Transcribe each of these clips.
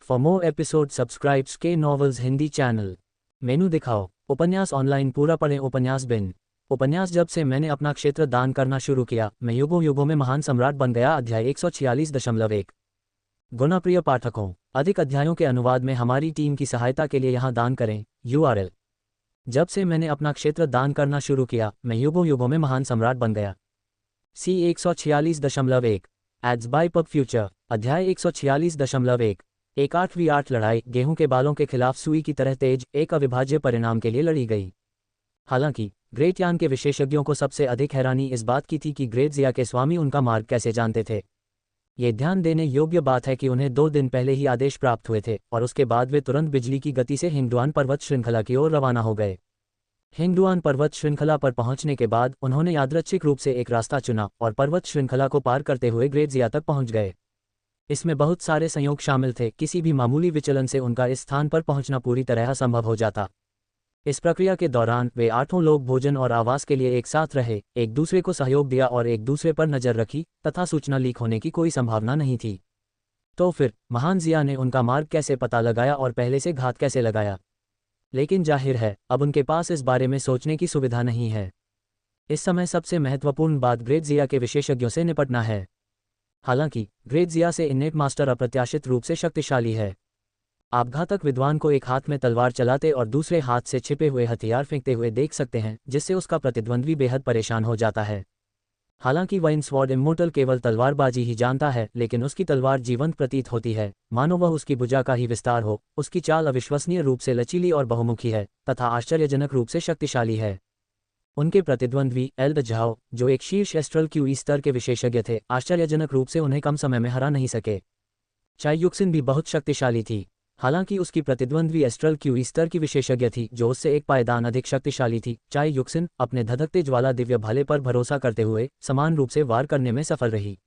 For more episode subscribes के novels Hindi channel. मेनू दिखाओ। उपन्यास ऑनलाइन पूरा पढ़ें। उपन्यास बिन उपन्यास जब से मैंने अपना क्षेत्र दान करना शुरू किया, मैं युगों युगों में महान सम्राट बन गया। अध्याय 146.1। गुणप्रिय पाठकों, अधिक अध्यायों के अनुवाद में हमारी टीम की सहायता के लिए यहाँ दान करें। URL। जब से मैंने अपना क्षेत्र दान करना शुरू किया, मैं युगों युगों में महान सम्राट बन गया। C 146.1 ads by PubFuture. अध्याय 146.1। एक 8v8 लड़ाई गेहूं के बालों के खिलाफ सुई की तरह तेज, एक अविभाज्य परिणाम के लिए लड़ी गई। हालांकि ग्रेट यान के विशेषज्ञों को सबसे अधिक हैरानी इस बात की थी कि ग्रेट जिया के स्वामी उनका मार्ग कैसे जानते थे। ये ध्यान देने योग्य बात है कि उन्हें 2 दिन पहले ही आदेश प्राप्त हुए थे और उसके बाद वे तुरंत बिजली की गति से हिंगडुआन पर्वत श्रृंखला की ओर रवाना हो गए। हिंगडुआन पर्वत श्रृंखला पर पहुंचने के बाद उन्होंने यादृच्छिक रूप से एक रास्ता चुना और पर्वत श्रृंखला को पार करते हुए ग्रेट जिया तक पहुंच गए। इसमें बहुत सारे संयोग शामिल थे। किसी भी मामूली विचलन से उनका इस स्थान पर पहुंचना पूरी तरह असंभव हो जाता। इस प्रक्रिया के दौरान वे 8 लोग भोजन और आवास के लिए एक साथ रहे, एक दूसरे को सहयोग दिया और एक दूसरे पर नजर रखी तथा सूचना लीक होने की कोई संभावना नहीं थी। तो फिर महान जिया ने उनका मार्ग कैसे पता लगाया और पहले से घात कैसे लगाया? लेकिन जाहिर है अब उनके पास इस बारे में सोचने की सुविधा नहीं है। इस समय सबसे महत्वपूर्ण बात ग्रेट जिया के विशेषज्ञों से निपटना है। हालांकि ग्रेट जिया से इन्नेट मास्टर अप्रत्याशित रूप से शक्तिशाली है। आप घातक विद्वान को एक हाथ में तलवार चलाते और दूसरे हाथ से छिपे हुए हथियार फेंकते हुए देख सकते हैं, जिससे उसका प्रतिद्वंद्वी बेहद परेशान हो जाता है। हालांकि वाइन स्वॉर्ड इम्मोर्टल केवल तलवारबाजी ही जानता है, लेकिन उसकी तलवार जीवंत प्रतीत होती है, मानो वह उसकी भुजा का ही विस्तार हो। उसकी चाल अविश्वसनीय रूप से लचीली और बहुमुखी है तथा आश्चर्यजनक रूप से शक्तिशाली है। उनके प्रतिद्वंद्वी एल्ड झाओ, जो एक शीर्ष एस्ट्रल क्यूई स्तर के विशेषज्ञ थे, आश्चर्यजनक रूप से उन्हें कम समय में हरा नहीं सके। चाई युक्सिन भी बहुत शक्तिशाली थी। हालांकि उसकी प्रतिद्वंद्वी एस्ट्रल क्यूई स्तर की विशेषज्ञ थी, जो उससे एक पायदान अधिक शक्तिशाली थी। चाई युक्सिन अपने धधकते ज्वाला दिव्य भाले पर भरोसा करते हुए समान रूप से वार करने में सफल रही।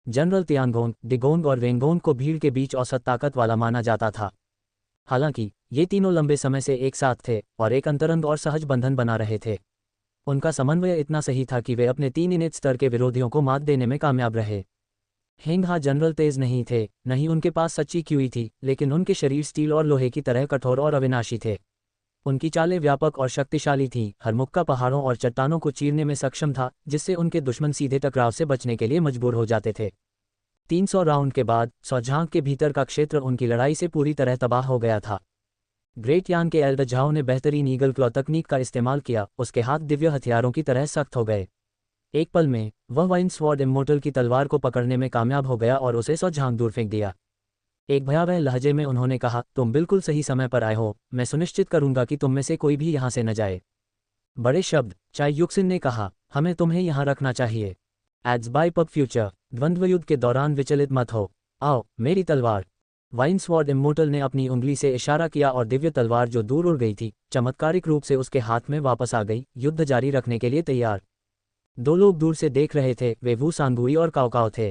जनरल तियानगोंग, डिगोंग और वेंगोंग को भीड़ के बीच औसत ताकत वाला माना जाता था। हालांकि ये तीनों लंबे समय से एक साथ थे और एक अंतरंग और सहज बंधन बना रहे थे। उनका समन्वय इतना सही था कि वे अपने 3 इनेट स्तर के विरोधियों को मात देने में कामयाब रहे। हेंगहा जनरल तेज नहीं थे, नहीं उनके पास सच्ची क्यूई थी, लेकिन उनके शरीर स्टील और लोहे की तरह कठोर और अविनाशी थे। उनकी चालें व्यापक और शक्तिशाली थीं। हर मुक्का पहाड़ों और चट्टानों को चीरने में सक्षम था, जिससे उनके दुश्मन सीधे टकराव से बचने के लिए मजबूर हो जाते थे। 300 राउंड के बाद सौझांग के भीतर का क्षेत्र उनकी लड़ाई से पूरी तरह तबाह हो गया था। ग्रेट यान के एल्ड झाओ ने बेहतरीन ईगल क्लॉ तकनीक का इस्तेमाल किया। उसके हाथ दिव्य हथियारों की तरह सख्त हो गए। एक पल में वह वाइन स्वॉर्ड इम्मोर्टल की तलवार को पकड़ने में कामयाब हो गया और उसे सौझांग दूर फेंक दिया। एक भयावह लहजे में उन्होंने कहा, तुम बिल्कुल सही समय पर आए हो। मैं सुनिश्चित करूंगा कि तुम में से कोई भी यहाँ से न जाए। बड़े शब्द। चाई युक्सिन ने कहा, हमें तुम्हें यहाँ रखना चाहिए। Ads by PubFuture. द्वंद्वयुद्ध के दौरान विचलित मत हो। आओ, मेरी तलवार। वाइन स्वॉर्ड इम्मोर्टल ने अपनी उंगली से इशारा किया और दिव्य तलवार जो दूर उड़ गई थी, चमत्कारिक रूप से उसके हाथ में वापस आ गई, युद्ध जारी रखने के लिए तैयार। 2 लोग दूर से देख रहे थे। वे वू सांगुई और काओकाओ थे।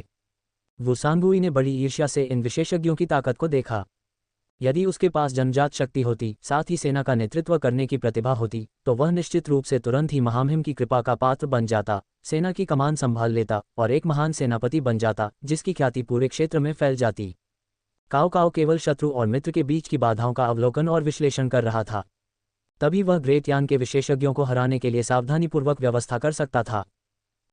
वू सांगुई ने बड़ी ईर्ष्या से इन विशेषज्ञों की ताकत को देखा। यदि उसके पास जन्मजात शक्ति होती, साथ ही सेना का नेतृत्व करने की प्रतिभा होती, तो वह निश्चित रूप से तुरंत ही महामहिम की कृपा का पात्र बन जाता, सेना की कमान संभाल लेता और एक महान सेनापति बन जाता, जिसकी ख्याति पूरे क्षेत्र में फैल जाती। काओकाओ केवल शत्रु और मित्र के बीच की बाधाओं का अवलोकन और विश्लेषण कर रहा था। तभी वह ग्रेट यान के विशेषज्ञों को हराने के लिए सावधानीपूर्वक व्यवस्था कर सकता था।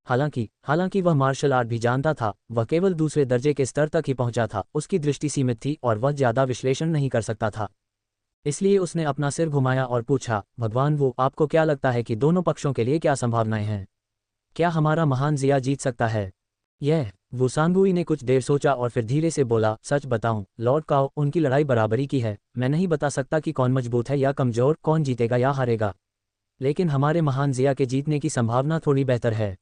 हालांकि वह मार्शल आर्ट भी जानता था, वह केवल दूसरे दर्जे के स्तर तक ही पहुंचा था। उसकी दृष्टि सीमित थी और वह ज्यादा विश्लेषण नहीं कर सकता था। इसलिए उसने अपना सिर घुमाया और पूछा, भगवान वो, आपको क्या लगता है कि दोनों पक्षों के लिए क्या संभावनाएं हैं? क्या हमारा महान जिया जीत सकता है? यह वू सांगुई ने कुछ देर सोचा और फिर धीरे से बोला, सच बताऊं लॉर्ड काओ, उनकी लड़ाई बराबरी की है। मैं नहीं बता सकता कि कौन मजबूत है या कमजोर, कौन जीतेगा या हारेगा, लेकिन हमारे महान जिया के जीतने की संभावना थोड़ी बेहतर है।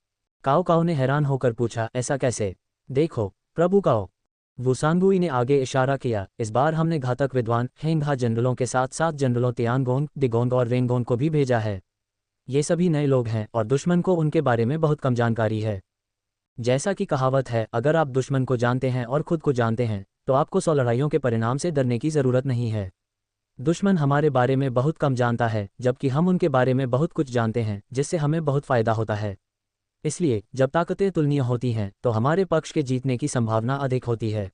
काओकाओ ने हैरान होकर पूछा, ऐसा कैसे? देखो प्रभु काओ, वू सांगुई ने आगे इशारा किया, इस बार हमने घातक विद्वान हेंगहा जनरलों के साथ साथ जनरलों तियानगोंग, डिगोंग और वेंगोंग को भी भेजा है। ये सभी नए लोग हैं और दुश्मन को उनके बारे में बहुत कम जानकारी है। जैसा कि कहावत है, अगर आप दुश्मन को जानते हैं और खुद को जानते हैं, तो आपको 100 लड़ाइयों के परिणाम से डरने की जरूरत नहीं है। दुश्मन हमारे बारे में बहुत कम जानता है, जबकि हम उनके बारे में बहुत कुछ जानते हैं, जिससे हमें बहुत फायदा होता है। इसलिए जब ताकतें तुलनीय होती हैं, तो हमारे पक्ष के जीतने की संभावना अधिक होती है।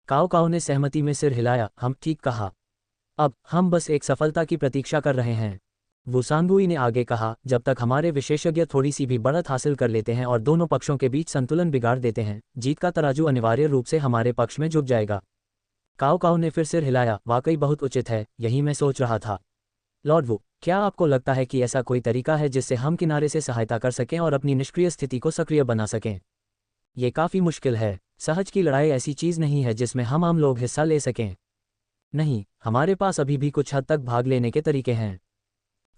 काओ काओ ने सहमति में सिर हिलाया, हम ठीक कहा। अब हम बस एक सफलता की प्रतीक्षा कर रहे हैं। वुसांगुई ने आगे कहा, जब तक हमारे विशेषज्ञ थोड़ी सी भी बढ़त हासिल कर लेते हैं और दोनों पक्षों के बीच संतुलन बिगाड़ देते हैं, जीत का तराजू अनिवार्य रूप से हमारे पक्ष में झुक जाएगा। काओ काओ ने फिर सिर हिलाया, वाकई बहुत उचित है, यही मैं सोच रहा था। लॉर्ड वु, क्या आपको लगता है कि ऐसा कोई तरीका है जिससे हम किनारे से सहायता कर सकें और अपनी निष्क्रिय स्थिति को सक्रिय बना सकें? ये काफ़ी मुश्किल है। सहज की लड़ाई ऐसी चीज़ नहीं है जिसमें हम आम लोग हिस्सा ले सकें। नहीं, हमारे पास अभी भी कुछ हद तक भाग लेने के तरीके हैं।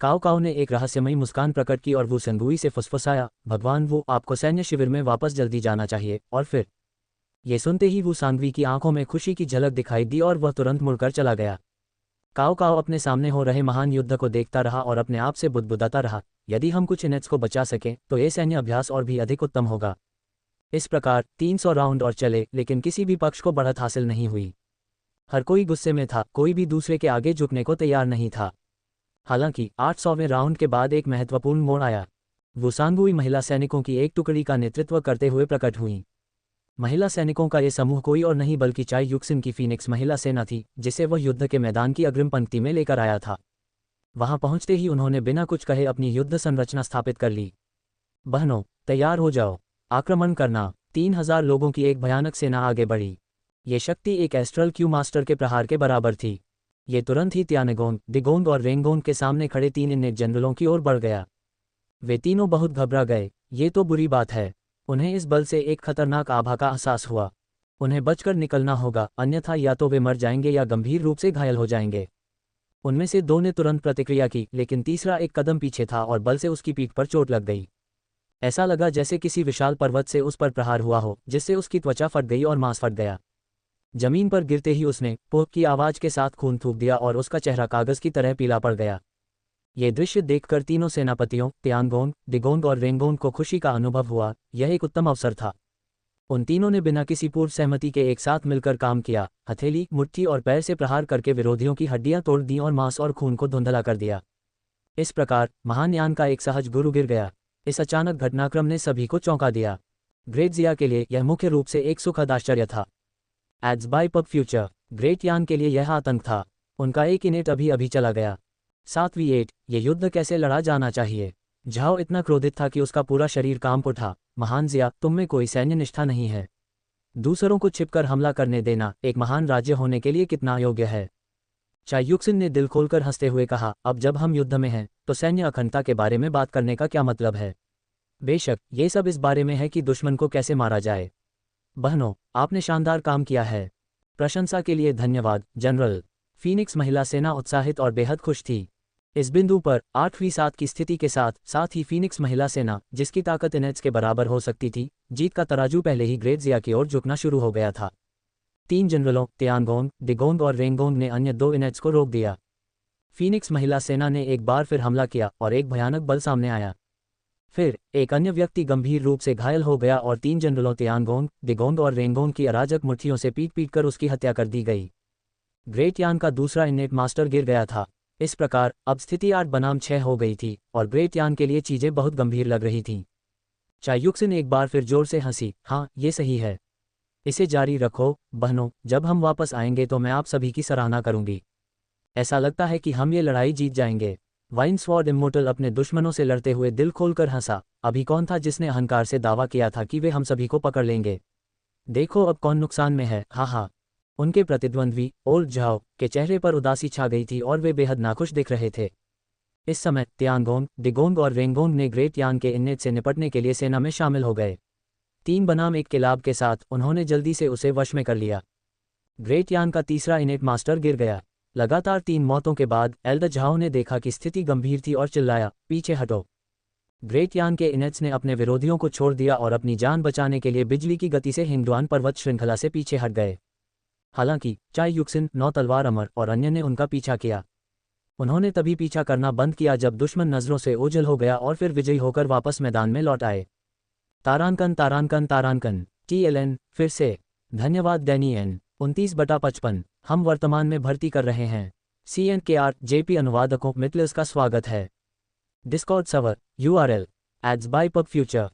काओ काओ ने एक रहस्यमयी मुस्कान प्रकट की और वुसेंगुई से फुसफुसाया, भगवान वु, आपको सैन्य शिविर में वापस जल्दी जाना चाहिए। और फिर ये सुनते ही वुसांगवी की आंखों में खुशी की झलक दिखाई दी और वह तुरंत मुड़कर चला गया। काओ काओ अपने सामने हो रहे महान युद्ध को देखता रहा और अपने आप से बुदबुदाता रहा, यदि हम कुछ इनेट्स को बचा सकें तो ये सैन्य अभ्यास और भी अधिक उत्तम होगा। इस प्रकार 300 राउंड और चले, लेकिन किसी भी पक्ष को बढ़त हासिल नहीं हुई। हर कोई गुस्से में था, कोई भी दूसरे के आगे झुकने को तैयार नहीं था। हालांकि 800वें राउंड के बाद एक महत्वपूर्ण मोड़ आया। वुसांगुई महिला सैनिकों की एक टुकड़ी का नेतृत्व करते हुए प्रकट हुई। महिला सैनिकों का ये समूह कोई और नहीं बल्कि चाई युक्सिन की फीनिक्स महिला सेना थी, जिसे वह युद्ध के मैदान की अग्रिम पंक्ति में लेकर आया था। वहां पहुंचते ही उन्होंने बिना कुछ कहे अपनी युद्ध संरचना स्थापित कर ली। बहनों, तैयार हो जाओ, आक्रमण करना। 3000 लोगों की एक भयानक सेना आगे बढ़ी। ये शक्ति एक एस्ट्रल क्यू मास्टर के प्रहार के बराबर थी। ये तुरंत ही त्यानगोंग, दिगोंग और रेंगोंग के सामने खड़े 3 इनेट जनरलों की ओर बढ़ गया। वे तीनों बहुत घबरा गए। ये तो बुरी बात है। उन्हें इस बल से एक खतरनाक आभा का एहसास हुआ। उन्हें बचकर निकलना होगा, अन्यथा या तो वे मर जाएंगे या गंभीर रूप से घायल हो जाएंगे। उनमें से 2 ने तुरंत प्रतिक्रिया की, लेकिन तीसरा एक कदम पीछे था और बल से उसकी पीठ पर चोट लग गई। ऐसा लगा जैसे किसी विशाल पर्वत से उस पर प्रहार हुआ हो, जिससे उसकी त्वचा फट गई और मांस फट गया। जमीन पर गिरते ही उसने पोक की आवाज के साथ खून थूक दिया और उसका चेहरा कागज की तरह पीला पड़ गया। ये दृश्य देखकर तीनों सेनापतियों त्यानगोंग, दिगोंग और रेंगोंग को खुशी का अनुभव हुआ। यह एक उत्तम अवसर था। उन तीनों ने बिना किसी पूर्व सहमति के एक साथ मिलकर काम किया, हथेली, मुट्ठी और पैर से प्रहार करके विरोधियों की हड्डियां तोड़ दी और मांस और खून को धुंधला कर दिया। इस प्रकार महान यान का एक सहज गुरु गिर गया। इस अचानक घटनाक्रम ने सभी को चौंका दिया। ग्रेट जिया के लिए यह मुख्य रूप से एक सुखद आश्चर्य था। Ads by PubFuture, great Yan के लिए यह आतंक था। उनका एक इनेट अभी चला गया। 7वीं एट, ये युद्ध कैसे लड़ा जाना चाहिए। झाओ इतना क्रोधित था कि उसका पूरा शरीर कांप उठा। महान जिया, तुम में कोई सैन्य निष्ठा नहीं है। दूसरों को छिपकर हमला करने देना एक महान राज्य होने के लिए कितना अयोग्य है। चाई युक्सिन ने दिल खोलकर हंसते हुए कहा, अब जब हम युद्ध में हैं तो सैन्य अखंडता के बारे में बात करने का क्या मतलब है। बेशक ये सब इस बारे में है कि दुश्मन को कैसे मारा जाए। बहनों, आपने शानदार काम किया है। प्रशंसा के लिए धन्यवाद जनरल। फीनिक्स महिला सेना उत्साहित और बेहद खुश थी। इस बिंदु पर 8वीं 7 की स्थिति के साथ ही फीनिक्स महिला सेना, जिसकी ताकत इनेट्स के बराबर हो सकती थी, जीत का तराजू पहले ही ग्रेट जिया की ओर झुकना शुरू हो गया था। 3 जनरलों त्यानगोंग, दिगोंग और रेंगोंग ने अन्य 2 इनेट्स को रोक दिया। फीनिक्स महिला सेना ने एक बार फिर हमला किया और एक भयानक बल सामने आया। फिर एक अन्य व्यक्ति गंभीर रूप से घायल हो गया और 3 जनरलों त्यानगोंग, दिगोंग और रेंगोंग की अराजक मुट्ठियों से पीट कर उसकी हत्या कर दी गई। ग्रेट यान का दूसरा इनेट मास्टर गिर गया था। इस प्रकार अब स्थिति 8 बनाम 6 हो गई थी और ग्रेट यान के लिए चीजें बहुत गंभीर लग रही थीं। चाई युक्सिन एक बार फिर जोर से हंसी, हाँ ये सही है। इसे जारी रखो बहनों, जब हम वापस आएंगे तो मैं आप सभी की सराहना करूंगी। ऐसा लगता है कि हम ये लड़ाई जीत जाएंगे। वाइन्सवॉर्ड इमोर्टल अपने दुश्मनों से लड़ते हुए दिल खोलकर हंसा। अभी कौन था जिसने अहंकार से दावा किया था कि वे हम सभी को पकड़ लेंगे। देखो अब कौन नुकसान में है, हाँ हाँ। उनके प्रतिद्वंद्वी ओल्ड झाओ के चेहरे पर उदासी छा गई थी और वे बेहद नाखुश दिख रहे थे। इस समय त्यानगोंग, दिगोंग और रेंगोंग ने ग्रेट यान के इनेट से निपटने के लिए सेना में शामिल हो गए। 3 बनाम 1 के लाभ के साथ उन्होंने जल्दी से उसे वश में कर लिया। ग्रेट यान का तीसरा इनेट मास्टर गिर गया। लगातार 3 मौतों के बाद एल्डर झाओ ने देखा कि स्थिति गंभीर थी और चिल्लाया, पीछे हटो। ग्रेट यान के इनेट्स ने अपने विरोधियों को छोड़ दिया और अपनी जान बचाने के लिए बिजली की गति से हिंगडुआन पर्वत श्रृंखला से पीछे हट गए। हालांकि चाई युक्सिन, 9 तलवार अमर और अन्य ने उनका पीछा किया। उन्होंने तभी पीछा करना बंद किया जब दुश्मन नजरों से ओझल हो गया और फिर विजयी होकर वापस मैदान में लौट आए। तारांकन तारांकन तारांकन TLN फिर से धन्यवाद डैनी एन। 29/55 हम वर्तमान में भर्ती कर रहे हैं। CNKR JP अनुवादकों मिटलर्स का स्वागत है। Discord server URL ads by PubFuture.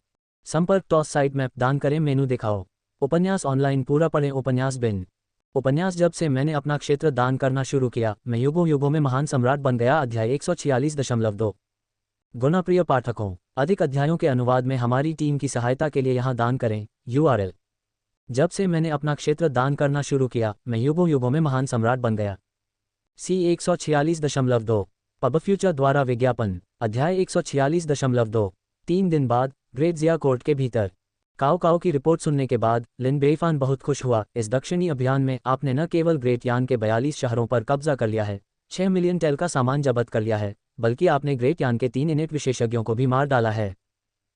संपर्क टॉस साइट मैप दान करें मेनू दिखाओ। उपन्यास ऑनलाइन पूरा पढ़ें उपन्यास बिन। उपन्यास जब से मैंने अपना क्षेत्र दान करना शुरू किया, मैं युगों युगों में महान सम्राट बन गया। अध्याय 146.2। गुना प्रिय पाठकों, अधिक अध्यायों के अनुवाद में हमारी टीम की सहायता के लिए यहाँ दान करें। URL। जब से मैंने अपना क्षेत्र दान करना शुरू किया, मैं युगों युगों में महान सम्राट बन गया। C 146.2। पब फ्यूचर द्वारा विज्ञापन। अध्याय 146.2। 3 दिन बाद ग्रेट जिया कोर्ट के भीतर। काओ काओ की रिपोर्ट सुनने के बाद लिन बेईफान बहुत खुश हुआ। इस दक्षिणी अभियान में आपने न केवल ग्रेट यान के 42 शहरों पर कब्जा कर लिया है, 6 मिलियन टेल का सामान जब्त कर लिया है, बल्कि आपने ग्रेट यान के 3 इनेट विशेषज्ञों को भी मार डाला है।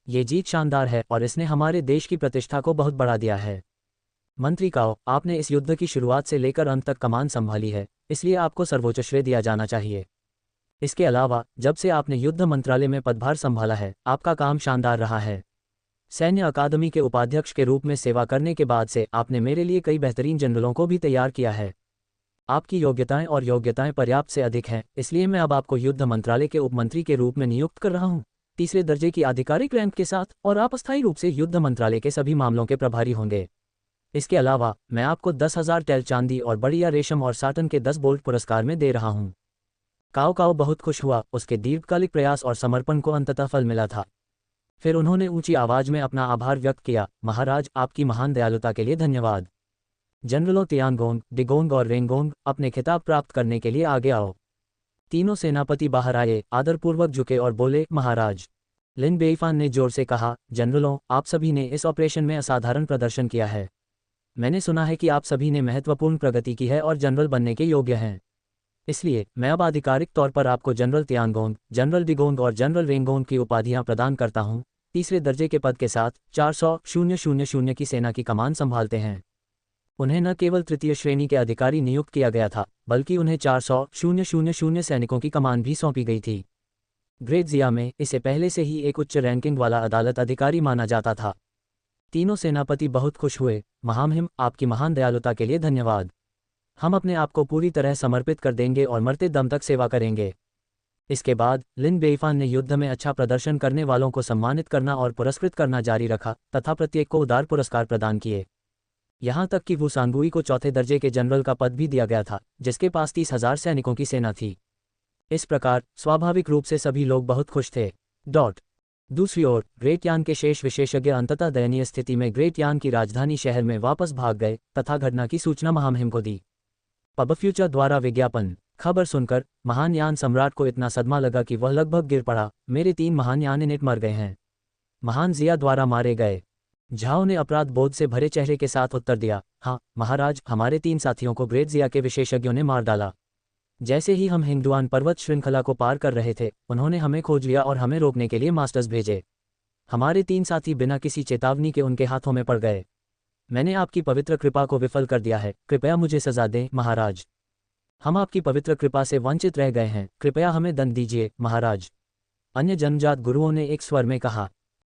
ये जीत शानदार है और इसने हमारे देश की प्रतिष्ठा को बहुत बढ़ा दिया है। मंत्री काओ, आपने इस युद्ध की शुरुआत से लेकर अंत तक कमान संभाली है, इसलिए आपको सर्वोच्च श्रेय दिया जाना चाहिए। इसके अलावा जब से आपने युद्ध मंत्रालय में पदभार संभाला है, आपका काम शानदार रहा है। सैन्य अकादमी के उपाध्यक्ष के रूप में सेवा करने के बाद से आपने मेरे लिए कई बेहतरीन जनरलों को भी तैयार किया है। आपकी योग्यताएं पर्याप्त से अधिक हैं, इसलिए मैं अब आपको युद्ध मंत्रालय के उपमंत्री के रूप में नियुक्त कर रहा हूं, 3रे दर्जे की आधिकारिक रैंक के साथ, और आप अस्थायी रूप से युद्ध मंत्रालय के सभी मामलों के प्रभारी होंगे। इसके अलावा मैं आपको 10,000 टेल चांदी और बढ़िया रेशम और साटन के 10 बोल्ट पुरस्कार में दे रहा हूं। काओ काओ बहुत खुश हुआ। उसके दीर्घकालिक प्रयास और समर्पण को अंततः फल मिला था। फिर उन्होंने ऊंची आवाज में अपना आभार व्यक्त किया। महाराज, आपकी महान दयालुता के लिए धन्यवाद। जनरलों तियानगोंग, डिगोंग और रेंगोंग, अपने खिताब प्राप्त करने के लिए आगे आओ। तीनों सेनापति बाहर आए, आदरपूर्वक झुके और बोले, महाराज। लिन बेईफान ने जोर से कहा, जनरलों, आप सभी ने इस ऑपरेशन में असाधारण प्रदर्शन किया है। मैंने सुना है कि आप सभी ने महत्वपूर्ण प्रगति की है और जनरल बनने के योग्य हैं। इसलिए मैं अब आधिकारिक तौर पर आपको जनरल तियानगोंग, जनरल डिगोंग और जनरल रेंगोंग की उपाधियां प्रदान करता हूं। 3रे दर्जे के पद के साथ 400,000 की सेना की कमान संभालते हैं। उन्हें न केवल तृतीय श्रेणी के अधिकारी नियुक्त किया गया था, बल्कि उन्हें 400,000 सैनिकों की कमान भी सौंपी गई थी। ग्रेट जिया में इसे पहले से ही एक उच्च रैंकिंग वाला अदालत अधिकारी माना जाता था। तीनों सेनापति बहुत खुश हुए। महामहिम, आपकी महान दयालुता के लिए धन्यवाद। हम अपने आप को पूरी तरह समर्पित कर देंगे और मरते दम तक सेवा करेंगे। इसके बाद लिन बेईफान ने युद्ध में अच्छा प्रदर्शन करने वालों को सम्मानित करना और पुरस्कृत करना जारी रखा तथा प्रत्येक को उदार पुरस्कार प्रदान किए। यहां तक कि वुसांगुई को 4थे दर्जे के जनरल का पद भी दिया गया था, जिसके पास 30,000 सैनिकों की सेना थी। इस प्रकार स्वाभाविक रूप से सभी लोग बहुत खुश थे। दूसरी ओर ग्रेट यान के शेष विशेषज्ञ अंततः दयनीय स्थिति में ग्रेट यान की राजधानी शहर में वापस भाग गए तथा घटना की सूचना महामहिम को दी। पब फ्यूचर द्वारा विज्ञापन। खबर सुनकर महान यान सम्राट को इतना सदमा लगा कि वह लगभग गिर पड़ा। मेरे 3 महान यान इनेट मर गए हैं। महान जिया द्वारा मारे गए। झाओ ने अपराध बोध से भरे चेहरे के साथ उत्तर दिया, हाँ महाराज, हमारे 3 साथियों को ग्रेट जिया के विशेषज्ञों ने मार डाला। जैसे ही हम हिंगडुआन पर्वत श्रृंखला को पार कर रहे थे, उन्होंने हमें खोज लिया और हमें रोकने के लिए मास्टर्स भेजे। हमारे 3 साथी बिना किसी चेतावनी के उनके हाथों में पड़ गए। मैंने आपकी पवित्र कृपा को विफल कर दिया है, कृपया मुझे सजा दें महाराज। हम आपकी पवित्र कृपा से वंचित रह गए हैं, कृपया हमें दंड दीजिए महाराज। अन्य जन्मजात गुरुओं ने एक स्वर में कहा।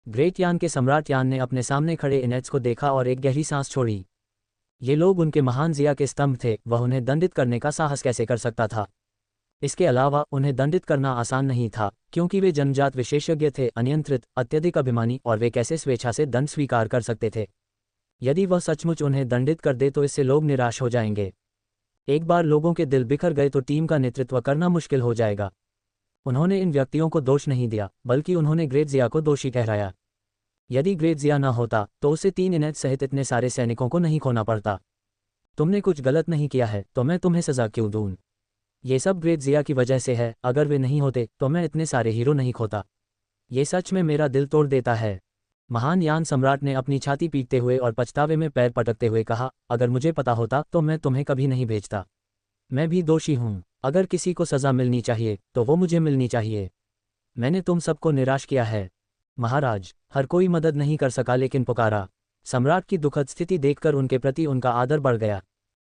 ग्रेट यान के सम्राट यान ने अपने सामने खड़े इनेट्स को देखा और एक गहरी सांस छोड़ी। ये लोग उनके महान जिया के स्तंभ थे, वह उन्हें दंडित करने का साहस कैसे कर सकता था। इसके अलावा उन्हें दंडित करना आसान नहीं था, क्योंकि वे जन्मजात विशेषज्ञ थे, अनियंत्रित, अत्यधिक अभिमानी, और वे कैसे स्वेच्छा से दंड स्वीकार कर सकते थे। यदि वह सचमुच उन्हें दंडित कर दे तो इससे लोग निराश हो जाएंगे। एक बार लोगों के दिल बिखर गए तो टीम का नेतृत्व करना मुश्किल हो जाएगा। उन्होंने इन व्यक्तियों को दोष नहीं दिया, बल्कि उन्होंने ग्रेट जिया को दोषी ठहराया। यदि ग्रेट जिया न होता तो उसे 3 इनेट सहित इतने सारे सैनिकों को नहीं खोना पड़ता। तुमने कुछ गलत नहीं किया है, तो मैं तुम्हें सजा क्यों दूं? ये सब ग्रेट जिया की वजह से है। अगर वे नहीं होते तो मैं इतने सारे हीरो नहीं खोता। ये सच में मेरा दिल तोड़ देता है। महान यान सम्राट ने अपनी छाती पीटते हुए और पछतावे में पैर पटकते हुए कहा, अगर मुझे पता होता तो मैं तुम्हें कभी नहीं भेजता। मैं भी दोषी हूँ। अगर किसी को सजा मिलनी चाहिए तो वो मुझे मिलनी चाहिए। मैंने तुम सबको निराश किया है महाराज। हर कोई मदद नहीं कर सका, लेकिन पुकारा। सम्राट की दुखद स्थिति देखकर उनके प्रति उनका आदर बढ़ गया।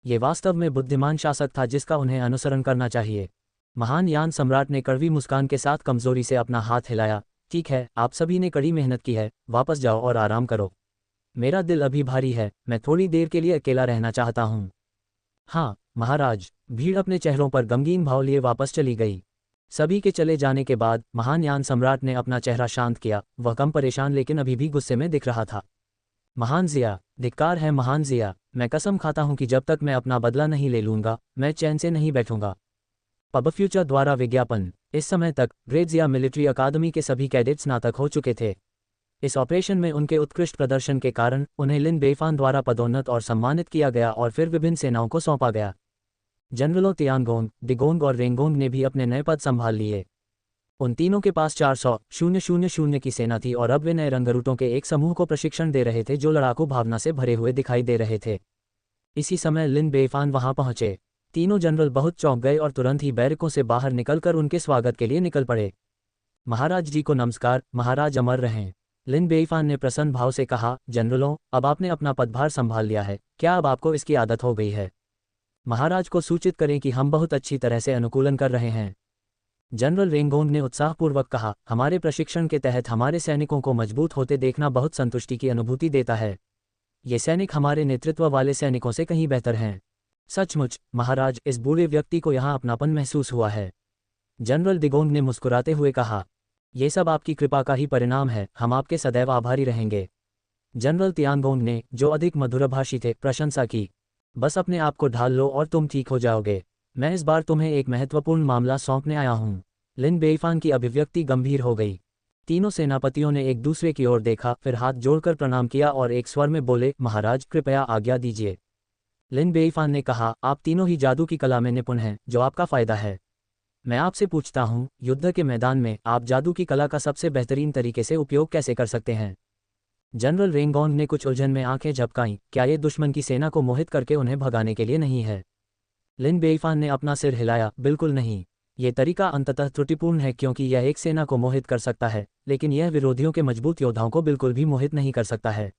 ये वास्तव में बुद्धिमान शासक था जिसका उन्हें अनुसरण करना चाहिए। महान यान सम्राट ने कड़वी मुस्कान के साथ कमजोरी से अपना हाथ हिलाया। ठीक है, आप सभी ने कड़ी मेहनत की है, वापस जाओ और आराम करो। मेरा दिल अभी भारी है, मैं थोड़ी देर के लिए अकेला रहना चाहता हूँ। हाँ महाराज। भीड़ अपने चेहरों पर गमगीन भाव लिए वापस चली गई। सभी के चले जाने के बाद महान यान सम्राट ने अपना चेहरा शांत किया। वह कम परेशान लेकिन अभी भी गुस्से में दिख रहा था। महान जिया, धिक्कार है महान जिया। मैं कसम खाता हूं कि जब तक मैं अपना बदला नहीं ले लूंगा, मैं चैन से नहीं बैठूंगा। पब फ्यूचर द्वारा विज्ञापन। इस समय तक ग्रेड्स मिलिट्री अकादमी के सभी कैडेट्स स्नातक हो चुके थे। इस ऑपरेशन में उनके उत्कृष्ट प्रदर्शन के कारण उन्हें लिन बेइफान द्वारा पदोन्नत और सम्मानित किया गया और फिर विभिन्न सेनाओं को सौंपा गया। जनरलों तियानगोंग, डिगोंग और रेंगोंग ने भी अपने नए पद संभाल लिए। उन तीनों के पास 400,000 की सेना थी और अब वे नए रंगरूटों के एक समूह को प्रशिक्षण दे रहे थे जो लड़ाकू भावना से भरे हुए दिखाई दे रहे थे। इसी समय लिन बेइफान वहां पहुंचे। तीनों जनरल बहुत चौंक गए और तुरंत ही बैरकों से बाहर निकलकर उनके स्वागत के लिए निकल पड़े। महाराज जी को नमस्कार, महाराज अमर रहें। लिन बेइफान ने प्रसन्न भाव से कहा, जनरलों, अब आपने अपना पदभार संभाल लिया है, क्या अब आपको इसकी आदत हो गई है? महाराज को सूचित करें कि हम बहुत अच्छी तरह से अनुकूलन कर रहे हैं। जनरल रेंगोंग ने उत्साहपूर्वक कहा, हमारे प्रशिक्षण के तहत हमारे सैनिकों को मजबूत होते देखना बहुत संतुष्टि की अनुभूति देता है। ये सैनिक हमारे नेतृत्व वाले सैनिकों से कहीं बेहतर हैं। सचमुच महाराज, इस बूढ़े व्यक्ति को यहाँ अपनापन महसूस हुआ है। जनरल डिगोंग ने मुस्कुराते हुए कहा, ये सब आपकी कृपा का ही परिणाम है, हम आपके सदैव आभारी रहेंगे। जनरल तियानगोंग ने, जो अधिक मधुरभाषी थे, प्रशंसा की। बस अपने आप को ढाल लो और तुम ठीक हो जाओगे। मैं इस बार तुम्हें एक महत्वपूर्ण मामला सौंपने आया हूँ। लिन बेइफान की अभिव्यक्ति गंभीर हो गई। तीनों सेनापतियों ने एक दूसरे की ओर देखा, फिर हाथ जोड़कर प्रणाम किया और एक स्वर में बोले, महाराज कृपया आज्ञा दीजिए। लिन बेइफान ने कहा, आप तीनों ही जादू की कला में निपुण हैं, जो आपका फायदा है। मैं आपसे पूछता हूँ, युद्ध के मैदान में आप जादू की कला का सबसे बेहतरीन तरीके से उपयोग कैसे कर सकते हैं? जनरल रेंगोंग ने कुछ उलझन में आंखें झपकाईं, क्या ये दुश्मन की सेना को मोहित करके उन्हें भगाने के लिए नहीं है? लिन बेइफान ने अपना सिर हिलाया, बिल्कुल नहीं। ये तरीका अंततः त्रुटिपूर्ण है क्योंकि यह एक सेना को मोहित कर सकता है, लेकिन यह विरोधियों के मजबूत योद्धाओं को बिल्कुल भी मोहित नहीं कर सकता है।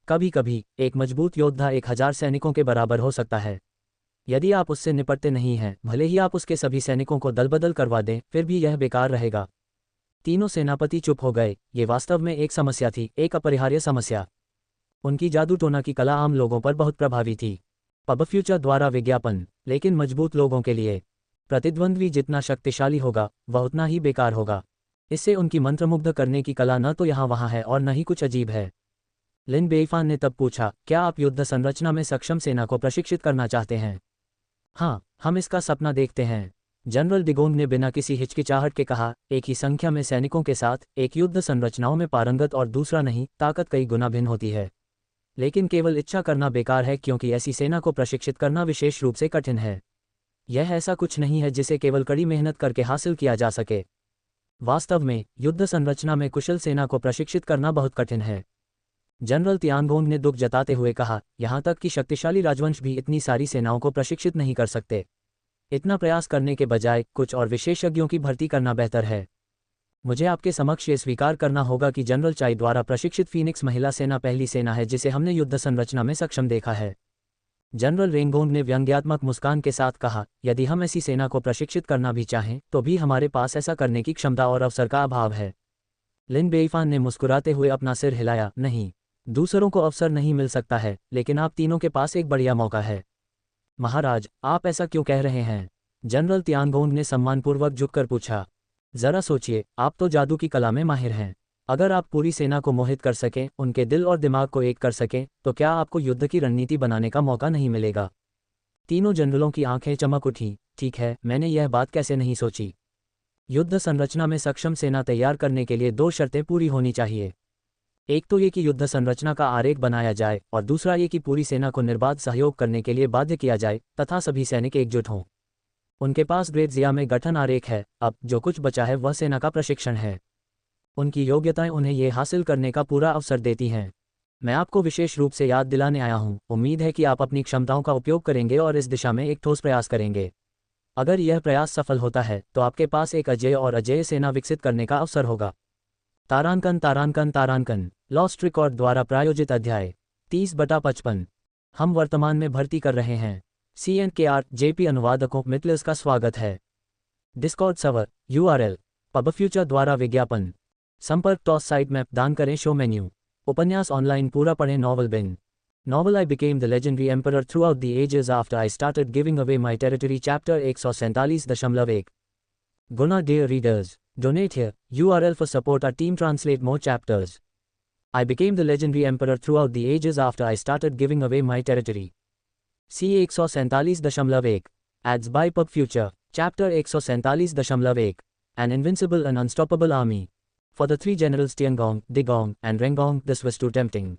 कभी कभी एक मजबूत योद्धा 1000 सैनिकों के बराबर हो सकता है। यदि आप उससे निपटते नहीं हैं, भले ही आप उसके सभी सैनिकों को दलबदल करवा दें, फिर भी यह बेकार रहेगा। तीनों सेनापति चुप हो गए। ये वास्तव में एक समस्या थी, एक अपरिहार्य समस्या। उनकी जादू टोना की कला आम लोगों पर बहुत प्रभावी थी। पब फ्यूचर द्वारा विज्ञापन, लेकिन मजबूत लोगों के लिए। प्रतिद्वंद्वी जितना शक्तिशाली होगा, वह उतना ही बेकार होगा। इससे उनकी मंत्रमुग्ध करने की कला न तो यहाँ वहाँ है और न ही कुछ अजीब है। लिन बेइफान ने तब पूछा, क्या आप युद्ध संरचना में सक्षम सेना को प्रशिक्षित करना चाहते हैं? हाँ, हम इसका सपना देखते हैं। जनरल डिगोंग ने बिना किसी हिचकिचाहट के कहा, एक ही संख्या में सैनिकों के साथ एक युद्ध संरचनाओं में पारंगत और दूसरा नहीं, ताकत कई गुना भिन्न होती है। लेकिन केवल इच्छा करना बेकार है क्योंकि ऐसी सेना को प्रशिक्षित करना विशेष रूप से कठिन है। यह ऐसा कुछ नहीं है जिसे केवल कड़ी मेहनत करके हासिल किया जा सके। वास्तव में युद्ध संरचना में कुशल सेना को प्रशिक्षित करना बहुत कठिन है। जनरल तियानगोंग ने दुख जताते हुए कहा, यहाँ तक कि शक्तिशाली राजवंश भी इतनी सारी सेनाओं को प्रशिक्षित नहीं कर सकते। इतना प्रयास करने के बजाय कुछ और विशेषज्ञों की भर्ती करना बेहतर है। मुझे आपके समक्ष ये स्वीकार करना होगा कि जनरल चाई द्वारा प्रशिक्षित फीनिक्स महिला सेना पहली सेना है जिसे हमने युद्ध संरचना में सक्षम देखा है। जनरल रेंगोंग ने व्यंग्यात्मक मुस्कान के साथ कहा, यदि हम ऐसी सेना को प्रशिक्षित करना भी चाहें तो भी हमारे पास ऐसा करने की क्षमता और अवसर का अभाव है। लिन बेइफान ने मुस्कुराते हुए अपना सिर हिलाया, नहीं, दूसरों को अवसर नहीं मिल सकता है, लेकिन आप तीनों के पास एक बढ़िया मौका है। महाराज, आप ऐसा क्यों कह रहे हैं? जनरल तियानगोंग ने सम्मानपूर्वक झुककर पूछा। जरा सोचिए, आप तो जादू की कला में माहिर हैं। अगर आप पूरी सेना को मोहित कर सकें, उनके दिल और दिमाग को एक कर सकें, तो क्या आपको युद्ध की रणनीति बनाने का मौका नहीं मिलेगा? तीनों जनरलों की आंखें चमक उठीं। ठीक है, मैंने यह बात कैसे नहीं सोची। युद्ध संरचना में सक्षम सेना तैयार करने के लिए 2 शर्तें पूरी होनी चाहिए। एक तो ये कि युद्ध संरचना का आरेख बनाया जाए और दूसरा ये कि पूरी सेना को निर्बाध सहयोग करने के लिए बाध्य किया जाए तथा सभी सैनिक एकजुट हों। उनके पास ग्रेड ज़िया में गठन आरेख है, अब जो कुछ बचा है वह सेना का प्रशिक्षण है। उनकी योग्यताएं उन्हें ये हासिल करने का पूरा अवसर देती हैं। मैं आपको विशेष रूप से याद दिलाने आया हूं। उम्मीद है कि आप अपनी क्षमताओं का उपयोग करेंगे और इस दिशा में एक ठोस प्रयास करेंगे। अगर यह प्रयास सफल होता है तो आपके पास एक अजेय और अजेय सेना विकसित करने का अवसर होगा। तारांकन तारांकन तारांकन लॉस्ट रिकॉर्ड द्वारा प्रायोजित अध्याय 30/55। हम वर्तमान में भर्ती कर रहे हैं। CNKR JP अनुवादकों मिटलर्स का स्वागत है। Discord server URL pub future द्वारा विज्ञापन संपर्क टॉस साइट मैप दान करें शो मेन्यू उपन्यास ऑनलाइन पूरा पढ़ें NovelBin novel I became the legendary emperor throughout the ages after I started giving away my territory chapter 147.1 गुना dear readers donate here URL for support our team translate more chapters I became the legendary emperor throughout the ages after I started giving away my territory C 147.1 Ads by Pub Future Chapter 147.1 An Invincible and Unstoppable Army. For the three generals Tiangong, Digong, and Rengong, this was too tempting.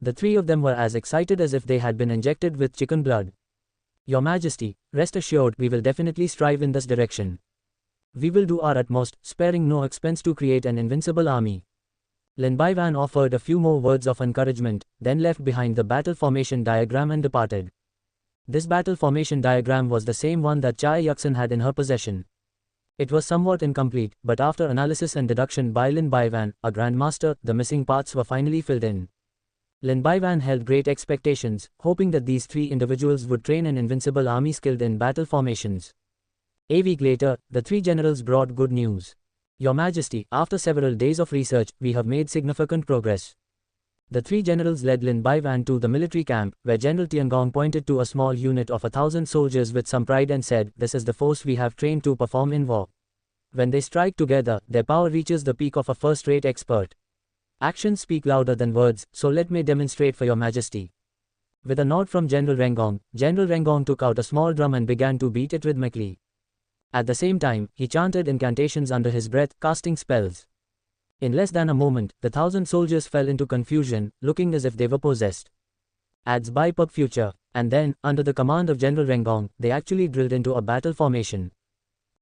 The three of them were as excited as if they had been injected with chicken blood. Your Majesty, rest assured we will definitely strive in this direction. We will do our utmost, sparing no expense to create an invincible army. Lin Baiwan offered a few more words of encouragement, then left behind the battle formation diagram and departed. This battle formation diagram was the same one that Chai Yuxin had in her possession. It was somewhat incomplete, but after analysis and deduction by Lin Baiwan, a grandmaster, the missing parts were finally filled in. Lin Baiwan held great expectations, hoping that these three individuals would train an invincible army skilled in battle formations. A week later, the three generals brought good news. Your Majesty, after several days of research, we have made significant progress. The three generals led Lin Baiwan to the military camp, where General Tiangong pointed to a small unit of 1,000 soldiers with some pride and said, "This is the force we have trained to perform in war. When they strike together, their power reaches the peak of a first-rate expert. Actions speak louder than words, so let me demonstrate for Your Majesty." With a nod from General Rengong took out a small drum and began to beat it rhythmically. At the same time, he chanted incantations under his breath, casting spells. In less than a moment, the 1,000 soldiers fell into confusion, looking as if they were possessed. Ads by Pub Future. And then, under the command of General Rengong, they actually drilled into a battle formation.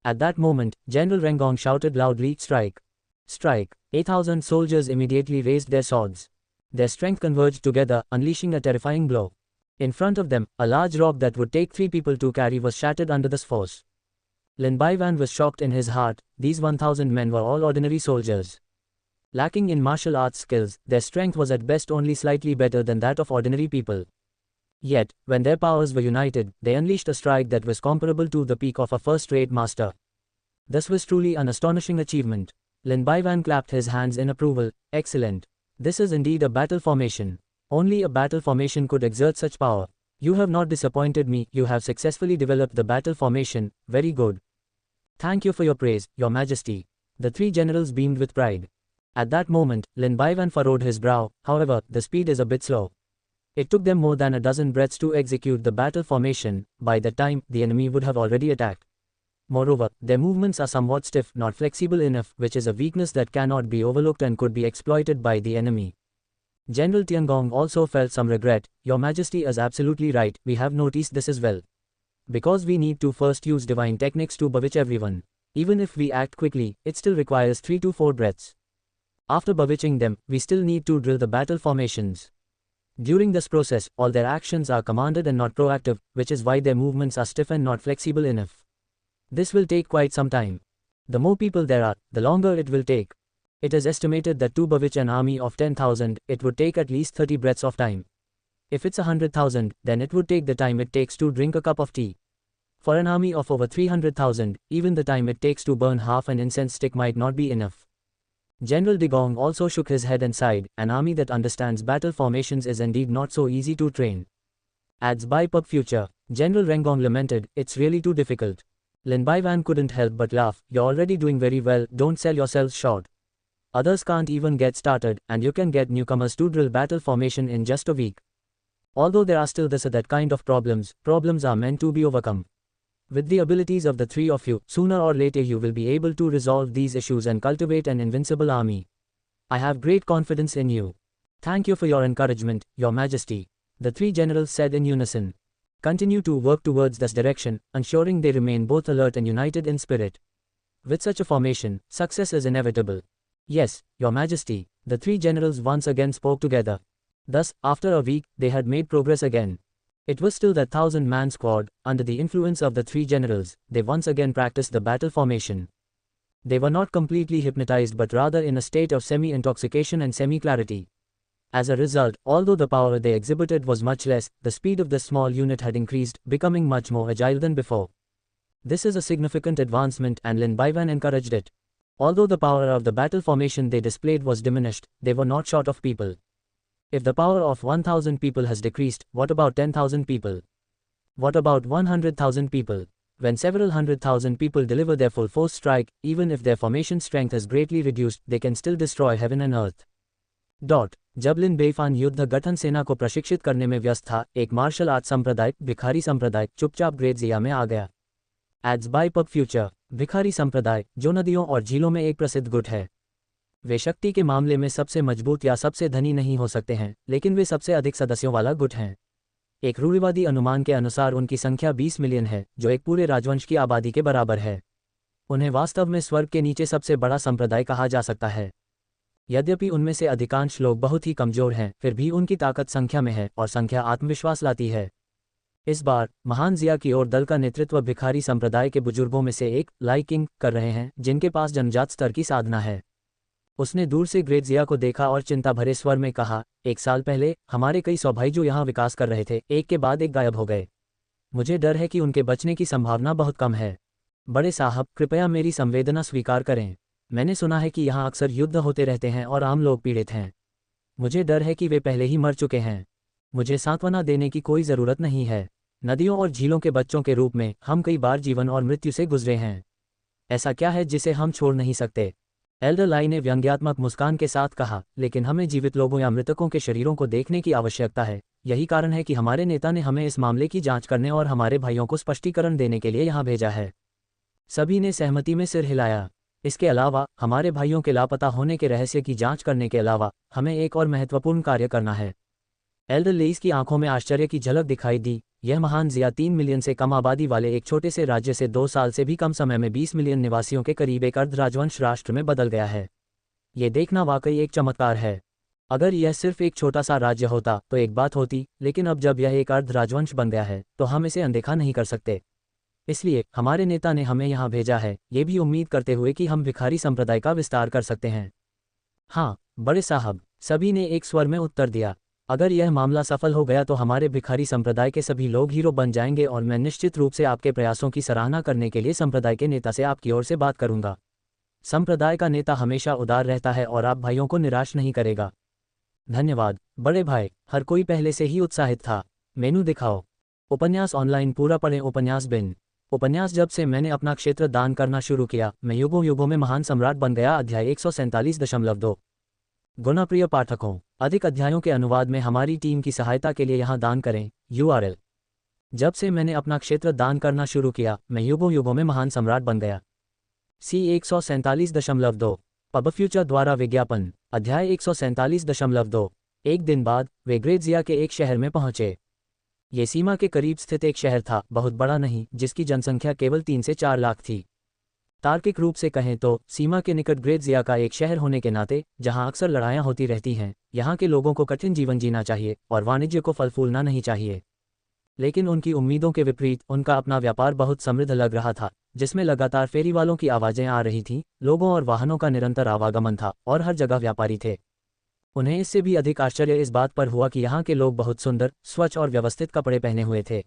At that moment, General Rengong shouted loudly, "Strike! Strike!" 8,000 soldiers immediately raised their swords. Their strength converged together, unleashing a terrifying blow. In front of them, a large rock that would take 3 people to carry was shattered under this force. Lin Baiwan was shocked in his heart. These 1,000 men were all ordinary soldiers. Lacking in martial arts skills, their strength was at best only slightly better than that of ordinary people. Yet, when their powers were united, they unleashed a strike that was comparable to the peak of a first-rate master. This was truly an astonishing achievement. Lin Baiwan clapped his hands in approval. "Excellent. This is indeed a battle formation. Only a battle formation could exert such power. You have not disappointed me, you have successfully developed the battle formation, very good. Thank you for your praise, Your Majesty." The three generals beamed with pride. At that moment, Lin Baiwan furrowed his brow. However, the speed is a bit slow. It took them more than a dozen breaths to execute the battle formation. By that time, the enemy would have already attacked. Moreover, their movements are somewhat stiff, not flexible enough, which is a weakness that cannot be overlooked and could be exploited by the enemy. General Tiangong also felt some regret. "Your Majesty is absolutely right, we have noticed this as well. Because we need to first use divine techniques to bewitch everyone. Even if we act quickly, it still requires 3 to 4 breaths. After bewitching them, we still need to drill the battle formations. During this process, all their actions are commanded and not proactive, which is why their movements are stiff and not flexible enough. This will take quite some time. The more people there are, the longer it will take. It is estimated that to bewitch an army of 10,000, it would take at least 30 breaths of time. If it's 100,000, then it would take the time it takes to drink a cup of tea. For an army of over 300,000, even the time it takes to burn half an incense stick might not be enough." General Digong also shook his head and sighed. An army that understands battle formations is indeed not so easy to train. Ads by Pub Future. General Rengong lamented, "It's really too difficult." Lin Baiwan couldn't help but laugh. "You're already doing very well, don't sell yourselves short. Others can't even get started, and you can get newcomers to drill battle formation in just a week. Although there are still this or that kind of problems are meant to be overcome. With the abilities of the three of you, sooner or later you will be able to resolve these issues and cultivate an invincible army. I have great confidence in you. Thank you for your encouragement, Your Majesty," the three generals said in unison. "Continue to work towards this direction, ensuring they remain both alert and united in spirit. With such a formation, success is inevitable." "Yes, Your Majesty," the three generals once again spoke together. Thus, after a week, they had made progress again. It was still that 1,000-man squad. Under the influence of the three generals, they once again practiced the battle formation. They were not completely hypnotized but rather in a state of semi-intoxication and semi-clarity. As a result, although the power they exhibited was much less, the speed of this small unit had increased, becoming much more agile than before. This is a significant advancement and Lin Baiwan encouraged it. Although the power of the battle formation they displayed was diminished, they were not short of people. If the power of 1,000 people has decreased, what about 10,000 people? What about 100,000 people? When several 100,000 people deliver their full force strike, even if their formation strength is greatly reduced, they can still destroy heaven and earth. जब लिन बेईफान युद्ध गठन सेना को प्रशिक्षित करने में व्यस्त था, एक मार्शल आर्ट संप्रदाय भिखारी संप्रदाय चुपचाप ग्रेजिया में आ गया। Ads by PubFuture. भिखारी संप्रदाय, जो नदियों और झीलों में एक प्रसिद्ध गुट है। वे शक्ति के मामले में सबसे मजबूत या सबसे धनी नहीं हो सकते हैं, लेकिन वे सबसे अधिक सदस्यों वाला गुट हैं। एक रूढ़िवादी अनुमान के अनुसार उनकी संख्या 20 मिलियन है, जो एक पूरे राजवंश की आबादी के बराबर है। उन्हें वास्तव में स्वर्ग के नीचे सबसे बड़ा संप्रदाय कहा जा सकता है। यद्यपि उनमें से अधिकांश लोग बहुत ही कमजोर हैं, फिर भी उनकी ताकत संख्या में है और संख्या आत्मविश्वास लाती है। इस बार महान जिया की ओर दल का नेतृत्व भिखारी संप्रदाय के बुजुर्गों में से एक लाई किंग कर रहे हैं, जिनके पास जन्मजात स्तर की साधना है। उसने दूर से ग्रेट जिया को देखा और चिंता भरे स्वर में कहा, 1 साल पहले हमारे कई 100 भाई जो यहाँ विकास कर रहे थे, एक के बाद एक गायब हो गए। मुझे डर है कि उनके बचने की संभावना बहुत कम है। बड़े साहब, कृपया मेरी संवेदना स्वीकार करें। मैंने सुना है कि यहाँ अक्सर युद्ध होते रहते हैं और आम लोग पीड़ित हैं। मुझे डर है कि वे पहले ही मर चुके हैं। मुझे सांत्वना देने की कोई ज़रूरत नहीं है। नदियों और झीलों के बच्चों के रूप में हम कई बार जीवन और मृत्यु से गुजरे हैं। ऐसा क्या है जिसे हम छोड़ नहीं सकते? एल्डर लाई ने व्यंग्यात्मक मुस्कान के साथ कहा, लेकिन हमें जीवित लोगों या मृतकों के शरीरों को देखने की आवश्यकता है। यही कारण है कि हमारे नेता ने हमें इस मामले की जांच करने और हमारे भाइयों को स्पष्टीकरण देने के लिए यहाँ भेजा है। सभी ने सहमति में सिर हिलाया। इसके अलावा हमारे भाइयों के लापता होने के रहस्य की जांच करने के अलावा हमें एक और महत्वपूर्ण कार्य करना है। एल्डर लेइस की आंखों में आश्चर्य की झलक दिखाई दी। यह महान जिया 3 मिलियन से कम आबादी वाले एक छोटे से राज्य से 2 साल से भी कम समय में 20 मिलियन निवासियों के करीब एक अर्ध राजवंश राष्ट्र में बदल गया है। ये देखना वाकई एक चमत्कार है। अगर यह सिर्फ एक छोटा सा राज्य होता तो एक बात होती, लेकिन अब जब यह एक अर्ध राजवंश बन गया है तो हम इसे अनदेखा नहीं कर सकते। इसलिए हमारे नेता ने हमें यहाँ भेजा है, ये भी उम्मीद करते हुए कि हम भिखारी संप्रदाय का विस्तार कर सकते हैं। हाँ बड़े साहब, सभी ने एक स्वर में उत्तर दिया। अगर यह मामला सफल हो गया तो हमारे भिखारी संप्रदाय के सभी लोग हीरो बन जाएंगे और मैं निश्चित रूप से आपके प्रयासों की सराहना करने के लिए संप्रदाय के नेता से आपकी ओर से बात करूंगा। संप्रदाय का नेता हमेशा उदार रहता है और आप भाइयों को निराश नहीं करेगा। धन्यवाद बड़े भाई। हर कोई पहले से ही उत्साहित था। मेनू दिखाओ। उपन्यास ऑनलाइन पूरा पढ़ें। उपन्यास बिन। उपन्यास जब से मैंने अपना क्षेत्र दान करना शुरू किया, मैं युगों युगों में महान सम्राट बन गया। अध्याय 147.2। गुणप्रिय पाठकों, अधिक अध्यायों के अनुवाद में हमारी टीम की सहायता के लिए यहाँ दान करें। URL। जब से मैंने अपना क्षेत्र दान करना शुरू किया, मैं युगों युगों में महान सम्राट बन गया। C 147.2। पब फ्यूचर द्वारा विज्ञापन। अध्याय 147.2। एक दिन बाद वे ग्रेजिया के एक शहर में पहुंचे। ये सीमा के करीब स्थित एक शहर था, बहुत बड़ा नहीं, जिसकी जनसंख्या केवल 3 से 4 लाख थी। तार्किक रूप से कहें तो सीमा के निकट ग्रेजिया का एक शहर होने के नाते, जहां अक्सर लड़ाइयां होती रहती हैं, यहाँ के लोगों को कठिन जीवन जीना चाहिए और वाणिज्य को फल फूलना नहीं चाहिए। लेकिन उनकी उम्मीदों के विपरीत उनका अपना व्यापार बहुत समृद्ध लग रहा था, जिसमें लगातार फेरी वालों की आवाजें आ रही थीं, लोगों और वाहनों का निरंतर आवागमन था और हर जगह व्यापारी थे। उन्हें इससे भी अधिक आश्चर्य इस बात पर हुआ कि यहाँ के लोग बहुत सुंदर, स्वच्छ और व्यवस्थित कपड़े पहने हुए थे।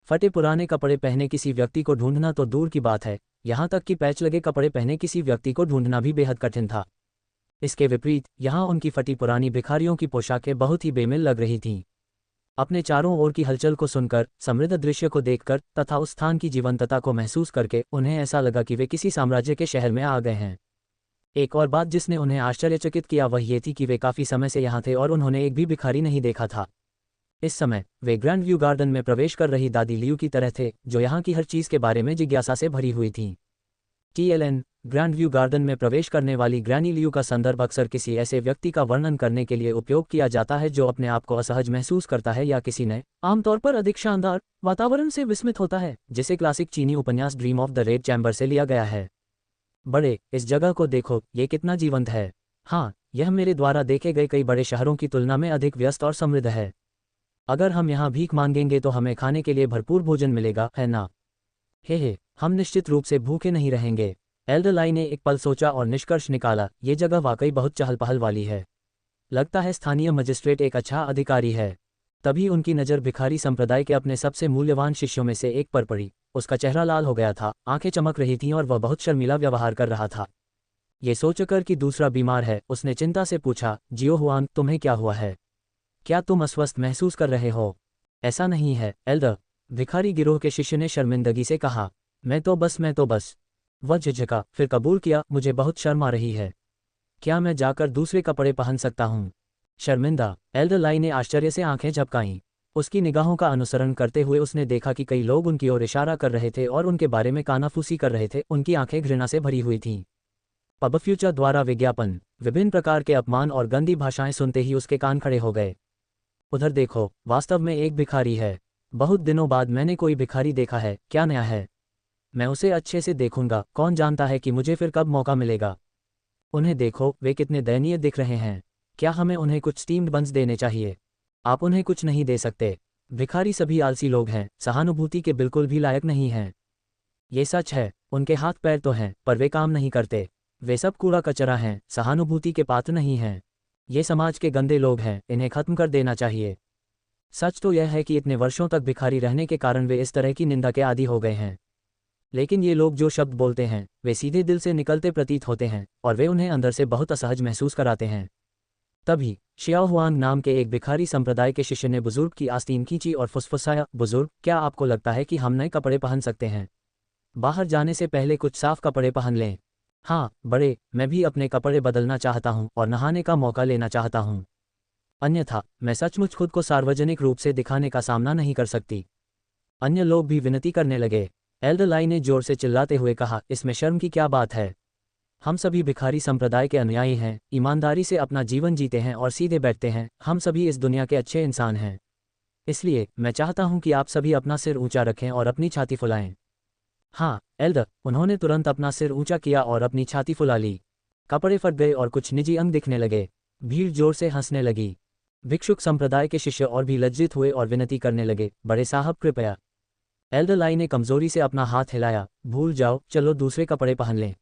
फटे पुराने कपड़े पहने किसी व्यक्ति को ढूंढना तो दूर की बात है, यहाँ तक कि पैच लगे कपड़े पहने किसी व्यक्ति को ढूंढना भी बेहद कठिन था। इसके विपरीत यहाँ उनकी फटी पुरानी भिखारियों की पोशाकें बहुत ही बेमिल लग रही थीं। अपने चारों ओर की हलचल को सुनकर, समृद्ध दृश्य को देखकर तथा उस स्थान की जीवंतता को महसूस करके उन्हें ऐसा लगा कि वे किसी साम्राज्य के शहर में आ गए हैं। एक और बात जिसने उन्हें आश्चर्यचकित किया वह ये थी कि वे काफ़ी समय से यहाँ थे और उन्होंने एक भी भिखारी नहीं देखा था। इस समय वे ग्रैंड व्यू गार्डन में प्रवेश कर रही दादी लियू की तरह थे, जो यहाँ की हर चीज़ के बारे में जिज्ञासा से भरी हुई थीं। TLN ग्रैंड व्यू गार्डन में प्रवेश करने वाली ग्रैनी लियू का संदर्भ अक्सर किसी ऐसे व्यक्ति का वर्णन करने के लिए उपयोग किया जाता है जो अपने आप को असहज महसूस करता है या किसी नए, आमतौर पर अधिक शानदार वातावरण से विस्मित होता है, जिसे क्लासिक चीनी उपन्यास dream of the red chamber से लिया गया है। बड़े, इस जगह को देखो, ये कितना जीवंत है। हाँ, यह मेरे द्वारा देखे गए कई बड़े शहरों की तुलना में अधिक व्यस्त और समृद्ध है। अगर हम यहाँ भीख मांगेंगे तो हमें खाने के लिए भरपूर भोजन मिलेगा, है ना? हे, हम निश्चित रूप से भूखे नहीं रहेंगे। एल्डर लाई ने एक पल सोचा और निष्कर्ष निकाला, ये जगह वाकई बहुत चहल पहल वाली है। लगता है स्थानीय मजिस्ट्रेट एक अच्छा अधिकारी है। तभी उनकी नज़र भिखारी संप्रदाय के अपने सबसे मूल्यवान शिष्यों में से एक पर पड़ी। उसका चेहरा लाल हो गया था, आंखें चमक रही थीं और वह बहुत शर्मीला व्यवहार कर रहा था। ये सोचकर कि दूसरा बीमार है, उसने चिंता से पूछा, जियो हुआन, तुम्हें क्या हुआ है? क्या तुम अस्वस्थ महसूस कर रहे हो? ऐसा नहीं है, एल्डर, भिखारी गिरोह के शिष्य ने शर्मिंदगी से कहा। मैं तो बस। वह झिझका, फिर कबूल किया, मुझे बहुत शर्म आ रही है। क्या मैं जाकर दूसरे कपड़े पहन सकता हूँ? शर्मिंदा, एल्डर लाई ने आश्चर्य से आंखें झपकाईं। उसकी निगाहों का अनुसरण करते हुए उसने देखा कि कई लोग उनकी ओर इशारा कर रहे थे और उनके बारे में कानाफूसी कर रहे थे। उनकी आंखें घृणा से भरी हुई थीं। पब फ्यूचर द्वारा विज्ञापन। विभिन्न प्रकार के अपमान और गंदी भाषाएं सुनते ही उसके कान खड़े हो गए। उधर देखो, वास्तव में एक भिखारी है। बहुत दिनों बाद मैंने कोई भिखारी देखा है। क्या नया है? मैं उसे अच्छे से देखूंगा। कौन जानता है कि मुझे फिर कब मौका मिलेगा। उन्हें देखो, वे कितने दयनीय दिख रहे हैं। क्या हमें उन्हें कुछ स्टीम्ड बंस देने चाहिए? आप उन्हें कुछ नहीं दे सकते। भिखारी सभी आलसी लोग हैं, सहानुभूति के बिल्कुल भी लायक नहीं हैं। ये सच है, उनके हाथ पैर तो हैं, पर वे काम नहीं करते। वे सब कूड़ा कचरा हैं, सहानुभूति के पात्र नहीं हैं। ये समाज के गंदे लोग हैं, इन्हें खत्म कर देना चाहिए। सच तो यह है कि इतने वर्षों तक भिखारी रहने के कारण वे इस तरह की निंदा के आदी हो गए हैं। लेकिन ये लोग जो शब्द बोलते हैं वे सीधे दिल से निकलते प्रतीत होते हैं और वे उन्हें अंदर से बहुत असहज महसूस कराते हैं। तभी शियाओ हुआंग नाम के एक भिखारी संप्रदाय के शिष्य ने बुजुर्ग की आस्तीन खींची और फुसफुसाया, बुजुर्ग, क्या आपको लगता है कि हम नए कपड़े पहन सकते हैं? बाहर जाने से पहले कुछ साफ कपड़े पहन लें। हाँ बड़े, मैं भी अपने कपड़े बदलना चाहता हूँ और नहाने का मौका लेना चाहता हूँ। अन्यथा मैं सचमुच खुद को सार्वजनिक रूप से दिखाने का सामना नहीं कर सकती। अन्य लोग भी विनती करने लगे। एल्डर लाई ने जोर से चिल्लाते हुए कहा, इसमें शर्म की क्या बात है? हम सभी भिखारी संप्रदाय के अनुयायी हैं, ईमानदारी से अपना जीवन जीते हैं और सीधे बैठते हैं। हम सभी इस दुनिया के अच्छे इंसान हैं। इसलिए मैं चाहता हूं कि आप सभी अपना सिर ऊंचा रखें और अपनी छाती फुलाएं। हाँ एल्डर, उन्होंने तुरंत अपना सिर ऊंचा किया और अपनी छाती फुला ली। कपड़े फट गए और कुछ निजी अंग दिखने लगे। भीड़ जोर से हंसने लगी। भिक्षुक संप्रदाय के शिष्य और भी लज्जित हुए और विनती करने लगे, बड़े साहब कृपया। एल्डर लाई ने कमजोरी से अपना हाथ हिलाया, भूल जाओ, चलो दूसरे कपड़े पहन लें।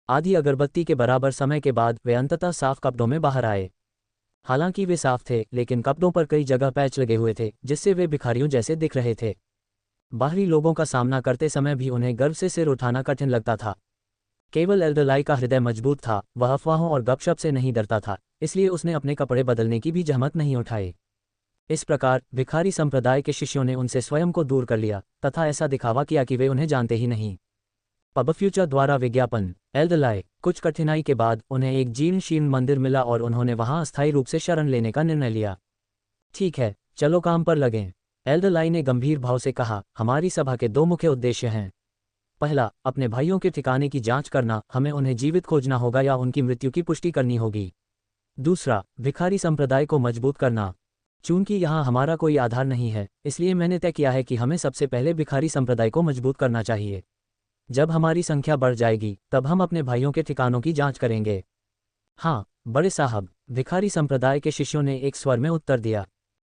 आधी अगरबत्ती के बराबर समय के बाद वे अंततः साफ कपड़ों में बाहर आए। हालांकि वे साफ थे, लेकिन कपड़ों पर कई जगह पैच लगे हुए थे, जिससे वे भिखारियों जैसे दिख रहे थे। बाहरी लोगों का सामना करते समय भी उन्हें गर्व से सिर उठाना कठिन लगता था। केवल एल्डर लाई का हृदय मजबूत था, वह अफवाहों और गपशप से नहीं डरता था, इसलिए उसने अपने कपड़े बदलने की भी जहमत नहीं उठाई। इस प्रकार भिखारी संप्रदाय के शिष्यों ने उनसे स्वयं को दूर कर लिया तथा ऐसा दिखावा किया कि वे उन्हें जानते ही नहीं। पब फ्यूचर द्वारा विज्ञापन। एल्डर लाई, कुछ कठिनाई के बाद उन्हें एक जीर्ण शीर्ण मंदिर मिला और उन्होंने वहां अस्थायी रूप से शरण लेने का निर्णय लिया। ठीक है, चलो काम पर लगें। एल्डर लाई ने गंभीर भाव से कहा, हमारी सभा के दो मुख्य उद्देश्य हैं। पहला, अपने भाइयों के ठिकाने की जांच करना, हमें उन्हें जीवित खोजना होगा या उनकी मृत्यु की पुष्टि करनी होगी। दूसरा, भिखारी संप्रदाय को मजबूत करना। चूंकि यहाँ हमारा कोई आधार नहीं है, इसलिए मैंने तय किया है कि हमें सबसे पहले भिखारी संप्रदाय को मजबूत करना चाहिए। जब हमारी संख्या बढ़ जाएगी तब हम अपने भाइयों के ठिकानों की जांच करेंगे। हाँ बड़े साहब, भिखारी संप्रदाय के शिष्यों ने एक स्वर में उत्तर दिया।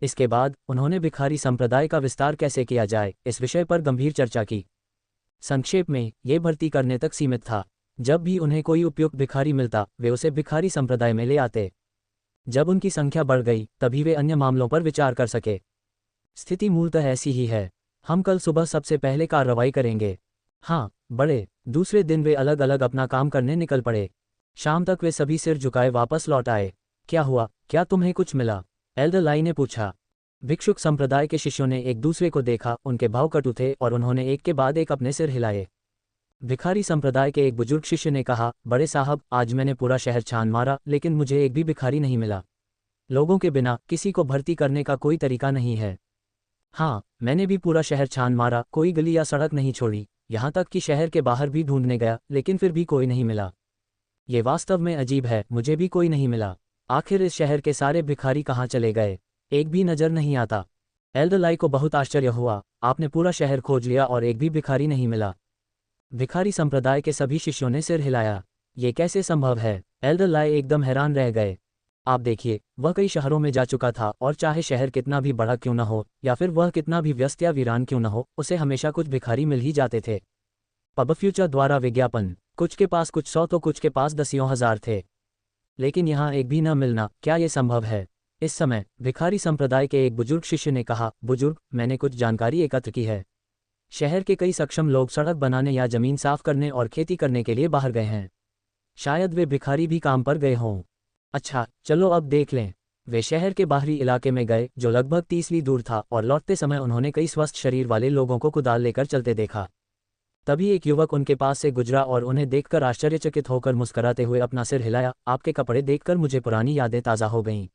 इसके बाद उन्होंने भिखारी संप्रदाय का विस्तार कैसे किया जाए इस विषय पर गंभीर चर्चा की। संक्षेप में ये भर्ती करने तक सीमित था। जब भी उन्हें कोई उपयुक्त भिखारी मिलता वे उसे भिखारी संप्रदाय में ले आते। जब उनकी संख्या बढ़ गई तभी वे अन्य मामलों पर विचार कर सके। स्थिति मूलतः ऐसी ही है। हम कल सुबह सबसे पहले कार्रवाई करेंगे। हाँ बड़े। दूसरे दिन वे अलग अलग अपना काम करने निकल पड़े। शाम तक वे सभी सिर झुकाए वापस लौट आए। क्या हुआ, क्या तुम्हें कुछ मिला? एल्डर लाई ने पूछा। भिक्षुक संप्रदाय के शिष्यों ने एक दूसरे को देखा, उनके भाव कटु थे और उन्होंने एक के बाद एक अपने सिर हिलाए। भिखारी संप्रदाय के एक बुजुर्ग शिष्य ने कहा, बड़े साहब, आज मैंने पूरा शहर छान मारा लेकिन मुझे एक भी भिखारी नहीं मिला। लोगों के बिना किसी को भर्ती करने का कोई तरीका नहीं है। हाँ मैंने भी पूरा शहर छान मारा, कोई गली या सड़क नहीं छोड़ी, यहाँ तक कि शहर के बाहर भी ढूंढने गया, लेकिन फिर भी कोई नहीं मिला। ये वास्तव में अजीब है, मुझे भी कोई नहीं मिला। आखिर इस शहर के सारे भिखारी कहाँ चले गए? एक भी नजर नहीं आता। एल्डर लाई को बहुत आश्चर्य हुआ, आपने पूरा शहर खोज लिया और एक भी भिखारी नहीं मिला? भिखारी संप्रदाय के सभी शिष्यों ने सिर हिलाया। ये कैसे संभव है? एल्डर लाई एकदम हैरान रह गए। आप देखिए, वह कई शहरों में जा चुका था और चाहे शहर कितना भी बड़ा क्यों न हो या फिर वह कितना भी व्यस्त या वीरान क्यों न हो, उसे हमेशा कुछ भिखारी मिल ही जाते थे। पब फ्यूचर द्वारा विज्ञापन। कुछ के पास कुछ 100 तो कुछ के पास दसियों हजार थे, लेकिन यहाँ एक भी न मिलना, क्या ये संभव है? इस समय भिखारी संप्रदाय के एक बुजुर्ग शिष्य ने कहा, बुजुर्ग, मैंने कुछ जानकारी एकत्र की है। शहर के कई सक्षम लोग सड़क बनाने या जमीन साफ करने और खेती करने के लिए बाहर गए हैं। शायद वे भिखारी भी काम पर गए हों। अच्छा चलो अब देख लें। वे शहर के बाहरी इलाके में गए जो लगभग 30 मील दूर था और लौटते समय उन्होंने कई स्वस्थ शरीर वाले लोगों को कुदाल लेकर चलते देखा। तभी एक युवक उनके पास से गुजरा और उन्हें देखकर आश्चर्यचकित होकर मुस्कुराते हुए अपना सिर हिलाया। आपके कपड़े देखकर मुझे पुरानी यादें ताज़ा हो गईं।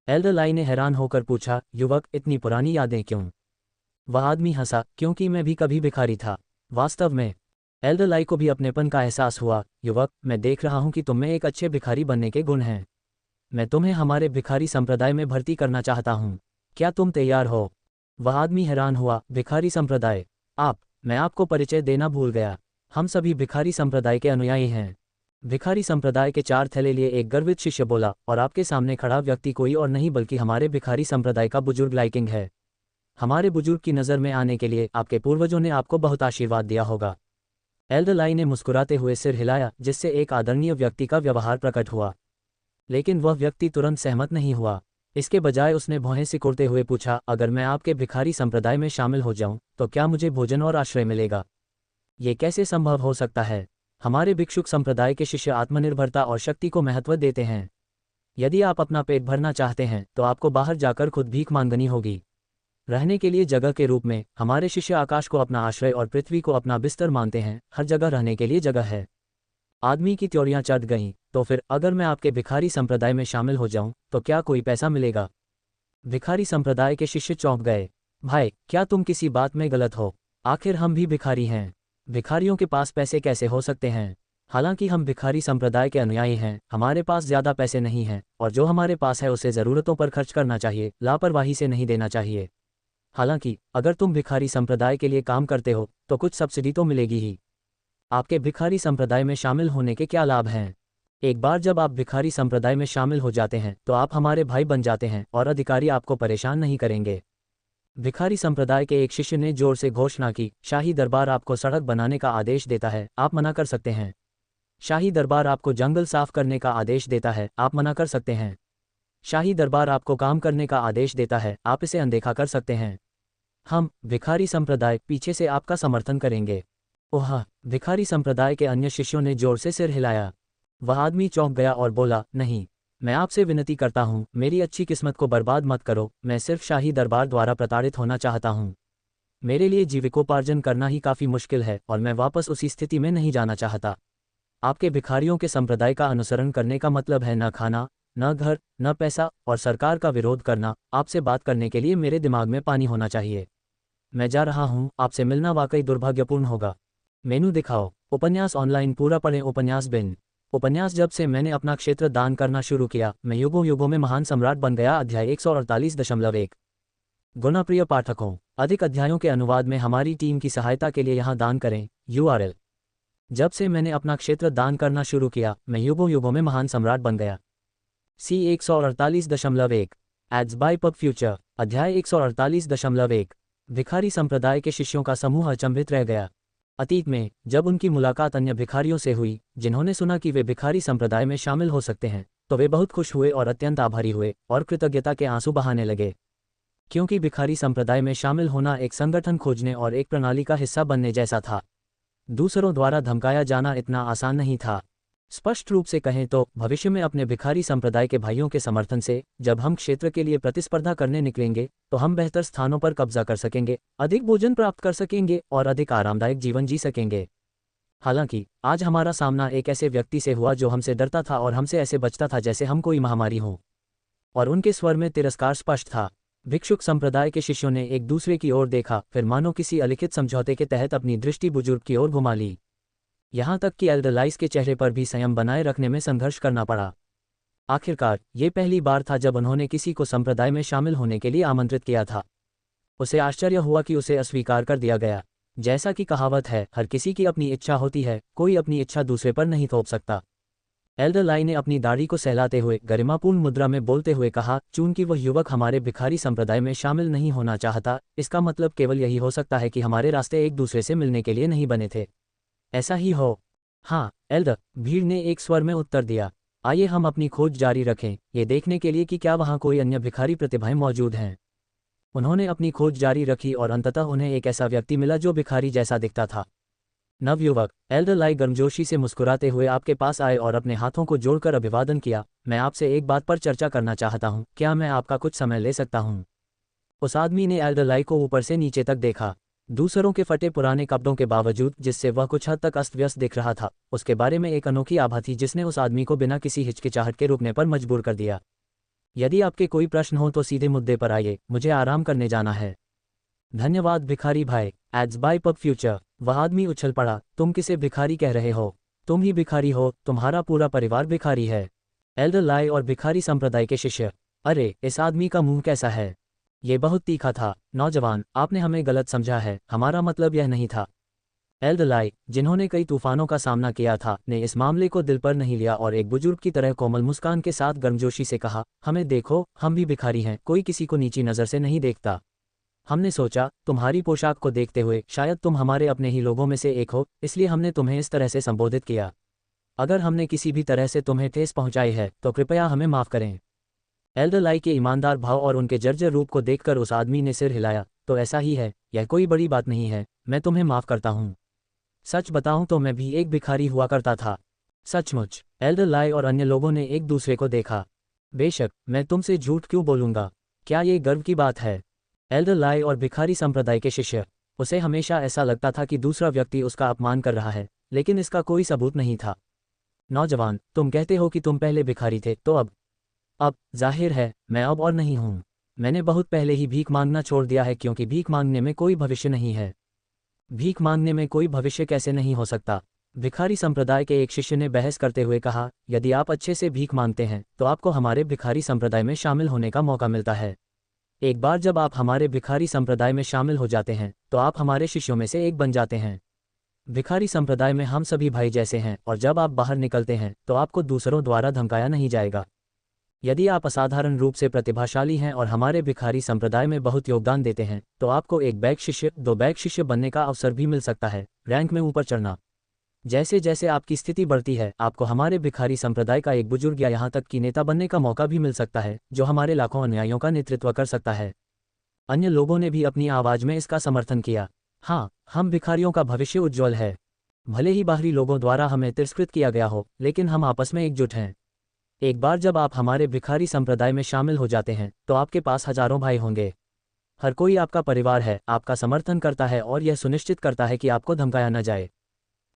एल्डर लाई ने हैरान होकर पूछा, युवक, इतनी पुरानी यादें क्यों? वह आदमी हंसा, क्योंकि मैं भी कभी भिखारी था। वास्तव में एल्डर लाई को भी अपनेपन का एहसास हुआ। युवक, मैं देख रहा हूं कि तुम में एक अच्छे भिखारी बनने के गुण हैं। मैं तुम्हें हमारे भिखारी संप्रदाय में भर्ती करना चाहता हूं। क्या तुम तैयार हो? वह आदमी हैरान हुआ, भिखारी संप्रदाय? मैं आपको परिचय देना भूल गया। हम सभी भिखारी संप्रदाय के अनुयायी हैं। भिखारी संप्रदाय के 4 थैले लिए एक गर्वित शिष्य बोला, और आपके सामने खड़ा व्यक्ति कोई और नहीं बल्कि हमारे भिखारी संप्रदाय का बुजुर्ग लाइकिंग है। हमारे बुजुर्ग की नज़र में आने के लिए आपके पूर्वजों ने आपको बहुत आशीर्वाद दिया होगा। एल्डर लाई ने मुस्कुराते हुए सिर हिलाया, जिससे एक आदरणीय व्यक्ति का व्यवहार प्रकट हुआ। लेकिन वह व्यक्ति तुरंत सहमत नहीं हुआ। इसके बजाय उसने भौहें सिकुड़ते हुए पूछा, अगर मैं आपके भिखारी संप्रदाय में शामिल हो जाऊं तो क्या मुझे भोजन और आश्रय मिलेगा? ये कैसे संभव हो सकता है? हमारे भिक्षुक संप्रदाय के शिष्य आत्मनिर्भरता और शक्ति को महत्व देते हैं। यदि आप अपना पेट भरना चाहते हैं तो आपको बाहर जाकर खुद भीख मांगनी होगी। रहने के लिए जगह के रूप में हमारे शिष्य आकाश को अपना आश्रय और पृथ्वी को अपना बिस्तर मानते हैं। हर जगह रहने के लिए जगह है। आदमी की त्योरियां चढ़ गईं। तो फिर अगर मैं आपके भिखारी संप्रदाय में शामिल हो जाऊं तो क्या कोई पैसा मिलेगा? भिखारी संप्रदाय के शिष्य चौंक गए। भाई, क्या तुम किसी बात में गलत हो? आखिर हम भी भिखारी हैं। भिखारियों के पास पैसे कैसे हो सकते हैं? हालांकि हम भिखारी संप्रदाय के अनुयायी हैं, हमारे पास ज़्यादा पैसे नहीं हैं, और जो हमारे पास है उसे ज़रूरतों पर खर्च करना चाहिए, लापरवाही से नहीं देना चाहिए। हालांकि अगर तुम भिखारी संप्रदाय के लिए काम करते हो तो कुछ सब्सिडी तो मिलेगी ही। आपके भिखारी संप्रदाय में शामिल होने के क्या लाभ हैं? एक बार जब आप भिखारी संप्रदाय में शामिल हो जाते हैं तो आप हमारे भाई बन जाते हैं और अधिकारी आपको परेशान नहीं करेंगे। भिखारी संप्रदाय के एक शिष्य ने जोर से घोषणा की, शाही दरबार आपको सड़क बनाने का आदेश देता है, आप मना कर सकते हैं। शाही दरबार आपको जंगल साफ करने का आदेश देता है, आप मना कर सकते हैं। शाही दरबार आपको काम करने का आदेश देता है, आप इसे अनदेखा कर सकते हैं। हम भिखारी संप्रदाय पीछे से आपका समर्थन करेंगे। ओह! भिखारी संप्रदाय के अन्य शिष्यों ने जोर से सिर हिलाया। वह आदमी चौंक गया और बोला, नहीं, मैं आपसे विनती करता हूँ, मेरी अच्छी किस्मत को बर्बाद मत करो। मैं सिर्फ शाही दरबार द्वारा प्रताड़ित होना चाहता हूँ। मेरे लिए जीविकोपार्जन करना ही काफ़ी मुश्किल है और मैं वापस उसी स्थिति में नहीं जाना चाहता। आपके भिखारियों के संप्रदाय का अनुसरण करने का मतलब है न खाना, न घर, न पैसा और सरकार का विरोध करना। आपसे बात करने के लिए मेरे दिमाग में पानी होना चाहिए। मैं जा रहा हूँ, आपसे मिलना वाकई दुर्भाग्यपूर्ण होगा। मेनू दिखाओ। उपन्यास ऑनलाइन पूरा पढ़ें। उपन्यास बिन। उपन्यास जब से मैंने अपना क्षेत्र दान करना शुरू किया, मैं युगों युगों में महान सम्राट बन गया। अध्याय 148.1। गुणप्रिय पाठकों, अधिक अध्यायों के अनुवाद में हमारी टीम की सहायता के लिए यहाँ दान करें। URL। जब से मैंने अपना क्षेत्र दान करना शुरू किया, मैं युगों युगों में महान सम्राट बन गया। C 148.1। Ads by PubFuture. अध्याय 148.1। भिखारी संप्रदाय के शिष्यों का समूह अचंभित रह गया। अतीत में जब उनकी मुलाकात अन्य भिखारियों से हुई जिन्होंने सुना कि वे भिखारी संप्रदाय में शामिल हो सकते हैं, तो वे बहुत खुश हुए और अत्यंत आभारी हुए और कृतज्ञता के आंसू बहाने लगे। क्योंकि भिखारी संप्रदाय में शामिल होना एक संगठन खोजने और एक प्रणाली का हिस्सा बनने जैसा था। दूसरों द्वारा धमकाया जाना इतना आसान नहीं था। स्पष्ट रूप से कहें तो भविष्य में अपने भिखारी संप्रदाय के भाइयों के समर्थन से जब हम क्षेत्र के लिए प्रतिस्पर्धा करने निकलेंगे तो हम बेहतर स्थानों पर कब्जा कर सकेंगे, अधिक भोजन प्राप्त कर सकेंगे और अधिक आरामदायक जीवन जी सकेंगे। हालांकि आज हमारा सामना एक ऐसे व्यक्ति से हुआ जो हमसे डरता था और हमसे ऐसे बचता था जैसे हम कोई महामारी हो, और उनके स्वर में तिरस्कार स्पष्ट था। भिक्षुक संप्रदाय के शिष्यों ने एक दूसरे की ओर देखा, फिर मानो किसी अलिखित समझौते के तहत अपनी दृष्टि बुजुर्ग की ओर घुमा ली। यहाँ तक कि एल्डर लाइस के चेहरे पर भी संयम बनाए रखने में संघर्ष करना पड़ा। आखिरकार ये पहली बार था जब उन्होंने किसी को संप्रदाय में शामिल होने के लिए आमंत्रित किया था। उसे आश्चर्य हुआ कि उसे अस्वीकार कर दिया गया। जैसा कि कहावत है, हर किसी की अपनी इच्छा होती है, कोई अपनी इच्छा दूसरे पर नहीं थोप सकता। एल्डर लाई ने अपनी दाढ़ी को सहलाते हुए गरिमापूर्ण मुद्रा में बोलते हुए कहा, चूंकि वह युवक हमारे भिखारी संप्रदाय में शामिल नहीं होना चाहता, इसका मतलब केवल यही हो सकता है कि हमारे रास्ते एक दूसरे से मिलने के लिए नहीं बने थे। ऐसा ही हो? हाँ, एल्डर, भीड़ ने एक स्वर में उत्तर दिया। आइए हम अपनी खोज जारी रखें, ये देखने के लिए कि क्या वहाँ कोई अन्य भिखारी प्रतिभाएं मौजूद हैं। उन्होंने अपनी खोज जारी रखी और अंततः उन्हें एक ऐसा व्यक्ति मिला जो भिखारी जैसा दिखता था। नवयुवक। एल्डर लाई गर्मजोशी से मुस्कुराते हुए आपके पास आए और अपने हाथों को जोड़कर अभिवादन किया। मैं आपसे एक बात पर चर्चा करना चाहता हूँ, क्या मैं आपका कुछ समय ले सकता हूँ? उस आदमी ने एल्डर लाई को ऊपर से नीचे तक देखा। दूसरों के फटे पुराने कपड़ों के बावजूद, जिससे वह कुछ हद तक अस्त व्यस्त दिख रहा था, उसके बारे में एक अनोखी आभा थी जिसने उस आदमी को बिना किसी हिचकिचाहट के रुकने पर मजबूर कर दिया। यदि आपके कोई प्रश्न हो तो सीधे मुद्दे पर आइए, मुझे आराम करने जाना है। धन्यवाद भिखारी भाई। Ads by PubFuture. वह आदमी उछल पड़ा, तुम किसे भिखारी कह रहे हो? तुम ही भिखारी हो, तुम्हारा पूरा परिवार भिखारी है। एल्डर लाई और भिखारी संप्रदाय के शिष्य। अरे, इस आदमी का मुंह कैसा है? ये बहुत तीखा था। नौजवान, आपने हमें गलत समझा है, हमारा मतलब यह नहीं था। एल्डर लाई, जिन्होंने कई तूफानों का सामना किया था, ने इस मामले को दिल पर नहीं लिया और एक बुजुर्ग की तरह कोमल मुस्कान के साथ गर्मजोशी से कहा, हमें देखो, हम भी भिखारी हैं, कोई किसी को नीची नज़र से नहीं देखता। हमने सोचा, तुम्हारी पोशाक को देखते हुए शायद तुम हमारे अपने ही लोगों में से एक हो, इसलिए हमने तुम्हें इस तरह से संबोधित किया। अगर हमने किसी भी तरह से तुम्हें ठेस पहुंचाई है तो कृपया हमें माफ़ करें। एल्डर लाई के ईमानदार भाव और उनके जर्जर रूप को देखकर उस आदमी ने सिर हिलाया। तो ऐसा ही है, यह कोई बड़ी बात नहीं है, मैं तुम्हें माफ़ करता हूँ। सच बताऊं तो मैं भी एक भिखारी हुआ करता था। सचमुच? एल्डर लाई और अन्य लोगों ने एक दूसरे को देखा। बेशक, मैं तुमसे झूठ क्यों बोलूँगा? क्या ये गर्व की बात है? एल्डर लाई और भिखारी संप्रदाय के शिष्य। उसे हमेशा ऐसा लगता था कि दूसरा व्यक्ति उसका अपमान कर रहा है, लेकिन इसका कोई सबूत नहीं था। नौजवान, तुम कहते हो कि तुम पहले भिखारी थे, तो अब जाहिर है, मैं अब और नहीं हूँ। मैंने बहुत पहले ही भीख मांगना छोड़ दिया है, क्योंकि भीख मांगने में कोई भविष्य नहीं है। भीख मांगने में कोई भविष्य कैसे नहीं हो सकता? भिखारी संप्रदाय के एक शिष्य ने बहस करते हुए कहा, यदि आप अच्छे से भीख मांगते हैं तो आपको हमारे भिखारी संप्रदाय में शामिल होने का मौका मिलता है। एक बार जब आप हमारे भिखारी संप्रदाय में शामिल हो जाते हैं तो आप हमारे शिष्यों में से एक बन जाते हैं। भिखारी संप्रदाय में हम सभी भाई जैसे हैं, और जब आप बाहर निकलते हैं तो आपको दूसरों द्वारा धमकाया नहीं जाएगा। यदि आप असाधारण रूप से प्रतिभाशाली हैं और हमारे भिखारी संप्रदाय में बहुत योगदान देते हैं तो आपको एक बैग शिष्य, 2 बैग शिष्य बनने का अवसर भी मिल सकता है, रैंक में ऊपर चढ़ना। जैसे जैसे आपकी स्थिति बढ़ती है, आपको हमारे भिखारी संप्रदाय का एक बुजुर्ग या यहाँ तक कि नेता बनने का मौका भी मिल सकता है, जो हमारे लाखों अनुयायियों का नेतृत्व कर सकता है। अन्य लोगों ने भी अपनी आवाज़ में इसका समर्थन किया। हाँ, हम भिखारियों का भविष्य उज्ज्वल है। भले ही बाहरी लोगों द्वारा हमें तिरस्कृत किया गया हो, लेकिन हम आपस में एकजुट हैं। एक बार जब आप हमारे भिखारी संप्रदाय में शामिल हो जाते हैं तो आपके पास हजारों भाई होंगे। हर कोई आपका परिवार है, आपका समर्थन करता है और यह सुनिश्चित करता है कि आपको धमकाया न जाए।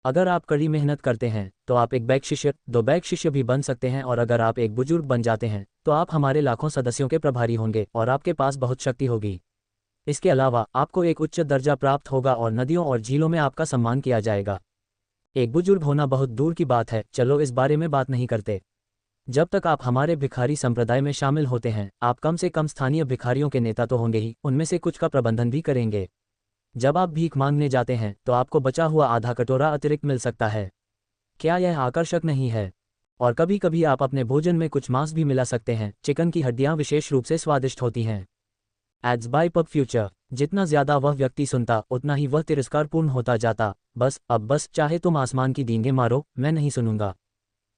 अगर आप कड़ी मेहनत करते हैं तो आप एक बैग शिष्य, 2 बैग शिष्य भी बन सकते हैं, और अगर आप एक बुजुर्ग बन जाते हैं तो आप हमारे लाखों सदस्यों के प्रभारी होंगे और आपके पास बहुत शक्ति होगी। इसके अलावा आपको एक उच्च दर्जा प्राप्त होगा और नदियों और झीलों में आपका सम्मान किया जाएगा। एक बुजुर्ग होना बहुत दूर की बात है, चलो इस बारे में बात नहीं करते। जब तक आप हमारे भिखारी संप्रदाय में शामिल होते हैं, आप कम से कम स्थानीय भिखारियों के नेता तो होंगे ही, उनमें से कुछ का प्रबंधन भी करेंगे। जब आप भीख मांगने जाते हैं तो आपको बचा हुआ आधा कटोरा अतिरिक्त मिल सकता है। क्या यह आकर्षक नहीं है? और कभी कभी आप अपने भोजन में कुछ मांस भी मिला सकते हैं। चिकन की हड्डियां विशेष रूप से स्वादिष्ट होती हैं। Ads by PubFuture. जितना ज्यादा वह व्यक्ति सुनता, उतना ही वह तिरस्कारपूर्ण होता जाता। बस, चाहे तुम आसमान की डींगे मारो, मैं नहीं सुनूंगा।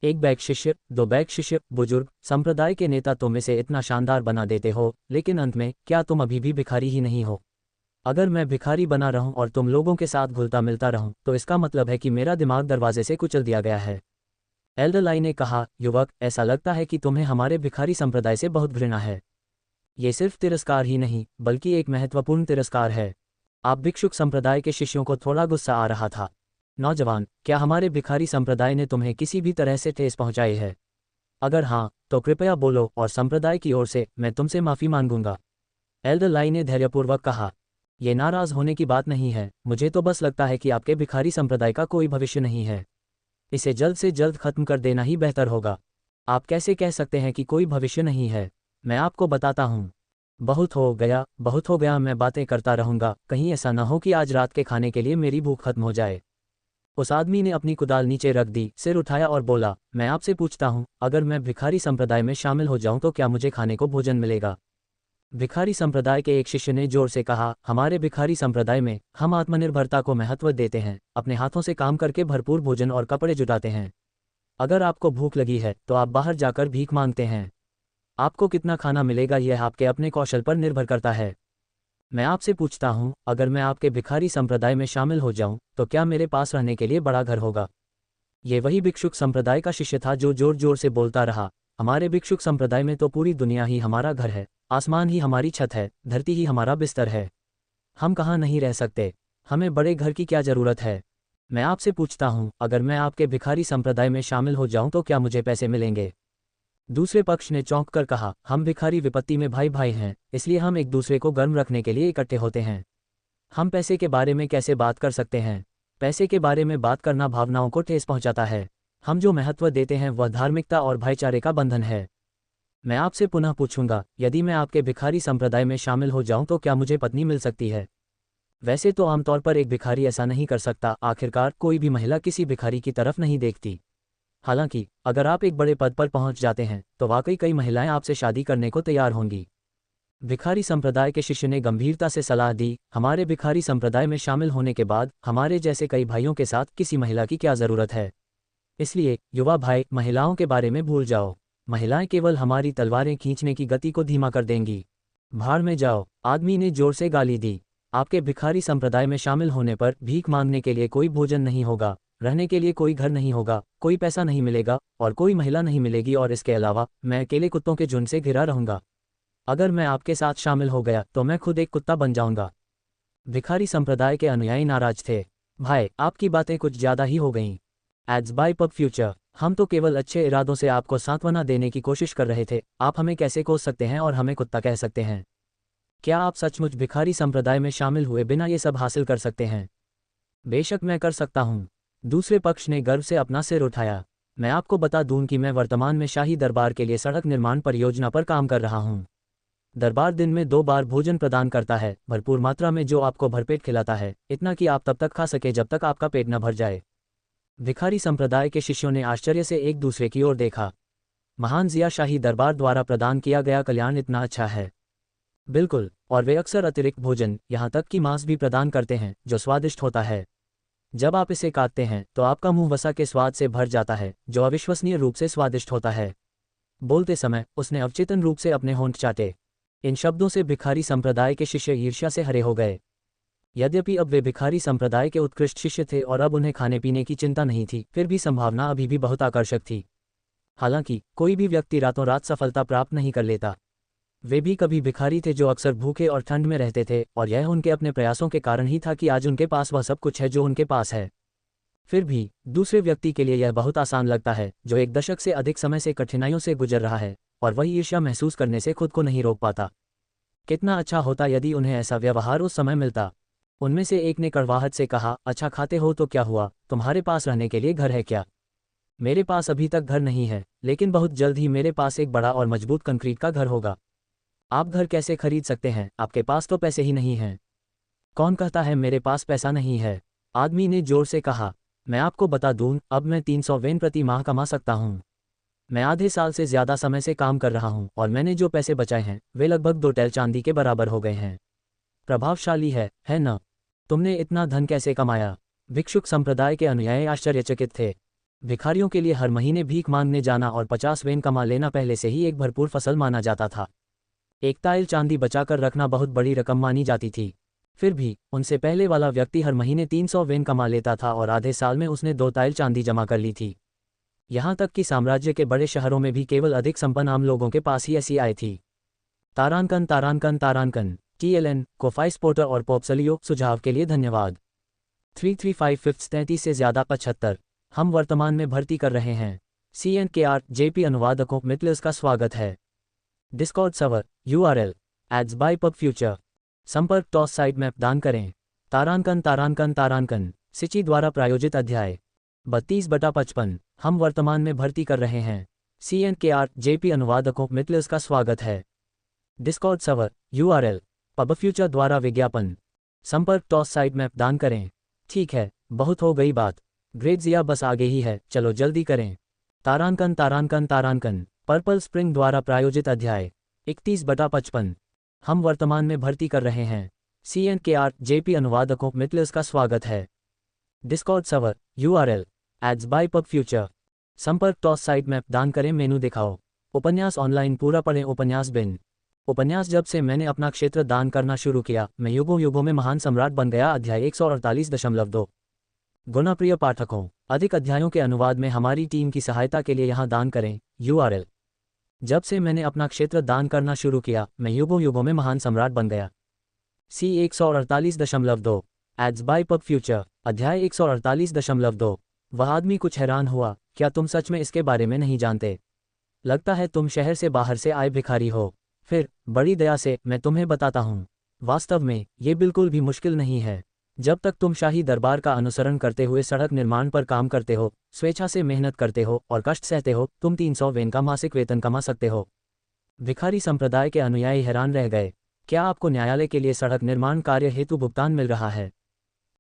एक बैग शिष्य, 2 बैग शिष्य, बुजुर्ग, संप्रदाय के नेता, तुम इसे इतना शानदार बना देते हो, लेकिन अंत में क्या तुम अभी भी भिखारी ही नहीं हो? अगर मैं भिखारी बना रहूं और तुम लोगों के साथ घुलता मिलता रहूं, तो इसका मतलब है कि मेरा दिमाग दरवाजे से कुचल दिया गया है। एल्डर लाई ने कहा, युवक, ऐसा लगता है कि तुम्हें हमारे भिखारी संप्रदाय से बहुत घृणा है। ये सिर्फ तिरस्कार ही नहीं, बल्कि एक महत्वपूर्ण तिरस्कार है। आप भिक्षुक संप्रदाय के शिष्यों को थोड़ा गुस्सा आ रहा था। नौजवान, क्या हमारे भिखारी संप्रदाय ने तुम्हें किसी भी तरह से ठेस पहुंचाई है? अगर हाँ, तो कृपया बोलो और संप्रदाय की ओर से मैं तुमसे माफ़ी मांगूंगा। एल्डर लाई ने धैर्यपूर्वक कहा, ये नाराज़ होने की बात नहीं है, मुझे तो बस लगता है कि आपके भिखारी संप्रदाय का कोई भविष्य नहीं है। इसे जल्द से जल्द खत्म कर देना ही बेहतर होगा। आप कैसे कह सकते हैं कि कोई भविष्य नहीं है? मैं आपको बताता हूँ। बहुत हो गया, मैं बातें करता रहूँगा, कहीं ऐसा न हो कि आज रात के खाने के लिए मेरी भूख खत्म हो जाए। उस आदमी ने अपनी कुदाल नीचे रख दी, सिर उठाया और बोला, मैं आपसे पूछता हूँ, अगर मैं भिखारी संप्रदाय में शामिल हो जाऊँ तो क्या मुझे खाने को भोजन मिलेगा? भिखारी संप्रदाय के एक शिष्य ने जोर से कहा, हमारे भिखारी संप्रदाय में हम आत्मनिर्भरता को महत्व देते हैं, अपने हाथों से काम करके भरपूर भोजन और कपड़े जुटाते हैं। अगर आपको भूख लगी है तो आप बाहर जाकर भीख मांगते हैं। आपको कितना खाना मिलेगा यह आपके अपने कौशल पर निर्भर करता है। मैं आपसे पूछता हूँ, अगर मैं आपके भिखारी संप्रदाय में शामिल हो जाऊँ तो क्या मेरे पास रहने के लिए बड़ा घर होगा? ये वही भिक्षुक संप्रदाय का शिष्य था जो जोर जोर से बोलता रहा, हमारे भिक्षुक संप्रदाय में तो पूरी दुनिया ही हमारा घर है, आसमान ही हमारी छत है, धरती ही हमारा बिस्तर है। हम कहाँ नहीं रह सकते, हमें बड़े घर की क्या ज़रूरत है। मैं आपसे पूछता हूँ, अगर मैं आपके भिखारी संप्रदाय में शामिल हो जाऊँ तो क्या मुझे पैसे मिलेंगे? दूसरे पक्ष ने चौंक कर कहा, हम भिखारी विपत्ति में भाई भाई हैं, इसलिए हम एक दूसरे को गर्म रखने के लिए इकट्ठे होते हैं। हम पैसे के बारे में कैसे बात कर सकते हैं? पैसे के बारे में बात करना भावनाओं को ठेस पहुंचाता है। हम जो महत्व देते हैं वह धार्मिकता और भाईचारे का बंधन है। मैं आपसे पुनः पूछूंगा, यदि मैं आपके भिखारी संप्रदाय में शामिल हो जाऊं तो क्या मुझे पत्नी मिल सकती है? वैसे तो आमतौर पर एक भिखारी ऐसा नहीं कर सकता, आखिरकार कोई भी महिला किसी भिखारी की तरफ नहीं देखती। हालांकि अगर आप एक बड़े पद पर पहुंच जाते हैं तो वाकई कई महिलाएं आपसे शादी करने को तैयार होंगी। भिखारी संप्रदाय के शिष्य ने गंभीरता से सलाह दी, हमारे भिखारी संप्रदाय में शामिल होने के बाद हमारे जैसे कई भाइयों के साथ किसी महिला की क्या ज़रूरत है? इसलिए युवा भाई, महिलाओं के बारे में भूल जाओ। महिलाएं केवल हमारी तलवारें खींचने की गति को धीमा कर देंगी। भाड़ में जाओ, आदमी ने जोर से गाली दी। आपके भिखारी संप्रदाय में शामिल होने पर भीख मांगने के लिए कोई भोजन नहीं होगा, रहने के लिए कोई घर नहीं होगा, कोई पैसा नहीं मिलेगा और कोई महिला नहीं मिलेगी, और इसके अलावा मैं अकेले कुत्तों के झुंड से घिरा रहूंगा। अगर मैं आपके साथ शामिल हो गया तो मैं खुद एक कुत्ता बन जाऊंगा। भिखारी संप्रदाय के अनुयायी नाराज थे। भाई, आपकी बातें कुछ ज़्यादा ही हो गईं। एड्स बाय पब फ्यूचर, हम तो केवल अच्छे इरादों से आपको सांत्वना देने की कोशिश कर रहे थे। आप हमें कैसे कोस सकते हैं और हमें कुत्ता कह सकते हैं? क्या आप सचमुच भिखारी संप्रदाय में शामिल हुए बिना ये सब हासिल कर सकते हैं? बेशक मैं कर सकता हूँ। दूसरे पक्ष ने गर्व से अपना सिर उठाया। मैं आपको बता दूं कि मैं वर्तमान में शाही दरबार के लिए सड़क निर्माण परियोजना पर काम कर रहा हूँ। दरबार दिन में 2 बार भोजन प्रदान करता है, भरपूर मात्रा में, जो आपको भरपेट खिलाता है, इतना कि आप तब तक खा सके जब तक आपका पेट न भर जाए। भिखारी संप्रदाय के शिष्यों ने आश्चर्य से एक दूसरे की ओर देखा। महान जिया, शाही दरबार द्वारा प्रदान किया गया कल्याण इतना अच्छा है। बिल्कुल, और वे अक्सर अतिरिक्त भोजन, यहाँ तक कि मांस भी प्रदान करते हैं, जो स्वादिष्ट होता है। जब आप इसे काटते हैं तो आपका मुंह वसा के स्वाद से भर जाता है, जो अविश्वसनीय रूप से स्वादिष्ट होता है। बोलते समय उसने अवचेतन रूप से अपने होंठ चाटे। इन शब्दों से भिखारी संप्रदाय के शिष्य ईर्ष्या से हरे हो गए। यद्यपि अब वे भिखारी संप्रदाय के उत्कृष्ट शिष्य थे और अब उन्हें खाने पीने की चिंता नहीं थी, फिर भी संभावना अभी भी बहुत आकर्षक थी। हालांकि कोई भी व्यक्ति रातों रात सफलता प्राप्त नहीं कर लेता। वे भी कभी भिखारी थे जो अक्सर भूखे और ठंड में रहते थे, और यह उनके अपने प्रयासों के कारण ही था कि आज उनके पास वह सब कुछ है जो उनके पास है। फिर भी दूसरे व्यक्ति के लिए यह बहुत आसान लगता है, जो 1 दशक से अधिक समय से कठिनाइयों से गुजर रहा है और वही ईर्ष्या महसूस करने से खुद को नहीं रोक पाता। कितना अच्छा होता यदि उन्हें ऐसा व्यवहार उस समय मिलता। उनमें से एक ने कड़वाहट से कहा, अच्छा खाते हो तो क्या हुआ, तुम्हारे पास रहने के लिए घर है क्या? मेरे पास अभी तक घर नहीं है, लेकिन बहुत जल्द ही मेरे पास एक बड़ा और मजबूत कंक्रीट का घर होगा। आप घर कैसे खरीद सकते हैं? आपके पास तो पैसे ही नहीं हैं। कौन कहता है मेरे पास पैसा नहीं है? आदमी ने जोर से कहा। मैं आपको बता दूं, अब मैं 300 वेन प्रति माह कमा सकता हूं। मैं आधे साल से ज़्यादा समय से काम कर रहा हूं और मैंने जो पैसे बचाए हैं वे लगभग 2 टैल चांदी के बराबर हो गए हैं। प्रभावशाली है न? तुमने इतना धन कैसे कमाया? भिक्षुक संप्रदाय के अनुयायी आश्चर्यचकित थे। भिखारियों के लिए हर महीने भीख मांगने जाना और 50 वेन कमा लेना पहले से ही एक भरपूर फसल माना जाता था। 1 टाइल चांदी बचाकर रखना बहुत बड़ी रकम मानी जाती थी। फिर भी उनसे पहले वाला व्यक्ति हर महीने 300 वेन कमा लेता था और आधे साल में उसने 2 टाइल चांदी जमा कर ली थी। यहाँ तक कि साम्राज्य के बड़े शहरों में भी केवल अधिक संपन्न आम लोगों के पास ही ऐसी आय थी। तारांकन तारांकन तारांकन TLN कोफाइस पोर्टर और पोप्सलियो। सुझाव के लिए धन्यवाद। 335 33 से ज़्यादा 75 हम वर्तमान में भर्ती कर रहे हैं। CNKR JP अनुवादकों मिटलर्स का स्वागत है। Discord server URL ads by PubFuture. संपर्क टॉस साइट मैप दान करें। तारांकन तारांकन तारांकन सिची द्वारा प्रायोजित अध्याय 32/55 हम वर्तमान में भर्ती कर रहे हैं। CNKR JP अनुवादकों मिटलर्स का स्वागत है। Discord server URL pub future द्वारा विज्ञापन। संपर्क टॉस साइट मैप दान करें। ठीक है, बहुत हो गई बात। ग्रेट जिया बस आगे ही है, चलो जल्दी करें। तारांकन तारांकन तारांकन पर्पल स्प्रिंग द्वारा प्रायोजित अध्याय 31/55 हम वर्तमान में भर्ती कर रहे हैं। CNKR JP अनुवादकों मिटलर्स का स्वागत है। Discord server URL ads by PubFuture. संपर्क टॉस साइट मैप दान करें। मेनू दिखाओ। उपन्यास ऑनलाइन पूरा पढ़ें। उपन्यास बिन उपन्यास जब से मैंने अपना क्षेत्र दान करना शुरू किया, मैं युगों युगों में महान सम्राट बन गया। अध्याय 148.2 गुना प्रिय पाठकों, अधिक अध्यायों के अनुवाद में हमारी टीम की सहायता के लिए यहाँ दान करें। URL जब से मैंने अपना क्षेत्र दान करना शुरू किया, मैं युगों युगों में महान सम्राट बन गया। सी 148.2 एड्स बाय पब फ्यूचर। अध्याय 148.2। वह आदमी कुछ हैरान हुआ, क्या तुम सच में इसके बारे में नहीं जानते? लगता है तुम शहर से बाहर से आए भिखारी हो। फिर बड़ी दया से मैं तुम्हें बताता हूँ। वास्तव में ये बिल्कुल भी मुश्किल नहीं है। जब तक तुम शाही दरबार का अनुसरण करते हुए सड़क निर्माण पर काम करते हो, स्वेच्छा से मेहनत करते हो और कष्ट सहते हो, तुम 300 वेन का मासिक वेतन कमा सकते हो। भिखारी संप्रदाय के अनुयायी हैरान रह गए। क्या आपको न्यायालय के लिए सड़क निर्माण कार्य हेतु भुगतान मिल रहा है?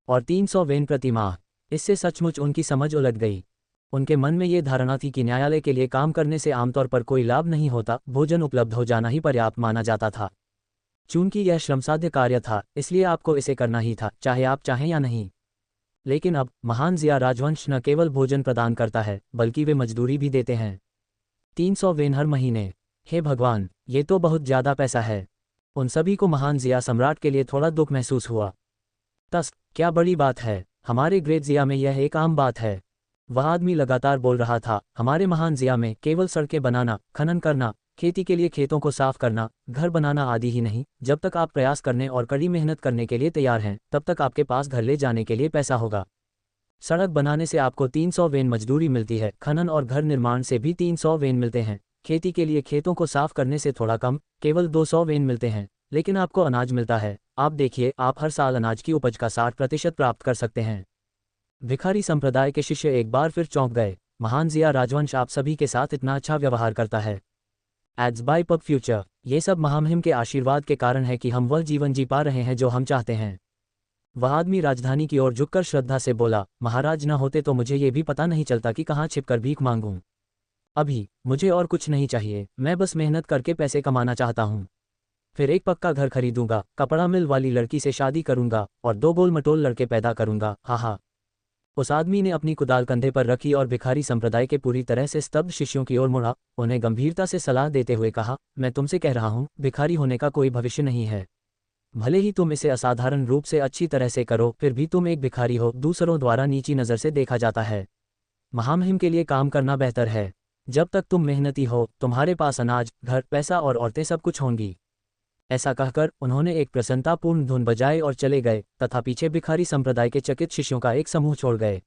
और 300 वेन प्रति माह? इससे सचमुच उनकी समझ उलट गई। उनके मन में ये धारणा थी कि न्यायालय के लिए काम करने से आमतौर पर कोई लाभ नहीं होता, भोजन उपलब्ध हो जाना ही पर्याप्त माना जाता था। चूंकि यह श्रमसाध्य कार्य था, इसलिए आपको इसे करना ही था, चाहे आप चाहें या नहीं। लेकिन अब महान जिया राजवंश न केवल भोजन प्रदान करता है, बल्कि वे मजदूरी भी देते हैं। 300 वेन हर महीने। हे भगवान, ये तो बहुत ज़्यादा पैसा है। उन सभी को महान जिया सम्राट के लिए थोड़ा दुख महसूस हुआ। क्या बड़ी बात है, हमारे ग्रेट जिया में यह एक आम बात है। वह आदमी लगातार बोल रहा था, हमारे महान जिया में केवल सड़कें बनाना, खनन करना, खेती के लिए खेतों को साफ करना, घर बनाना आदि ही नहीं, जब तक आप प्रयास करने और कड़ी मेहनत करने के लिए तैयार हैं, तब तक आपके पास घर ले जाने के लिए पैसा होगा। सड़क बनाने से आपको 300 वेन मजदूरी मिलती है, खनन और घर निर्माण से भी 300 वेन मिलते हैं, खेती के लिए खेतों को साफ करने से थोड़ा कम, केवल 200 वेन मिलते हैं, लेकिन आपको अनाज मिलता है। आप देखिए, आप हर साल अनाज की उपज का 60% प्राप्त कर सकते हैं। भिखारी संप्रदाय के शिष्य एक बार फिर चौंक गए। महान जिया राजवंश आप सभी के साथ इतना अच्छा व्यवहार करता है। Ads by PubFuture. ये सब महामहिम के आशीर्वाद के कारण है कि हम वह जीवन जी पा रहे हैं जो हम चाहते हैं। वह आदमी राजधानी की ओर झुककर श्रद्धा से बोला, महाराज न होते तो मुझे ये भी पता नहीं चलता कि कहाँ छिपकर भीख मांगूं। अभी मुझे और कुछ नहीं चाहिए, मैं बस मेहनत करके पैसे कमाना चाहता हूँ। फिर एक पक्का घर खरीदूंगा, कपड़ा मिल वाली लड़की से शादी करूंगा और 2 गोल मटोल लड़के पैदा करूंगा। हा। उस आदमी ने अपनी कुदाल कंधे पर रखी और भिखारी संप्रदाय के पूरी तरह से स्तब्ध शिष्यों की ओर मुड़ा। उन्हें गंभीरता से सलाह देते हुए कहा, मैं तुमसे कह रहा हूँ, भिखारी होने का कोई भविष्य नहीं है। भले ही तुम इसे असाधारण रूप से अच्छी तरह से करो, फिर भी तुम एक भिखारी हो, दूसरों द्वारा नीची नज़र से देखा जाता है। महामहिम के लिए काम करना बेहतर है। जब तक तुम मेहनती हो, तुम्हारे पास अनाज, घर, पैसा और औरतें सब कुछ होंगी। ऐसा कहकर उन्होंने एक प्रसन्नतापूर्ण धुन बजाए और चले गए, तथा पीछे भिखारी संप्रदाय के चकित शिष्यों का एक समूह छोड़ गए।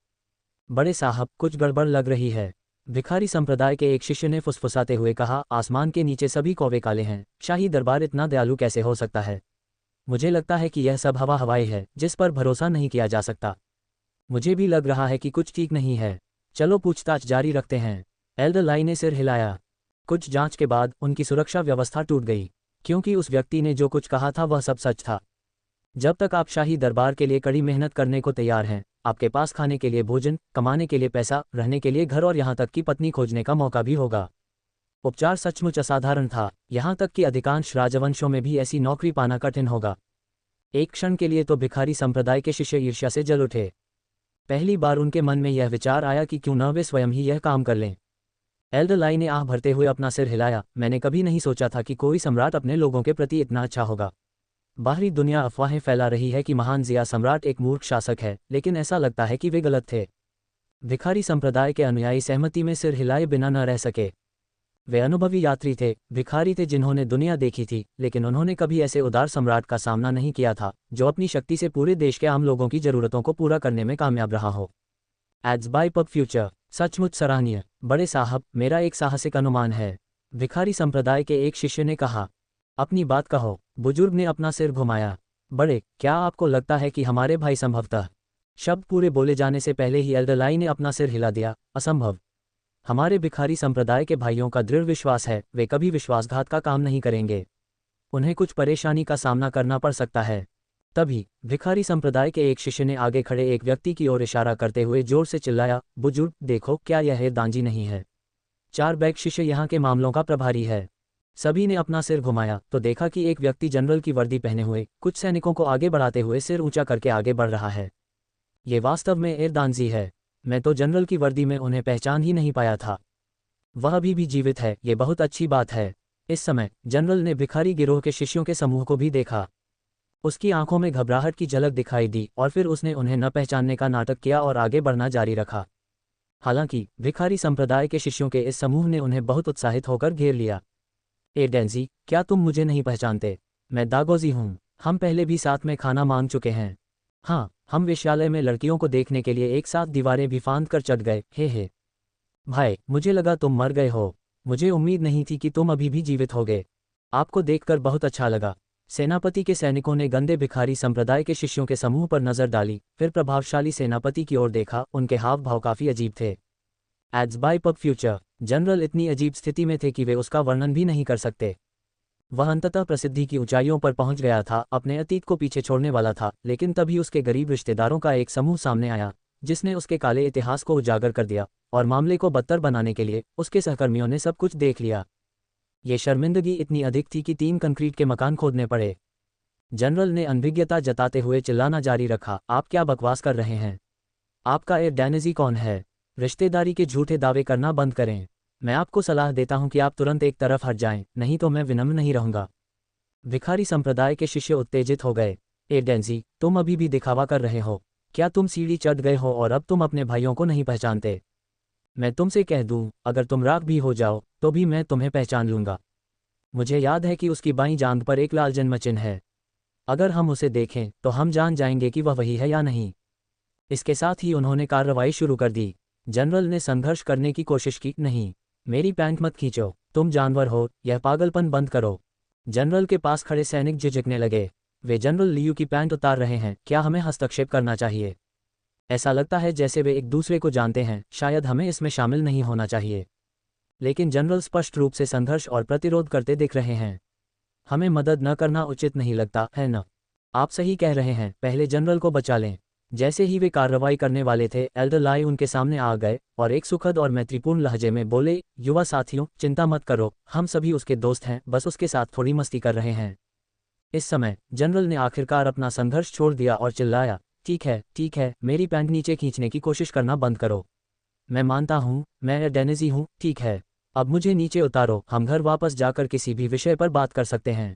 बड़े साहब, कुछ गड़बड़ लग रही है। भिखारी संप्रदाय के एक शिष्य ने फुसफुसाते हुए कहा, आसमान के नीचे सभी कौवे काले हैं, शाही दरबार इतना दयालु कैसे हो सकता है? मुझे लगता है कि यह सब हवाई है, जिस पर भरोसा नहीं किया जा सकता। मुझे भी लग रहा है कि कुछ ठीक नहीं है। चलो पूछताछ जारी रखते हैं। एल्डर लाई ने सिर हिलाया। कुछ जांच के बाद उनकी सुरक्षा व्यवस्था टूट गई, क्योंकि उस व्यक्ति ने जो कुछ कहा था वह सब सच था। जब तक आप शाही दरबार के लिए कड़ी मेहनत करने को तैयार हैं, आपके पास खाने के लिए भोजन, कमाने के लिए पैसा, रहने के लिए घर और यहाँ तक कि पत्नी खोजने का मौका भी होगा। उपचार सचमुच असाधारण था, यहाँ तक कि अधिकांश राजवंशों में भी ऐसी नौकरी पाना कठिन होगा। एक क्षण के लिए तो भिखारी संप्रदाय के शिष्य ईर्ष्या से जल उठे। पहली बार उनके मन में यह विचार आया कि क्यों न वे स्वयं ही यह काम कर लें। एल्डर लाई ने आह भरते हुए अपना सिर हिलाया, मैंने कभी नहीं सोचा था कि कोई सम्राट अपने लोगों के प्रति इतना अच्छा होगा। बाहरी दुनिया अफवाहें फैला रही है कि महान जिया सम्राट एक मूर्ख शासक है, लेकिन ऐसा लगता है कि वे गलत थे। भिखारी संप्रदाय के अनुयायी सहमति में सिर हिलाए बिना न रह सके। वे अनुभवी यात्री थे, भिखारी थे जिन्होंने दुनिया देखी थी, लेकिन उन्होंने कभी ऐसे उदार सम्राट का सामना नहीं किया था, जो अपनी शक्ति से पूरे देश के आम लोगों की जरूरतों को पूरा करने में कामयाब रहा हो। Ads by PubFuture. सचमुच सराहनीय। बड़े साहब, मेरा एक साहसिक अनुमान है, भिखारी संप्रदाय के एक शिष्य ने कहा। अपनी बात कहो, बुजुर्ग ने अपना सिर घुमाया। बड़े, क्या आपको लगता है कि हमारे भाई संभवतः? शब्द पूरे बोले जाने से पहले ही एल्डर लाई ने अपना सिर हिला दिया, असंभव। हमारे भिखारी संप्रदाय के भाइयों का दृढ़ विश्वास है, वे कभी विश्वासघात का काम नहीं करेंगे। उन्हें कुछ परेशानी का सामना करना पड़ सकता है। तभी भिखारी संप्रदाय के एक शिष्य ने आगे खड़े एक व्यक्ति की ओर इशारा करते हुए जोर से चिल्लाया, बुजुर्ग देखो, क्या यह दांजी नहीं है? 4 बैग शिष्य यहाँ के मामलों का प्रभारी है। सभी ने अपना सिर घुमाया तो देखा कि एक व्यक्ति जनरल की वर्दी पहने हुए कुछ सैनिकों को आगे बढ़ाते हुए सिर ऊंचा करके आगे बढ़ रहा है। ये वास्तव में एरदांजी है। मैं तो जनरल की वर्दी में उन्हें पहचान ही नहीं पाया था। वह अभी भी जीवित है, ये बहुत अच्छी बात है। इस समय जनरल ने भिखारी गिरोह के शिष्यों के समूह को भी देखा। उसकी आंखों में घबराहट की झलक दिखाई दी और फिर उसने उन्हें न पहचानने का नाटक किया और आगे बढ़ना जारी रखा। हालांकि भिखारी संप्रदाय के शिष्यों के इस समूह ने उन्हें बहुत उत्साहित होकर घेर लिया। एरदांजी, क्या तुम मुझे नहीं पहचानते? मैं दागोजी हूँ। हम पहले भी साथ में खाना मांग चुके हैं। हाँ, हम वेश्यालय में लड़कियों को देखने के लिए एक साथ दीवारें भी फांद कर चढ़ गए। हे। भाई, मुझे लगा तुम मर गए हो। मुझे उम्मीद नहीं थी कि तुम अभी भी जीवित होगे। आपको देखकर बहुत अच्छा लगा। सेनापति के सैनिकों ने गंदे भिखारी संप्रदाय के शिष्यों के समूह पर नजर डाली, फिर प्रभावशाली सेनापति की ओर देखा। उनके हाव भाव काफी अजीब थे। Ads by PubFuture. General इतनी अजीब स्थिति में थे कि वे उसका वर्णन भी नहीं कर सकते। वह अंततः प्रसिद्धि की ऊंचाइयों पर पहुंच गया था, अपने अतीत को पीछे छोड़ने वाला था, लेकिन तभी उसके गरीब रिश्तेदारों का एक समूह सामने आया, जिसने उसके काले इतिहास को उजागर कर दिया, और मामले को बदतर बनाने के लिए उसके सहकर्मियों ने सब कुछ देख लिया। ये शर्मिंदगी इतनी अधिक थी कि 3 कंक्रीट के मकान खोदने पड़े। जनरल ने अनभिज्ञता जताते हुए चिल्लाना जारी रखा, आप क्या बकवास कर रहे हैं? आपका एडेनेजी कौन है? रिश्तेदारी के झूठे दावे करना बंद करें। मैं आपको सलाह देता हूं कि आप तुरंत एक तरफ हट जाएं, नहीं तो मैं विनम्र नहीं रहूंगा। भिखारी संप्रदाय के शिष्य उत्तेजित हो गए। एडेंजी, तुम अभी भी दिखावा कर रहे हो। क्या तुम सीढ़ी चढ़ गए हो और अब तुम अपने भाइयों को नहीं पहचानते? मैं तुमसे कह दूं, अगर तुम राख भी हो जाओ तो भी मैं तुम्हें पहचान लूंगा। मुझे याद है कि उसकी बाईं जांघ पर एक लाल जन्म चिन्ह है। अगर हम उसे देखें तो हम जान जाएंगे कि वह वही है या नहीं। इसके साथ ही उन्होंने कार्रवाई शुरू कर दी। जनरल ने संघर्ष करने की कोशिश की। नहीं, मेरी पैंट मत खींचो, तुम जानवर हो, यह पागलपन बंद करो। जनरल के पास खड़े सैनिक झिझकने लगे। वे जनरल लियू की पैंट उतार रहे हैं, क्या हमें हस्तक्षेप करना चाहिए? ऐसा लगता है जैसे वे एक दूसरे को जानते हैं, शायद हमें इसमें शामिल नहीं होना चाहिए। लेकिन जनरल स्पष्ट रूप से संघर्ष और प्रतिरोध करते दिख रहे हैं। हमें मदद न करना उचित नहीं लगता है न? आप सही कह रहे हैं, पहले जनरल को बचा लें। जैसे ही वे कार्रवाई करने वाले थे, एल्डर लाई उनके सामने आ गए और एक सुखद और मैत्रीपूर्ण लहजे में बोले, युवा साथियों, चिंता मत करो, हम सभी उसके दोस्त हैं, बस उसके साथ थोड़ी मस्ती कर रहे हैं। इस समय जनरल ने आखिरकार अपना संघर्ष छोड़ दिया और चिल्लाया, ठीक है, मेरी पैंट नीचे खींचने की कोशिश करना बंद करो। मैं मानता हूँ, मैं एडेनेजी हूँ, ठीक है। अब मुझे नीचे उतारो, हम घर वापस जाकर किसी भी विषय पर बात कर सकते हैं।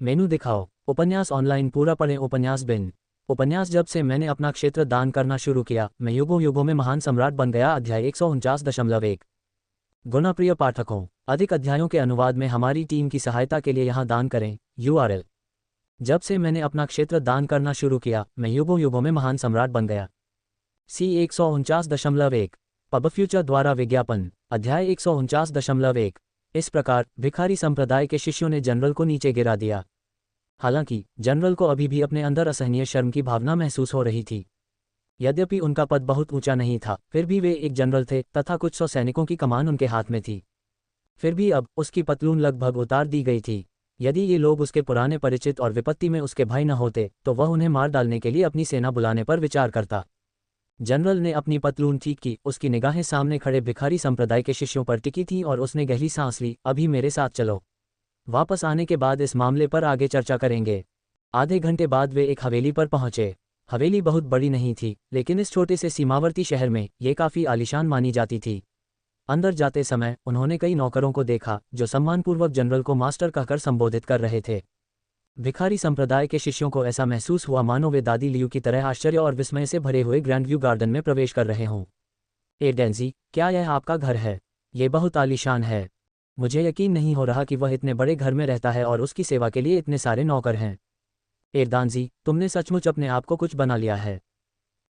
मेनू दिखाओ। उपन्यास ऑनलाइन पूरा पढ़ें। उपन्यास बिन। उपन्यास जब से मैंने अपना क्षेत्र दान करना शुरू किया, मैं युगों युगों में महान सम्राट बन गया। अध्याय 149.1। गुणप्रिय पाठकों, अधिक अध्यायों के अनुवाद में हमारी टीम की सहायता के लिए यहाँ दान करें। URL। जब से मैंने अपना क्षेत्र दान करना शुरू किया, मैं युगों युगों में महान सम्राट बन गया। C 149.1। पब फ्यूचर द्वारा विज्ञापन। अध्याय 149.1। इस प्रकार भिखारी संप्रदाय के शिष्यों ने जनरल को नीचे गिरा दिया। हालांकि जनरल को अभी भी अपने अंदर असहनीय शर्म की भावना महसूस हो रही थी। यद्यपि उनका पद बहुत ऊंचा नहीं था, फिर भी वे एक जनरल थे तथा कुछ 100 सैनिकों की कमान उनके हाथ में थी। फिर भी अब उसकी पतलून लगभग उतार दी गई थी। यदि ये लोग उसके पुराने परिचित और विपत्ति में उसके भाई न होते तो वह उन्हें मार डालने के लिए अपनी सेना बुलाने पर विचार करता। जनरल ने अपनी पतलून ठीक की, उसकी निगाहें सामने खड़े भिखारी संप्रदाय के शिष्यों पर टिकी थीं और उसने गहरी सांस ली। अभी मेरे साथ चलो, वापस आने के बाद इस मामले पर आगे चर्चा करेंगे। आधे घंटे बाद वे एक हवेली पर पहुंचे। हवेली बहुत बड़ी नहीं थी, लेकिन इस छोटे से सीमावर्ती शहर में ये काफ़ी आलीशान मानी जाती थी। अंदर जाते समय उन्होंने कई नौकरों को देखा जो सम्मानपूर्वक जनरल को मास्टर कहकर संबोधित कर रहे थे। भिखारी संप्रदाय के शिष्यों को ऐसा महसूस हुआ मानो वे दादी लियू की तरह आश्चर्य और विस्मय से भरे हुए ग्रैंड व्यू गार्डन में प्रवेश कर रहे हों। एडेंजी, क्या यह आपका घर है? ये बहुत आलीशान है। मुझे यकीन नहीं हो रहा कि वह इतने बड़े घर में रहता है और उसकी सेवा के लिए इतने सारे नौकर हैं। एर्दानजी, तुमने सचमुच अपने आप को कुछ बना लिया है।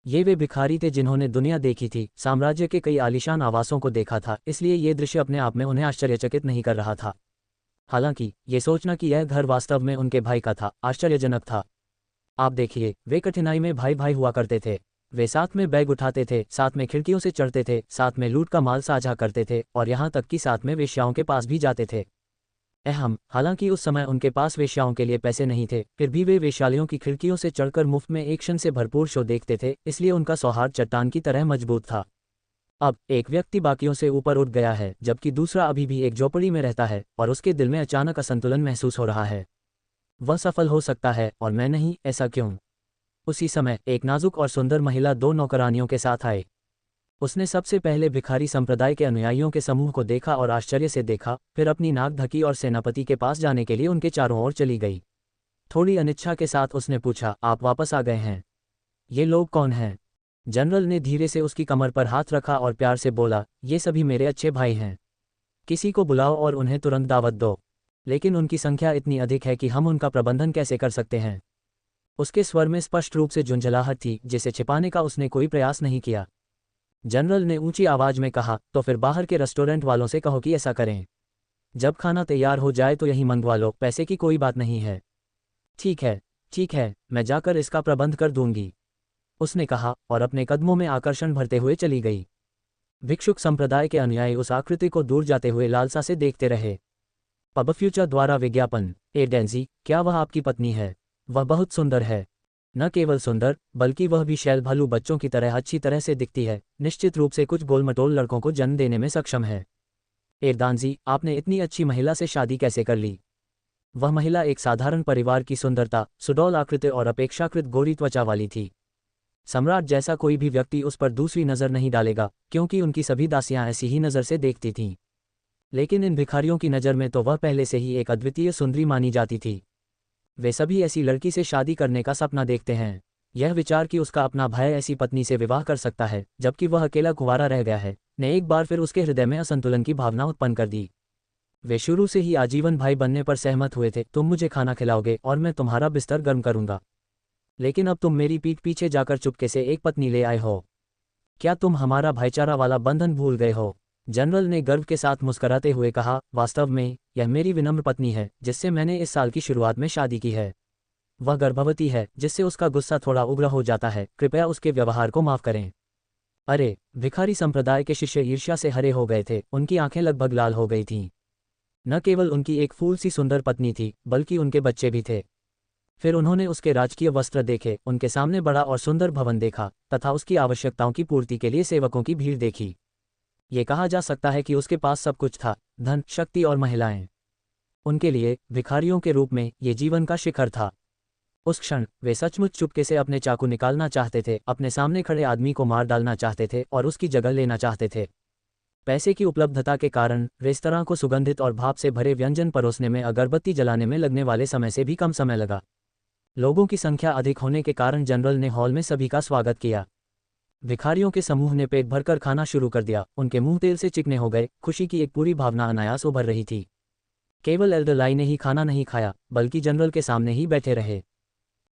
ये वे भिखारी थे जिन्होंने दुनिया देखी थी, साम्राज्य के कई आलीशान आवासों को देखा था, इसलिए ये दृश्य अपने आप में उन्हें आश्चर्यचकित नहीं कर रहा था। हालांकि ये सोचना कि यह घर वास्तव में उनके भाई का था आश्चर्यजनक था। आप देखिए, वे कठिनाई में भाई भाई हुआ करते थे। वे साथ में बैग उठाते थे, साथ में खिड़कियों से चढ़ते थे, साथ में लूट का माल साझा करते थे और यहाँ तक कि साथ में वेश्याओं के पास भी जाते थे। हालांकि उस समय उनके पास वेश्याओं के लिए पैसे नहीं थे, फिर भी वे वेश्यालयों की खिड़कियों से चढ़कर मुफ्त में एक क्षण से भरपूर शो देखते थे, इसलिए उनका सौहार्द चट्टान की तरह मजबूत था। अब एक व्यक्ति बाकियों से ऊपर उठ गया है, जबकि दूसरा अभी भी एक झोपड़ी में रहता है और उसके दिल में अचानक असंतुलन महसूस हो रहा है। वह सफल हो सकता है और मैं नहीं, ऐसा क्यों? उसी समय एक नाजुक और सुंदर महिला 2 नौकरानियों के साथ आए। उसने सबसे पहले भिखारी संप्रदाय के अनुयायियों के समूह को देखा और आश्चर्य से देखा, फिर अपनी नाक ढकी और सेनापति के पास जाने के लिए उनके चारों ओर चली गई। थोड़ी अनिच्छा के साथ उसने पूछा, आप वापस आ गए हैं? ये लोग कौन हैं? जनरल ने धीरे से उसकी कमर पर हाथ रखा और प्यार से बोला, ये सभी मेरे अच्छे भाई हैं। किसी को बुलाओ और उन्हें तुरंत दावत दो। लेकिन उनकी संख्या इतनी अधिक है कि हम उनका प्रबंधन कैसे कर सकते हैं। उसके स्वर में स्पष्ट रूप से झुंझलाहट थी, जिसे छिपाने का उसने कोई प्रयास नहीं किया। जनरल ने ऊंची आवाज में कहा, तो फिर बाहर के रेस्टोरेंट वालों से कहो कि ऐसा करें। जब खाना तैयार हो जाए तो यहीं मंगवा लो, पैसे की कोई बात नहीं है। ठीक है, मैं जाकर इसका प्रबंध कर दूंगी, उसने कहा और अपने कदमों में आकर्षण भरते हुए चली गई। भिक्षुक संप्रदाय के अनुयायी उस आकृति को दूर जाते हुए लालसा से देखते रहे। पब फ्यूचर द्वारा विज्ञापन। ए डेंजी, क्या वह आपकी पत्नी है? वह बहुत सुंदर है। न केवल सुंदर, बल्कि वह भी शैल भालू बच्चों की तरह अच्छी तरह से दिखती है, निश्चित रूप से कुछ गोलमटोल लड़कों को जन्म देने में सक्षम है। ए दांजी, आपने इतनी अच्छी महिला से शादी कैसे कर ली? वह महिला एक साधारण परिवार की सुंदरता, सुडौल आकृति और अपेक्षाकृत गोरी त्वचा वाली थी। सम्राट जैसा कोई भी व्यक्ति उस पर दूसरी नज़र नहीं डालेगा, क्योंकि उनकी सभी दासियां ऐसी ही नज़र से देखती थीं। लेकिन इन भिखारियों की नज़र में तो वह पहले से ही एक अद्वितीय सुंदरी मानी जाती थी। वे सभी ऐसी लड़की से शादी करने का सपना देखते हैं। यह विचार कि उसका अपना भाई ऐसी पत्नी से विवाह कर सकता है जबकि वह अकेला कुंवारा रह गया है, ने एक बार फिर उसके हृदय में असंतुलन की भावना उत्पन्न कर दी। वे शुरू से ही आजीवन भाई बनने पर सहमत हुए थे। तुम मुझे खाना खिलाओगे और मैं तुम्हारा बिस्तर गर्म करूंगा, लेकिन अब तुम मेरी पीठ पीछे जाकर चुपके से एक पत्नी ले आए हो। क्या तुम हमारा भाईचारा वाला बंधन भूल गए हो? जनरल ने गर्व के साथ मुस्कुराते हुए कहा, वास्तव में यह मेरी विनम्र पत्नी है जिससे मैंने इस साल की शुरुआत में शादी की है। वह गर्भवती है, जिससे उसका गुस्सा थोड़ा उग्र हो जाता है। कृपया उसके व्यवहार को माफ करें। अरे, भिखारी संप्रदाय के शिष्य ईर्ष्या से हरे हो गए थे। उनकी आंखें लगभग लाल हो गई थीं। न केवल उनकी एक फूल सी सुंदर पत्नी थी, बल्कि उनके बच्चे भी थे। फिर उन्होंने उसके राजकीय वस्त्र देखे, उनके सामने बड़ा और सुंदर भवन देखा, तथा उसकी आवश्यकताओं की पूर्ति के लिए सेवकों की भीड़ देखी। ये कहा जा सकता है कि उसके पास सब कुछ था, धन, शक्ति और महिलाएं। उनके लिए भिखारियों के रूप में ये जीवन का शिखर था। उस क्षण वे सचमुच चुपके से अपने चाकू निकालना चाहते थे, अपने सामने खड़े आदमी को मार डालना चाहते थे और उसकी जगह लेना चाहते थे। पैसे की उपलब्धता के कारण रेस्तरां को सुगंधित और भाप से भरे व्यंजन परोसने में अगरबत्ती जलाने में लगने वाले समय से भी कम समय लगा। लोगों की संख्या अधिक होने के कारण जनरल ने हॉल में सभी का स्वागत किया। भिखारियों के समूह ने पेट भरकर खाना शुरू कर दिया। उनके मुंह तेल से चिकने हो गए। खुशी की एक पूरी भावना अनायास उभर रही थी। केवल एल्डरलाई ने ही खाना नहीं खाया, बल्कि जनरल के सामने ही बैठे रहे।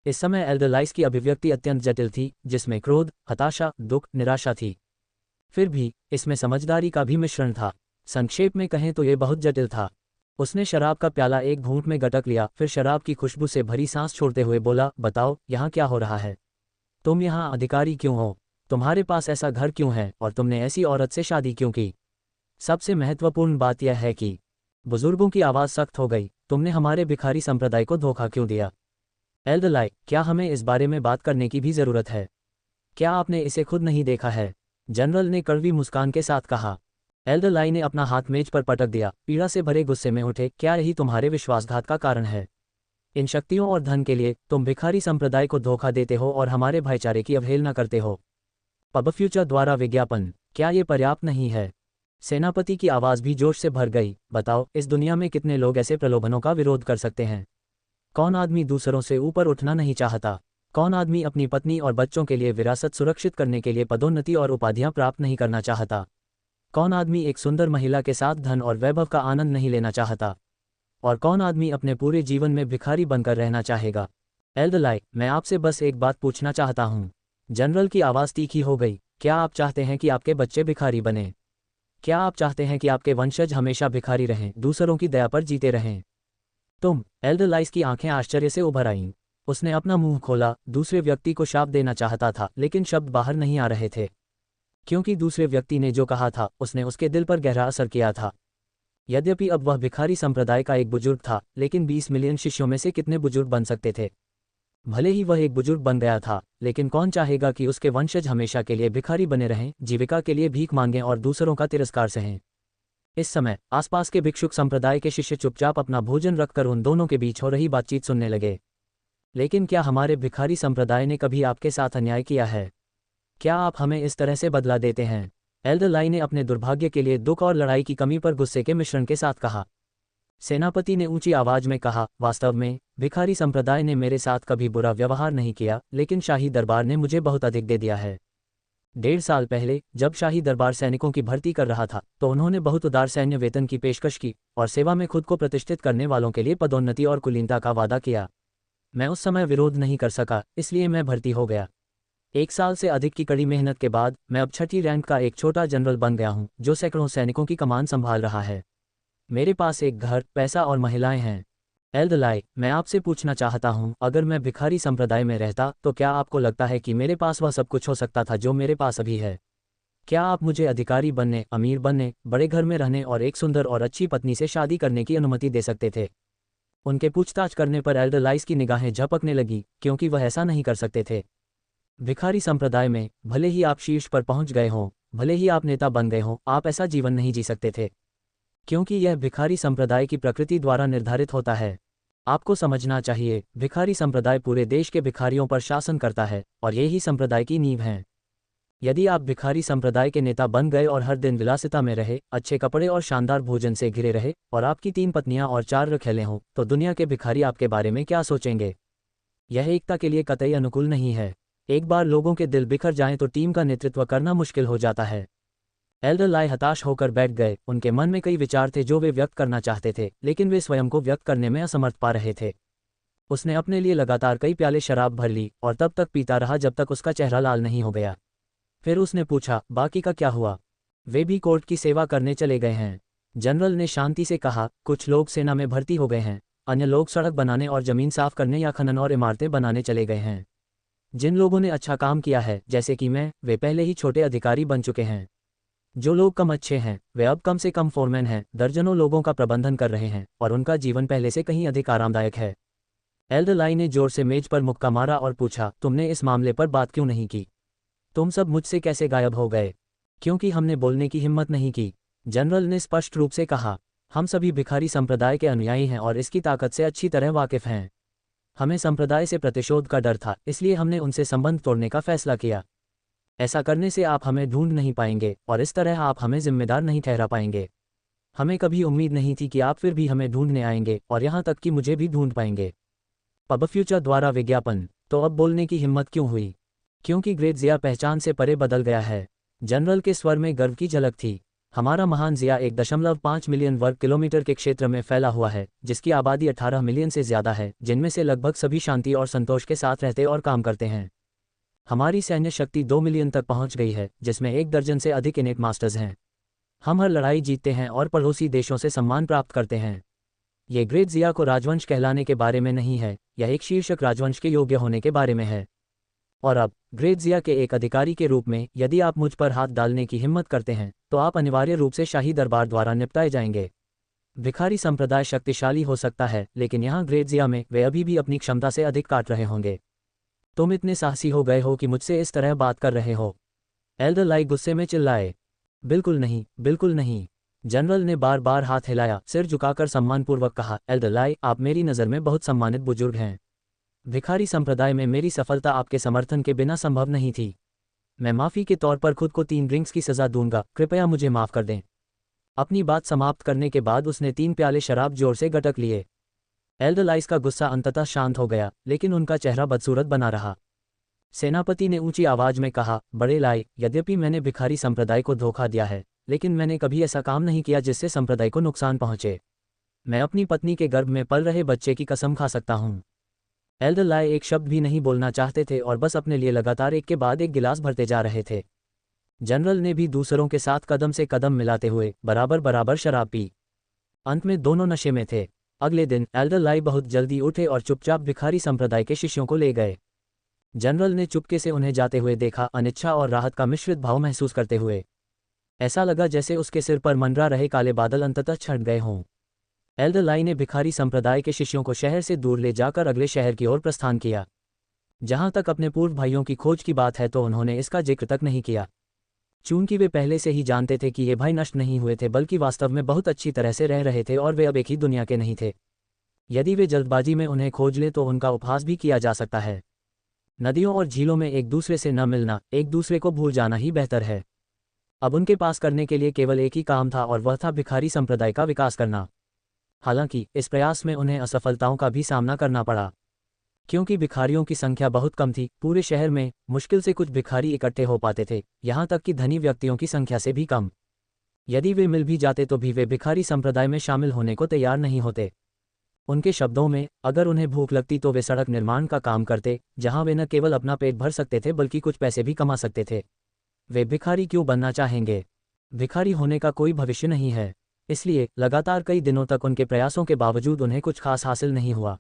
इस समय एल्डरलाइस की अभिव्यक्ति अत्यंत जटिल थी, जिसमें क्रोध, हताशा, दुख, निराशा थी। फिर भी इसमें समझदारी का भी मिश्रण था। संक्षेप में कहें तो ये बहुत जटिल था। उसने शराब का प्याला एक घूंट में गटक लिया, फिर शराब की खुशबू से भरी सांस छोड़ते हुए बोला, बताओ, यहाँ क्या हो रहा है? तुम यहाँ अधिकारी क्यों हो? तुम्हारे पास ऐसा घर क्यों है और तुमने ऐसी औरत से शादी क्यों की? सबसे महत्वपूर्ण बात यह है कि बुजुर्गों की आवाज़ सख्त हो गई, तुमने हमारे भिखारी संप्रदाय को धोखा क्यों दिया? एल्डरलाई, क्या हमें इस बारे में बात करने की भी ज़रूरत है? क्या आपने इसे खुद नहीं देखा है? जनरल ने कड़वी मुस्कान के साथ कहा। एल्डरलाई ने अपना हाथ मेज पर पटक दिया, पीड़ा से भरे गुस्से में उठे। क्या यही तुम्हारे विश्वासघात का कारण है? इन शक्तियों और धन के लिए तुम भिखारी संप्रदाय को धोखा देते हो और हमारे भाईचारे की अवहेलना करते हो। पब फ्यूचर द्वारा विज्ञापन। क्या ये पर्याप्त नहीं है? सेनापति की आवाज़ भी जोश से भर गई। बताओ, इस दुनिया में कितने लोग ऐसे प्रलोभनों का विरोध कर सकते हैं? कौन आदमी दूसरों से ऊपर उठना नहीं चाहता? कौन आदमी अपनी पत्नी और बच्चों के लिए विरासत सुरक्षित करने के लिए पदोन्नति और उपाधियां प्राप्त नहीं करना चाहता? कौन आदमी एक सुंदर महिला के साथ धन और वैभव का आनंद नहीं लेना चाहता? और कौन आदमी अपने पूरे जीवन में भिखारी बनकर रहना चाहेगा? एल्डरलाई, मैं आपसे बस एक बात पूछना चाहता हूँ। जनरल की आवाज़ तीखी हो गई। क्या आप चाहते हैं कि आपके बच्चे भिखारी बने? क्या आप चाहते हैं कि आपके वंशज हमेशा भिखारी रहें, दूसरों की दया पर जीते रहें? तुम? एल्डरलाइस की आंखें आश्चर्य से उभर आईं। उसने अपना मुंह खोला, दूसरे व्यक्ति को शाप देना चाहता था, लेकिन शब्द बाहर नहीं आ रहे थे, क्योंकि दूसरे व्यक्ति ने जो कहा था उसने उसके दिल पर गहरा असर किया था। यद्यपि अब वह भिखारी संप्रदाय का एक बुजुर्ग था, लेकिन 20 मिलियन शिष्यों में से कितने बुजुर्ग बन सकते थे? भले ही वह एक बुजुर्ग बन गया था, लेकिन कौन चाहेगा कि उसके वंशज हमेशा के लिए भिखारी बने रहें, जीविका के लिए भीख मांगें और दूसरों का तिरस्कार सहें? इस समय आसपास के भिक्षुक संप्रदाय के शिष्य चुपचाप अपना भोजन रखकर उन दोनों के बीच हो रही बातचीत सुनने लगे। लेकिन क्या हमारे भिखारी संप्रदाय ने कभी आपके साथ अन्याय किया है? क्या आप हमें इस तरह से बदला देते हैं? एल्डरलाई ने अपने दुर्भाग्य के लिए दुख और लड़ाई की कमी पर गुस्से के मिश्रण के साथ कहा। सेनापति ने ऊंची आवाज में कहा, वास्तव में भिखारी संप्रदाय ने मेरे साथ कभी बुरा व्यवहार नहीं किया, लेकिन शाही दरबार ने मुझे बहुत अधिक दे दिया है। 1.5 साल पहले जब शाही दरबार सैनिकों की भर्ती कर रहा था तो उन्होंने बहुत उदार सैन्य वेतन की पेशकश की और सेवा में खुद को प्रतिष्ठित करने वालों के लिए पदोन्नति और कुलीनता का वादा किया। मैं उस समय विरोध नहीं कर सका, इसलिए मैं भर्ती हो गया। 1 साल से अधिक की कड़ी मेहनत के बाद मैं अब 6ठी रैंक का एक छोटा जनरल बन गया हूं, जो सैकड़ों सैनिकों की कमान संभाल रहा है। मेरे पास एक घर, पैसा और महिलाएं हैं। एल्दलाई, मैं आपसे पूछना चाहता हूं, अगर मैं भिखारी संप्रदाय में रहता तो क्या आपको लगता है कि मेरे पास वह सब कुछ हो सकता था जो मेरे पास अभी है? क्या आप मुझे अधिकारी बनने, अमीर बनने, बड़े घर में रहने और एक सुंदर और अच्छी पत्नी से शादी करने की अनुमति दे सकते थे? उनके पूछताछ करने पर एल्डरलाइस की निगाहें झपकने लगी, क्योंकि वह ऐसा नहीं कर सकते थे। भिखारी संप्रदाय में भले ही आप शीर्ष पर पहुंच गए हों, भले ही आप नेता बन गए हों, आप ऐसा जीवन नहीं जी सकते थे, क्योंकि यह भिखारी संप्रदाय की प्रकृति द्वारा निर्धारित होता है। आपको समझना चाहिए, भिखारी संप्रदाय पूरे देश के भिखारियों पर शासन करता है और यही संप्रदाय की नींव है। यदि आप भिखारी संप्रदाय के नेता बन गए और हर दिन विलासिता में रहे, अच्छे कपड़े और शानदार भोजन से घिरे रहे और आपकी 3 पत्नियां और 4 रखैले हों, तो दुनिया के भिखारी आपके बारे में क्या सोचेंगे? यह एकता के लिए कतई अनुकूल नहीं है। एक बार लोगों के दिल बिखर जाएं तो टीम का नेतृत्व करना मुश्किल हो जाता है। एल्डरलाई हताश होकर बैठ गए। उनके मन में कई विचार थे जो वे व्यक्त करना चाहते थे, लेकिन वे स्वयं को व्यक्त करने में असमर्थ पा रहे थे। उसने अपने लिए लगातार कई प्याले शराब भर ली और तब तक पीता रहा जब तक उसका चेहरा लाल नहीं हो गया। फिर उसने पूछा, बाकी का क्या हुआ? वे भी कोर्ट की सेवा करने चले गए हैं। जनरल ने शांति से कहा, कुछ लोग सेना में भर्ती हो गए हैं, अन्य लोग सड़क बनाने और जमीन साफ करने या खनन और इमारतें बनाने चले गए हैं। जिन लोगों ने अच्छा काम किया है, जैसे कि मैं, वे पहले ही छोटे अधिकारी बन चुके हैं। जो लोग कम अच्छे हैं, वे अब कम से कम फोरमैन हैं, दर्जनों लोगों का प्रबंधन कर रहे हैं और उनका जीवन पहले से कहीं अधिक आरामदायक है। एल्डरलाई ने जोर से मेज पर मुक्का मारा और पूछा, तुमने इस मामले पर बात क्यों नहीं की? तुम सब मुझसे कैसे गायब हो गए? क्योंकि हमने बोलने की हिम्मत नहीं की, जनरल ने स्पष्ट रूप से कहा। हम सभी भिखारी संप्रदाय के अनुयायी हैं और इसकी ताकत से अच्छी तरह वाकिफ हैं। हमें संप्रदाय से प्रतिशोध का डर था, इसलिए हमने उनसे संबंध तोड़ने का फैसला किया। ऐसा करने से आप हमें ढूंढ नहीं पाएंगे और इस तरह आप हमें जिम्मेदार नहीं ठहरा पाएंगे। हमें कभी उम्मीद नहीं थी कि आप फिर भी हमें ढूंढने आएंगे और यहाँ तक कि मुझे भी ढूंढ पाएंगे। पब फ्यूचर द्वारा विज्ञापन, तो अब बोलने की हिम्मत क्यों हुई? क्योंकि ग्रेट जिया पहचान से परे बदल गया है। जनरल के स्वर में गर्व की झलक थी। हमारा महान जिया 1.5 मिलियन वर्ग किलोमीटर के क्षेत्र में फैला हुआ है, जिसकी आबादी 18 मिलियन से ज्यादा है, जिनमें से लगभग सभी शांति और संतोष के साथ रहते और काम करते हैं। हमारी सैन्य शक्ति 2 मिलियन तक पहुंच गई है, जिसमें 1 दर्जन से अधिक इनेट मास्टर्स हैं। हम हर लड़ाई जीतते हैं और पड़ोसी देशों से सम्मान प्राप्त करते हैं। ये ग्रेट जिया को राजवंश कहलाने के बारे में नहीं है, यह एक शीर्षक राजवंश के योग्य होने के बारे में है। और अब ग्रेट जिया के एक अधिकारी के रूप में यदि आप मुझ पर हाथ डालने की हिम्मत करते हैं तो आप अनिवार्य रूप से शाही दरबार द्वारा निपटाए जाएंगे। भिखारी संप्रदाय शक्तिशाली हो सकता है, लेकिन यहाँ ग्रेट जिया में वे अभी भी अपनी क्षमता से अधिक काट रहे होंगे। तुम इतने साहसी हो गए हो कि मुझसे इस तरह बात कर रहे हो, एल्डरलाई गुस्से में चिल्लाए। बिल्कुल नहीं, बिल्कुल नहीं। जनरल ने बार बार हाथ हिलाया, सिर झुकाकर सम्मानपूर्वक कहा, एल्डरलाई, आप मेरी नज़र में बहुत सम्मानित बुजुर्ग हैं। भिखारी संप्रदाय में मेरी सफलता आपके समर्थन के बिना संभव नहीं थी। मैं माफ़ी के तौर पर खुद को 3 ड्रिंक्स की सज़ा दूंगा, कृपया मुझे माफ़ कर दें। अपनी बात समाप्त करने के बाद उसने 3 प्याले शराब जोर से गटक लिए। एल्डरलाइस का गुस्सा अंततः शांत हो गया, लेकिन उनका चेहरा बदसूरत बना रहा। सेनापति ने ऊंची आवाज में कहा, बड़े लाई, यद्यपि मैंने भिखारी संप्रदाय को धोखा दिया है, लेकिन मैंने कभी ऐसा काम नहीं किया जिससे संप्रदाय को नुकसान पहुंचे। मैं अपनी पत्नी के गर्भ में पल रहे बच्चे की कसम खा सकता हूं। एल्डरलाई एक शब्द भी नहीं बोलना चाहते थे और बस अपने लिए लगातार एक के बाद एक गिलास भरते जा रहे थे। जनरल ने भी दूसरों के साथ कदम से कदम मिलाते हुए बराबर बराबर शराब पी। अंत में दोनों नशे में थे। अगले दिन एल्डरलाई बहुत जल्दी उठे और चुपचाप भिखारी संप्रदाय के शिष्यों को ले गए। जनरल ने चुपके से उन्हें जाते हुए देखा, अनिच्छा और राहत का मिश्रित भाव महसूस करते हुए। ऐसा लगा जैसे उसके सिर पर मंडरा रहे काले बादल अंततः छट गए हों। एल्डरलाई ने भिखारी संप्रदाय के शिष्यों को शहर से दूर ले जाकर अगले शहर की ओर प्रस्थान किया। जहां तक अपने पूर्व भाइयों की खोज की बात है तो उन्होंने इसका जिक्र तक नहीं किया, चूंकि वे पहले से ही जानते थे कि ये भाई नष्ट नहीं हुए थे, बल्कि वास्तव में बहुत अच्छी तरह से रह रहे थे और वे अब एक ही दुनिया के नहीं थे। यदि वे जल्दबाजी में उन्हें खोज लें तो उनका उपहास भी किया जा सकता है। नदियों और झीलों में एक दूसरे से न मिलना, एक दूसरे को भूल जाना ही बेहतर है। अब उनके पास करने के लिए केवल एक ही काम था और वह था भिखारी संप्रदाय का विकास करना। हालांकि इस प्रयास में उन्हें असफलताओं का भी सामना करना पड़ा। क्योंकि भिखारियों की संख्या बहुत कम थी, पूरे शहर में मुश्किल से कुछ भिखारी इकट्ठे हो पाते थे, यहाँ तक कि धनी व्यक्तियों की संख्या से भी कम। यदि वे मिल भी जाते तो भी वे भिखारी संप्रदाय में शामिल होने को तैयार नहीं होते। उनके शब्दों में, अगर उन्हें भूख लगती तो वे सड़क निर्माण का काम करते, जहां वे न केवल अपना पेट भर सकते थे बल्कि कुछ पैसे भी कमा सकते थे। वे भिखारी क्यों बनना चाहेंगे? भिखारी होने का कोई भविष्य नहीं है। इसलिए लगातार कई दिनों तक उनके प्रयासों के बावजूद उन्हें कुछ खास हासिल नहीं हुआ।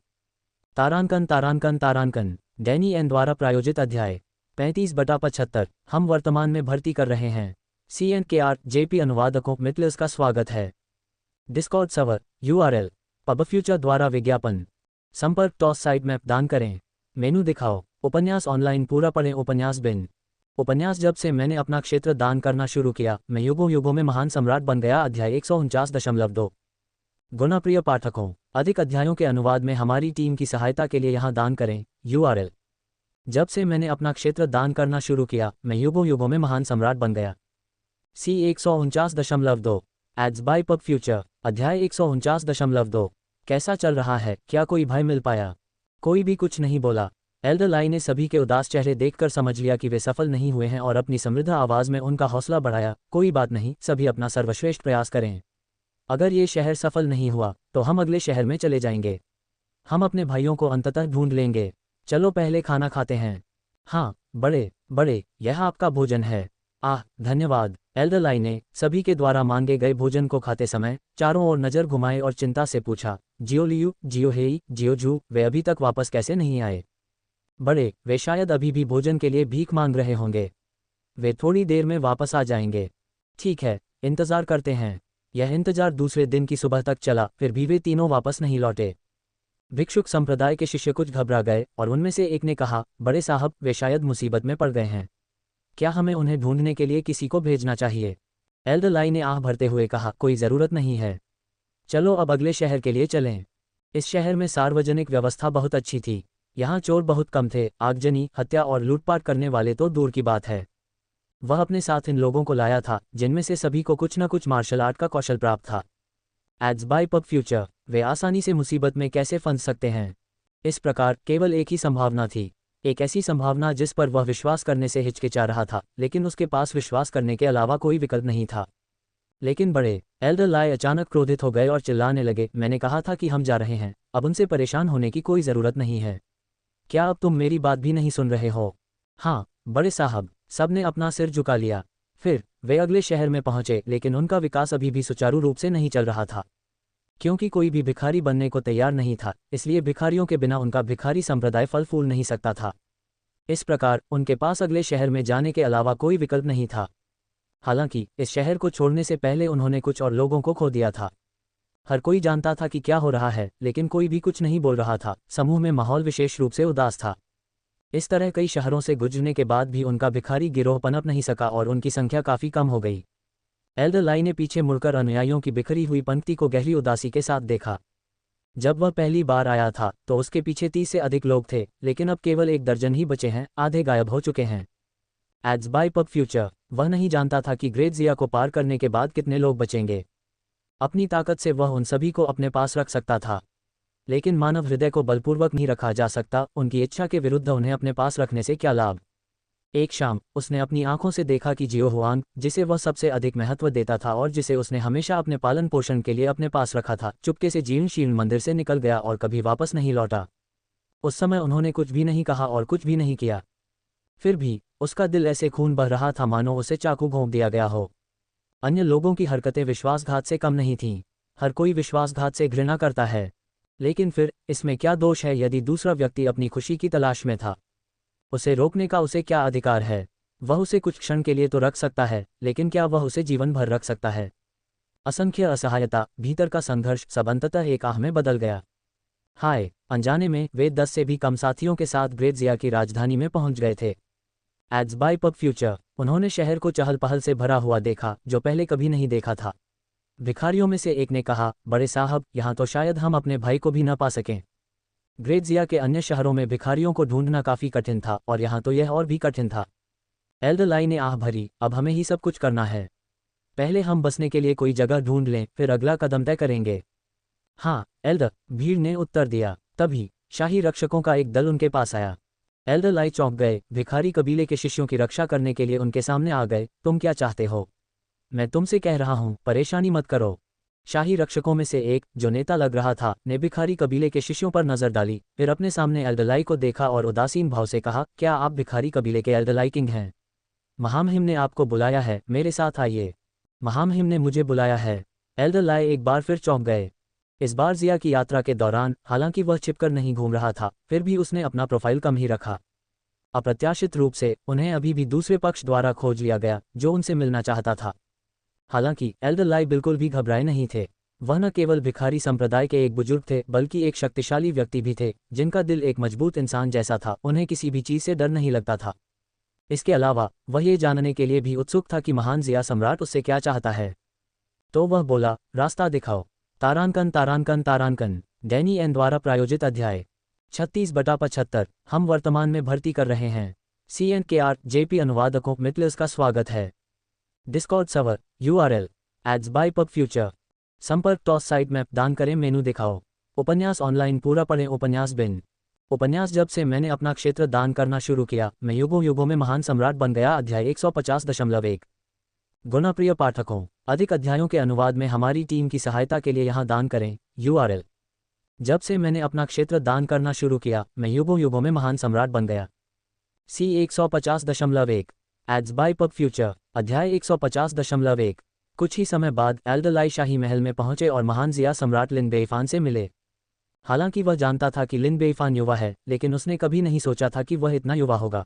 तारांकन तारांकन तारांकन डैनी एन द्वारा प्रायोजित अध्याय 35/75 हम वर्तमान में भर्ती कर रहे हैं। CNKR-JP अनुवादकों मिटलर्स का स्वागत है। डिस्कॉर्ड सर्वर URL पबफ्यूचर द्वारा विज्ञापन संपर्क टॉस साइट मैप दान करें। मेनू दिखाओ। उपन्यास ऑनलाइन पूरा पढ़ें। उपन्यास बिन उपन्यास जब से मैंने अपना क्षेत्र दान करना शुरू किया, मैं युगों युगों में महान सम्राट बन गया। अध्याय 149.2 गुना प्रिय पाठकों, अधिक अध्यायों के अनुवाद में हमारी टीम की सहायता के लिए यहाँ दान करें। URL जब से मैंने अपना क्षेत्र दान करना शुरू किया, मैं युगों युगों में महान सम्राट बन गया। C 149.2 ads by PubFuture अध्याय 149.2 कैसा चल रहा है? क्या कोई भाई मिल पाया? कोई भी कुछ नहीं बोला। एल्डर लाई ने सभी के उदास चेहरे देखकर समझ लिया कि वे सफल नहीं हुए हैं और अपनी समृद्ध आवाज में उनका हौसला बढ़ाया। कोई बात नहीं, सभी अपना सर्वश्रेष्ठ प्रयास करें। अगर ये शहर सफल नहीं हुआ तो हम अगले शहर में चले जाएंगे। हम अपने भाइयों को अंततः ढूंढ लेंगे। चलो पहले खाना खाते हैं। हाँ बड़े बड़े, यह आपका भोजन है। आह धन्यवाद। एल्डर लाई ने सभी के द्वारा मांगे गए भोजन को खाते समय चारों ओर नजर घुमाए और चिंता से पूछा, जियो लियू, जियो हेई, जियो जू, वे अभी तक वापस कैसे नहीं आए? बड़े, वे शायद अभी भी भोजन के लिए भीख मांग रहे होंगे। वे थोड़ी देर में वापस आ जाएंगे। ठीक है, इंतजार करते हैं। यह इंतजार दूसरे दिन की सुबह तक चला, फिर भी वे तीनों वापस नहीं लौटे। भिक्षुक संप्रदाय के शिष्य कुछ घबरा गए और उनमें से एक ने कहा, बड़े साहब, वे शायद मुसीबत में पड़ गए हैं। क्या हमें उन्हें ढूंढने के लिए किसी को भेजना चाहिए? एल्डर लाई ने आह भरते हुए कहा, कोई ज़रूरत नहीं है। चलो अब अगले शहर के लिए चलें। इस शहर में सार्वजनिक व्यवस्था बहुत अच्छी थी। यहाँ चोर बहुत कम थे, आगजनी, हत्या और लूटपाट करने वाले तो दूर की बात है। वह अपने साथ इन लोगों को लाया था जिनमें से सभी को कुछ न कुछ मार्शल आर्ट का कौशल प्राप्त था। एड्स बाय पब फ्यूचर वे आसानी से मुसीबत में कैसे फंस सकते हैं? इस प्रकार केवल एक ही संभावना थी, एक ऐसी संभावना जिस पर वह विश्वास करने से हिचकिचा रहा था, लेकिन उसके पास विश्वास करने के अलावा कोई विकल्प नहीं था। लेकिन बड़े, एल्डर लाई अचानक क्रोधित हो गए और चिल्लाने लगे, मैंने कहा था कि हम जा रहे हैं, अब उनसे परेशान होने की कोई ज़रूरत नहीं है। क्या अब तुम मेरी बात भी नहीं सुन रहे हो? हाँ बड़े साहब, सबने अपना सिर झुका लिया। फिर वे अगले शहर में पहुंचे, लेकिन उनका विकास अभी भी सुचारू रूप से नहीं चल रहा था। क्योंकि कोई भी भिखारी बनने को तैयार नहीं था, इसलिए भिखारियों के बिना उनका भिखारी संप्रदाय फल फूल नहीं सकता था। इस प्रकार उनके पास अगले शहर में जाने के अलावा कोई विकल्प नहीं था। हालांकि इस शहर को छोड़ने से पहले उन्होंने कुछ और लोगों को खो दिया था। हर कोई जानता था कि क्या हो रहा है, लेकिन कोई भी कुछ नहीं बोल रहा था। समूह में माहौल विशेष रूप से उदास था। इस तरह कई शहरों से गुजरने के बाद भी उनका भिखारी गिरोह पनप नहीं सका और उनकी संख्या काफ़ी कम हो गई। एल्डर लाई ने पीछे मुड़कर अनुयायियों की बिखरी हुई पंक्ति को गहरी उदासी के साथ देखा। जब वह पहली बार आया था तो उसके पीछे 30 से अधिक लोग थे, लेकिन अब केवल 1 दर्जन ही बचे हैं, आधे गायब हो चुके हैं। एड्स बाय पब फ्यूचर वह नहीं जानता था कि ग्रेट जिया को पार करने के बाद कितने लोग बचेंगे। अपनी ताकत से वह उन सभी को अपने पास रख सकता था, लेकिन मानव हृदय को बलपूर्वक नहीं रखा जा सकता। उनकी इच्छा के विरुद्ध उन्हें अपने पास रखने से क्या लाभ? एक शाम उसने अपनी आंखों से देखा कि जियो हुआंग, जिसे वह सबसे अधिक महत्व देता था और जिसे उसने हमेशा अपने पालन पोषण के लिए अपने पास रखा था, चुपके से जीर्ण शीर्ण मंदिर से निकल गया और कभी वापस नहीं लौटा। उस समय उन्होंने कुछ भी नहीं कहा और कुछ भी नहीं किया। फिर भी उसका दिल ऐसे खून बह रहा था मानो उसे चाकू घोंप दिया गया हो। अन्य लोगों की हरकतें विश्वासघात से कम नहीं थीं। हर कोई विश्वासघात से घृणा करता है, लेकिन फिर इसमें क्या दोष है यदि दूसरा व्यक्ति अपनी खुशी की तलाश में था? उसे रोकने का उसे क्या अधिकार है? वह उसे कुछ क्षण के लिए तो रख सकता है, लेकिन क्या वह उसे जीवन भर रख सकता है? असंख्य असहायता, भीतर का संघर्ष, सब अंततः एक आह में बदल गया। हाय, अनजाने में वे 10 से भी कम साथियों के साथ ग्रेट जिया की राजधानी में पहुंच गए थे। एड्स बाय पब फ्यूचर उन्होंने शहर को चहल पहल से भरा हुआ देखा, जो पहले कभी नहीं देखा था। भिखारियों में से एक ने कहा, बड़े साहब, यहाँ तो शायद हम अपने भाई को भी न पा सकें। ग्रेट जिया के अन्य शहरों में भिखारियों को ढूंढना काफ़ी कठिन था और यहाँ तो यह और भी कठिन था। एल्डर लाई ने आह भरी, अब हमें ही सब कुछ करना है। पहले हम बसने के लिए कोई जगह ढूंढ लें, फिर अगला कदम तय करेंगे। हाँ एल्डर, भीड़ ने उत्तर दिया। तभी शाही रक्षकों का एक दल उनके पास आया। एल्डर लाई चौंक गए, भिखारी कबीले के शिष्यों की रक्षा करने के लिए उनके सामने आ गए। तुम क्या चाहते हो? मैं तुमसे कह रहा हूँ, परेशानी मत करो। शाही रक्षकों में से एक, जो नेता लग रहा था, ने भिखारी कबीले के शिष्यों पर नजर डाली, फिर अपने सामने एल्डरलाई को देखा और उदासीन भाव से कहा, क्या आप भिखारी कबीले के एल्डरलाई किंग हैं? महामहिम ने आपको बुलाया है, मेरे साथ आइए। महामहिम ने मुझे बुलाया है। एल्डरलाई एक बार फिर चौंक गए। इस बार जिया की यात्रा के दौरान, हालांकि वह छिपकर नहीं घूम रहा था, फिर भी उसने अपना प्रोफाइल कम ही रखा। अप्रत्याशित रूप से उन्हें अभी भी दूसरे पक्ष द्वारा खोज लिया गया, जो उनसे मिलना चाहता था। हालांकि एल्डरलाई बिल्कुल भी घबराए नहीं थे। वह न केवल भिखारी संप्रदाय के एक बुजुर्ग थे, बल्कि एक शक्तिशाली व्यक्ति भी थे, जिनका दिल एक मजबूत इंसान जैसा था। उन्हें किसी भी चीज से डर नहीं लगता था। इसके अलावा वह ये जानने के लिए भी उत्सुक था कि महान जिया सम्राट उससे क्या चाहता है। तो वह बोला, रास्ता दिखाओ। तारांकन तारांकन तारांकन। डैनी एन द्वारा प्रायोजित अध्याय 36/75। हम वर्तमान में भर्ती कर रहे हैं। CNKR JP अनुवादकों मिटलर्स का स्वागत है। Discord server URL ads by PubFuture. संपर्क टॉस साइट मैप दान करें मेनू दिखाओ। उपन्यास ऑनलाइन पूरा पढ़ें। उपन्यास बिन। उपन्यास जब से मैंने अपना क्षेत्र दान करना शुरू किया, मैं युगों युगों में महान सम्राट बन गया। अध्याय 150.1। गुणप्रिय पाठकों, अधिक अध्यायों के अनुवाद में हमारी टीम की सहायता के लिए यहाँ दान करें। URL। जब से मैंने अपना क्षेत्र दान करना शुरू किया, मैं युगों युगों में महान सम्राट बन गया। C 150.1 ads by PubFuture. अध्याय 150.1। कुछ ही समय बाद एल्डरलाई शाही महल में पहुंचे और महान जिया सम्राट लिन बेईफान से मिले। हालांकि वह जानता था कि लिन बेईफान युवा है, लेकिन उसने कभी नहीं सोचा था कि वह इतना युवा होगा।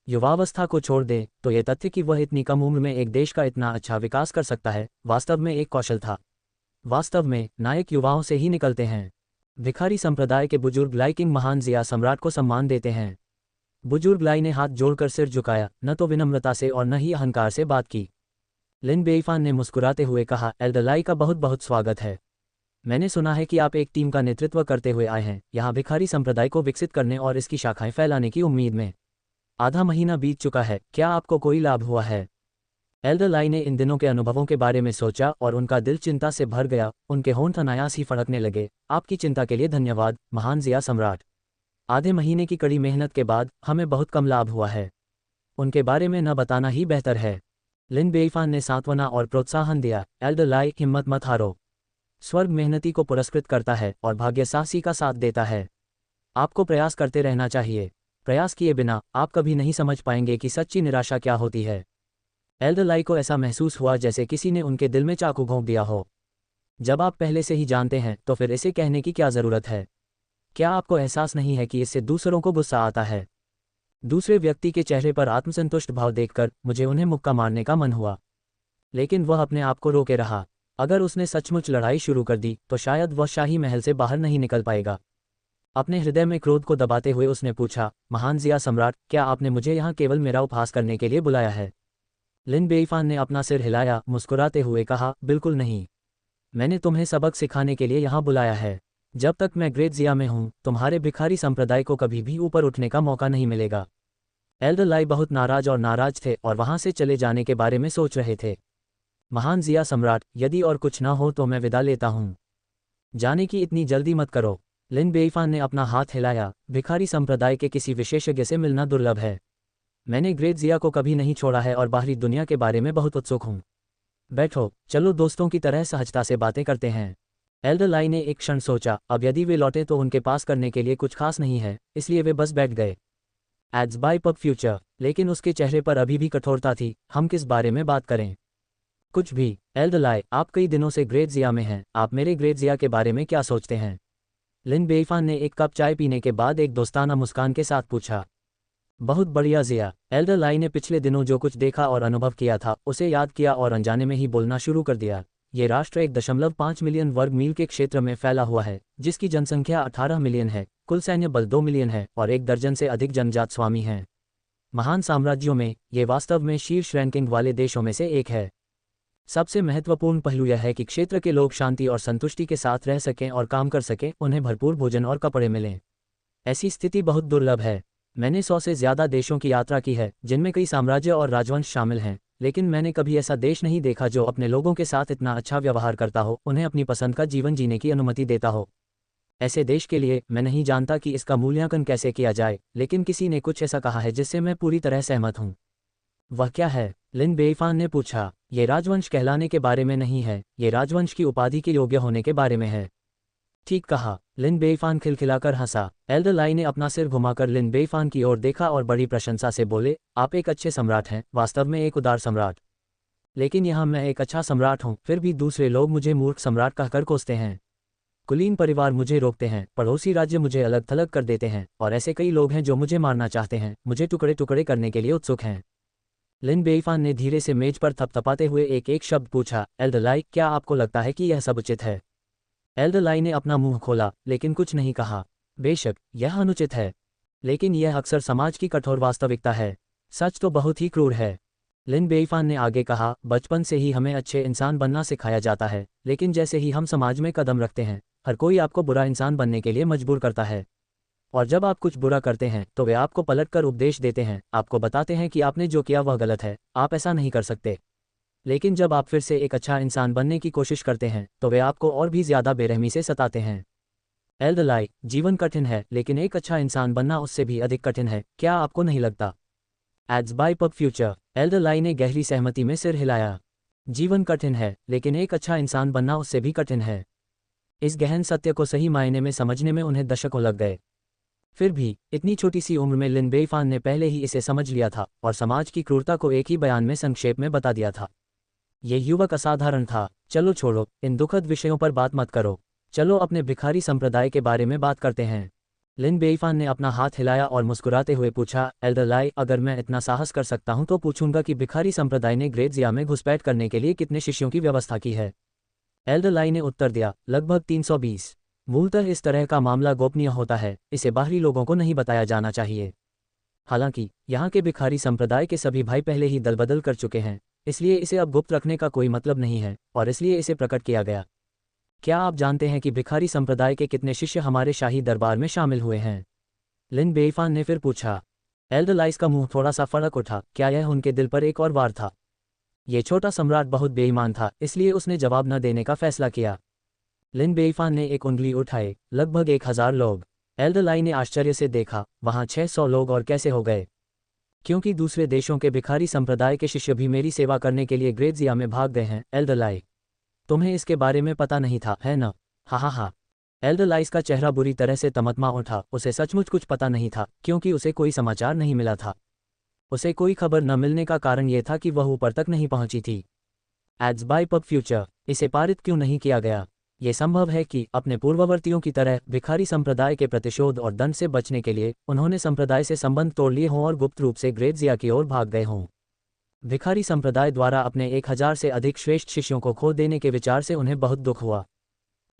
युवावस्था को छोड़ दें तो यह तथ्य कि वह इतनी कम उम्र में एक देश का इतना अच्छा विकास कर सकता है, वास्तव में एक कौशल था। वास्तव में नायक युवाओं से ही निकलते हैं। भिखारी संप्रदाय के बुजुर्ग लाई किंग महान जिया सम्राट को सम्मान देते हैं। बुजुर्ग लाई ने हाथ जोड़कर सिर झुकाया, न तो विनम्रता से और न ही अहंकार से बात की। लिन बेईफान ने मुस्कुराते हुए कहा, एल्डरलाई का बहुत बहुत स्वागत है। मैंने सुना है कि आप एक टीम का नेतृत्व करते हुए आए हैं, यहाँ भिखारी संप्रदाय को विकसित करने और इसकी शाखाएं फैलाने की उम्मीद में। आधा महीना बीत चुका है, क्या आपको कोई लाभ हुआ है? एल्डरलाई ने इन दिनों के अनुभवों के बारे में सोचा और उनका दिल चिंता से भर गया। उनके होंठ अनायास ही फड़कने लगे। आपकी चिंता के लिए धन्यवाद, महान जिया सम्राट। आधे महीने की कड़ी मेहनत के बाद हमें बहुत कम लाभ हुआ है। उनके बारे में न बताना ही बेहतर है। लिन बेईफान ने सांत्वना और प्रोत्साहन दिया। एल्डरलाई, हिम्मत मत हारो। स्वर्ग मेहनती को पुरस्कृत करता है और भाग्य साहसी का साथ देता है। आपको प्रयास करते रहना चाहिए। प्रयास किए बिना आप कभी नहीं समझ पाएंगे कि सच्ची निराशा क्या होती है। एल्डरलाई को ऐसा महसूस हुआ जैसे किसी ने उनके दिल में चाकू घोंप दिया हो। जब आप पहले से ही जानते हैं तो फिर इसे कहने की क्या जरूरत है? क्या आपको एहसास नहीं है कि इससे दूसरों को गुस्सा आता है? दूसरे व्यक्ति के चेहरे पर आत्मसंतुष्ट भाव देखकर मुझे उन्हें मुक्का मारने का मन हुआ, लेकिन वह अपने आप को रोके रहा। अगर उसने सचमुच लड़ाई शुरू कर दी तो शायद वह शाही महल से बाहर नहीं निकल पाएगा। अपने हृदय में क्रोध को दबाते हुए उसने पूछा, महान जिया सम्राट, क्या आपने मुझे यहाँ केवल मेरा उपहास करने के लिए बुलाया है? लिन बेईफान ने अपना सिर हिलाया, मुस्कुराते हुए कहा, बिल्कुल नहीं। मैंने तुम्हें सबक सिखाने के लिए यहाँ बुलाया है। जब तक मैं ग्रेट जिया में हूँ, तुम्हारे भिखारी संप्रदाय को कभी भी ऊपर उठने का मौका नहीं मिलेगा। एल्डरलाई बहुत नाराज थे और वहां से चले जाने के बारे में सोच रहे थे। महान जिया सम्राट, यदि और कुछ ना हो तो मैं विदा लेता हूँ। जाने की इतनी जल्दी मत करो। लिन बेईफान ने अपना हाथ हिलाया। भिखारी संप्रदाय के किसी विशेषज्ञ से मिलना दुर्लभ है। मैंने ग्रेट जिया को कभी नहीं छोड़ा है और बाहरी दुनिया के बारे में बहुत उत्सुक हूँ। बैठो, चलो दोस्तों की तरह सहजता से बातें करते हैं। एल्डरलाई ने एक क्षण सोचा, अब यदि वे लौटे तो उनके पास करने के लिए कुछ खास नहीं है, इसलिए वे बस बैठ गए। Ads by PubFuture. लेकिन उसके चेहरे पर अभी भी कठोरता थी। हम किस बारे में बात करें? कुछ भी। एल्डरलाई, आप कई दिनों से ग्रेट जिया में हैं, आप मेरे ग्रेट जिया के बारे में क्या सोचते हैं? लिन बेईफान ने एक कप चाय पीने के बाद एक दोस्ताना मुस्कान के साथ पूछा। बहुत बढ़िया जिया। एल्डरलाई ने पिछले दिनों जो कुछ देखा और अनुभव किया था उसे याद किया और अनजाने में ही बोलना शुरू कर दिया। ये राष्ट्र 1.5 मिलियन वर्ग मील के क्षेत्र में फैला हुआ है, जिसकी जनसंख्या 18 मिलियन है, कुल सैन्य बल 2 मिलियन है और 1 दर्जन से अधिक जनजात स्वामी हैं। महान साम्राज्यों में ये वास्तव में शीर्ष रैंकिंग वाले देशों में से एक है। सबसे महत्वपूर्ण पहलू यह है कि क्षेत्र के लोग शांति और संतुष्टि के साथ रह सकें और काम कर सकें, उन्हें भरपूर भोजन और कपड़े मिलें। ऐसी स्थिति बहुत दुर्लभ है। मैंने 100 से ज़्यादा देशों की यात्रा की है, जिनमें कई साम्राज्य और राजवंश शामिल हैं, लेकिन मैंने कभी ऐसा देश नहीं देखा जो अपने लोगों के साथ इतना अच्छा व्यवहार करता हो, उन्हें अपनी पसंद का जीवन जीने की अनुमति देता हो। ऐसे देश के लिए मैं नहीं जानता कि इसका मूल्यांकन कैसे किया जाए, लेकिन किसी ने कुछ ऐसा कहा है जिससे मैं पूरी तरह सहमत हूँ। वह क्या है? लिन बेईफान ने पूछा। ये राजवंश कहलाने के बारे में नहीं है, ये राजवंश की उपाधि के योग्य होने के बारे में है। ठीक कहा, लिन बेईफान खिलखिलाकर हंसा। एल्डर लाई ने अपना सिर घुमाकर लिन बेईफान की ओर देखा और बड़ी प्रशंसा से बोले, आप एक अच्छे सम्राट हैं, वास्तव में एक उदार सम्राट। लेकिन यहाँ मैं एक अच्छा सम्राट हूँ, फिर भी दूसरे लोग मुझे मूर्ख सम्राट कहकर कोसते हैं। कुलीन परिवार मुझे रोकते हैं, पड़ोसी राज्य मुझे अलग थलग कर देते हैं, और ऐसे कई लोग हैं जो मुझे मारना चाहते हैं, मुझे टुकड़े टुकड़े करने के लिए उत्सुक हैं। लिन बेईफान ने धीरे से मेज पर थपथपाते हुए एक एक शब्द पूछा, एल्डर लाई, क्या आपको लगता है कि यह सब उचित है? एल्डर लाई ने अपना मुंह खोला, लेकिन कुछ नहीं कहा। बेशक यह अनुचित है, लेकिन यह अक्सर समाज की कठोर वास्तविकता है। सच तो बहुत ही क्रूर है। लिन बेईफान ने आगे कहा, बचपन से ही हमें अच्छे इंसान बनना सिखाया जाता है, लेकिन जैसे ही हम समाज में कदम रखते हैं, हर कोई आपको बुरा इंसान बनने के लिए मजबूर करता है। और जब आप कुछ बुरा करते हैं तो वे आपको पलटकर उपदेश देते हैं, आपको बताते हैं कि आपने जो किया वह गलत है, आप ऐसा नहीं कर सकते। लेकिन जब आप फिर से एक अच्छा इंसान बनने की कोशिश करते हैं तो वे आपको और भी ज्यादा बेरहमी से सताते हैं। एल्डर लाई, जीवन कठिन है, लेकिन एक अच्छा इंसान बनना उससे भी अधिक कठिन है, क्या आपको नहीं लगता? Ads by PubFuture. एल्डर लाई ने गहरी सहमति में सिर हिलाया। जीवन कठिन है, लेकिन एक अच्छा इंसान बनना उससे भी कठिन है। इस गहन सत्य को सही मायने में समझने में उन्हें दशकों लग गए। फिर भी इतनी छोटी सी उम्र में लिन बेईफान ने पहले ही इसे समझ लिया था और समाज की क्रूरता को एक ही बयान में संक्षेप में बता दिया था। ये युवक असाधारण था। चलो छोड़ो, इन दुखद विषयों पर बात मत करो। चलो अपने भिखारी संप्रदाय के बारे में बात करते हैं। लिन बेईफान ने अपना हाथ हिलाया और मुस्कुराते हुए पूछा, एल्डर लाई, अगर मैं इतना साहस कर सकता हूं तो पूछूंगा कि भिखारी संप्रदाय ने ग्रेट जिया में घुसपैठ करने के लिए कितने शिष्यों की व्यवस्था की है? एल्डर लाई ने उत्तर दिया, लगभग 320। मूलतः इस तरह का मामला गोपनीय होता है, इसे बाहरी लोगों को नहीं बताया जाना चाहिए। हालांकि यहाँ के भिखारी संप्रदाय के सभी भाई पहले ही दलबदल कर चुके हैं, इसलिए इसे अब गुप्त रखने का कोई मतलब नहीं है, और इसलिए इसे प्रकट किया गया। क्या आप जानते हैं कि भिखारी संप्रदाय के कितने शिष्य हमारे शाही दरबार में शामिल हुए हैं? लिन बेईफान ने फिर पूछा। एल्डर लाइस का मुंह थोड़ा सा फड़क उठा, क्या यह उनके दिल पर एक और वार था? ये छोटा सम्राट बहुत बेईमान था, इसलिए उसने जवाब न देने का फैसला किया। लिन बेईफान ने एक उंगली उठाई, लगभग 1000 लोग। एल्डर लाई ने आश्चर्य से देखा, वहां 600 लोग और कैसे हो गए? क्योंकि दूसरे देशों के भिखारी संप्रदाय के शिष्य भी मेरी सेवा करने के लिए ग्रेट जिया में भाग गए हैं। एल्डर लाई, तुम्हें इसके बारे में पता नहीं था, है ना? हा हा हा। एल्डर लाइस का चेहरा बुरी तरह से तमतमा उठा, उसे सचमुच कुछ पता नहीं था, क्योंकि उसे कोई समाचार नहीं मिला था। उसे कोई खबर न मिलने का कारण यह था कि वह ऊपर तक नहीं पहुंची थी। एड्स बाय पब फ्यूचर, इसे पारित क्यों नहीं किया गया? ये संभव है कि अपने पूर्ववर्तियों की तरह भिखारी संप्रदाय के प्रतिशोध और दंड से बचने के लिए उन्होंने संप्रदाय से संबंध तोड़ लिए हों और गुप्त रूप से ग्रेट जिया की ओर भाग गए हों। भिखारी संप्रदाय द्वारा अपने 1000 से अधिक श्रेष्ठ शिष्यों को खो देने के विचार से उन्हें बहुत दुख हुआ।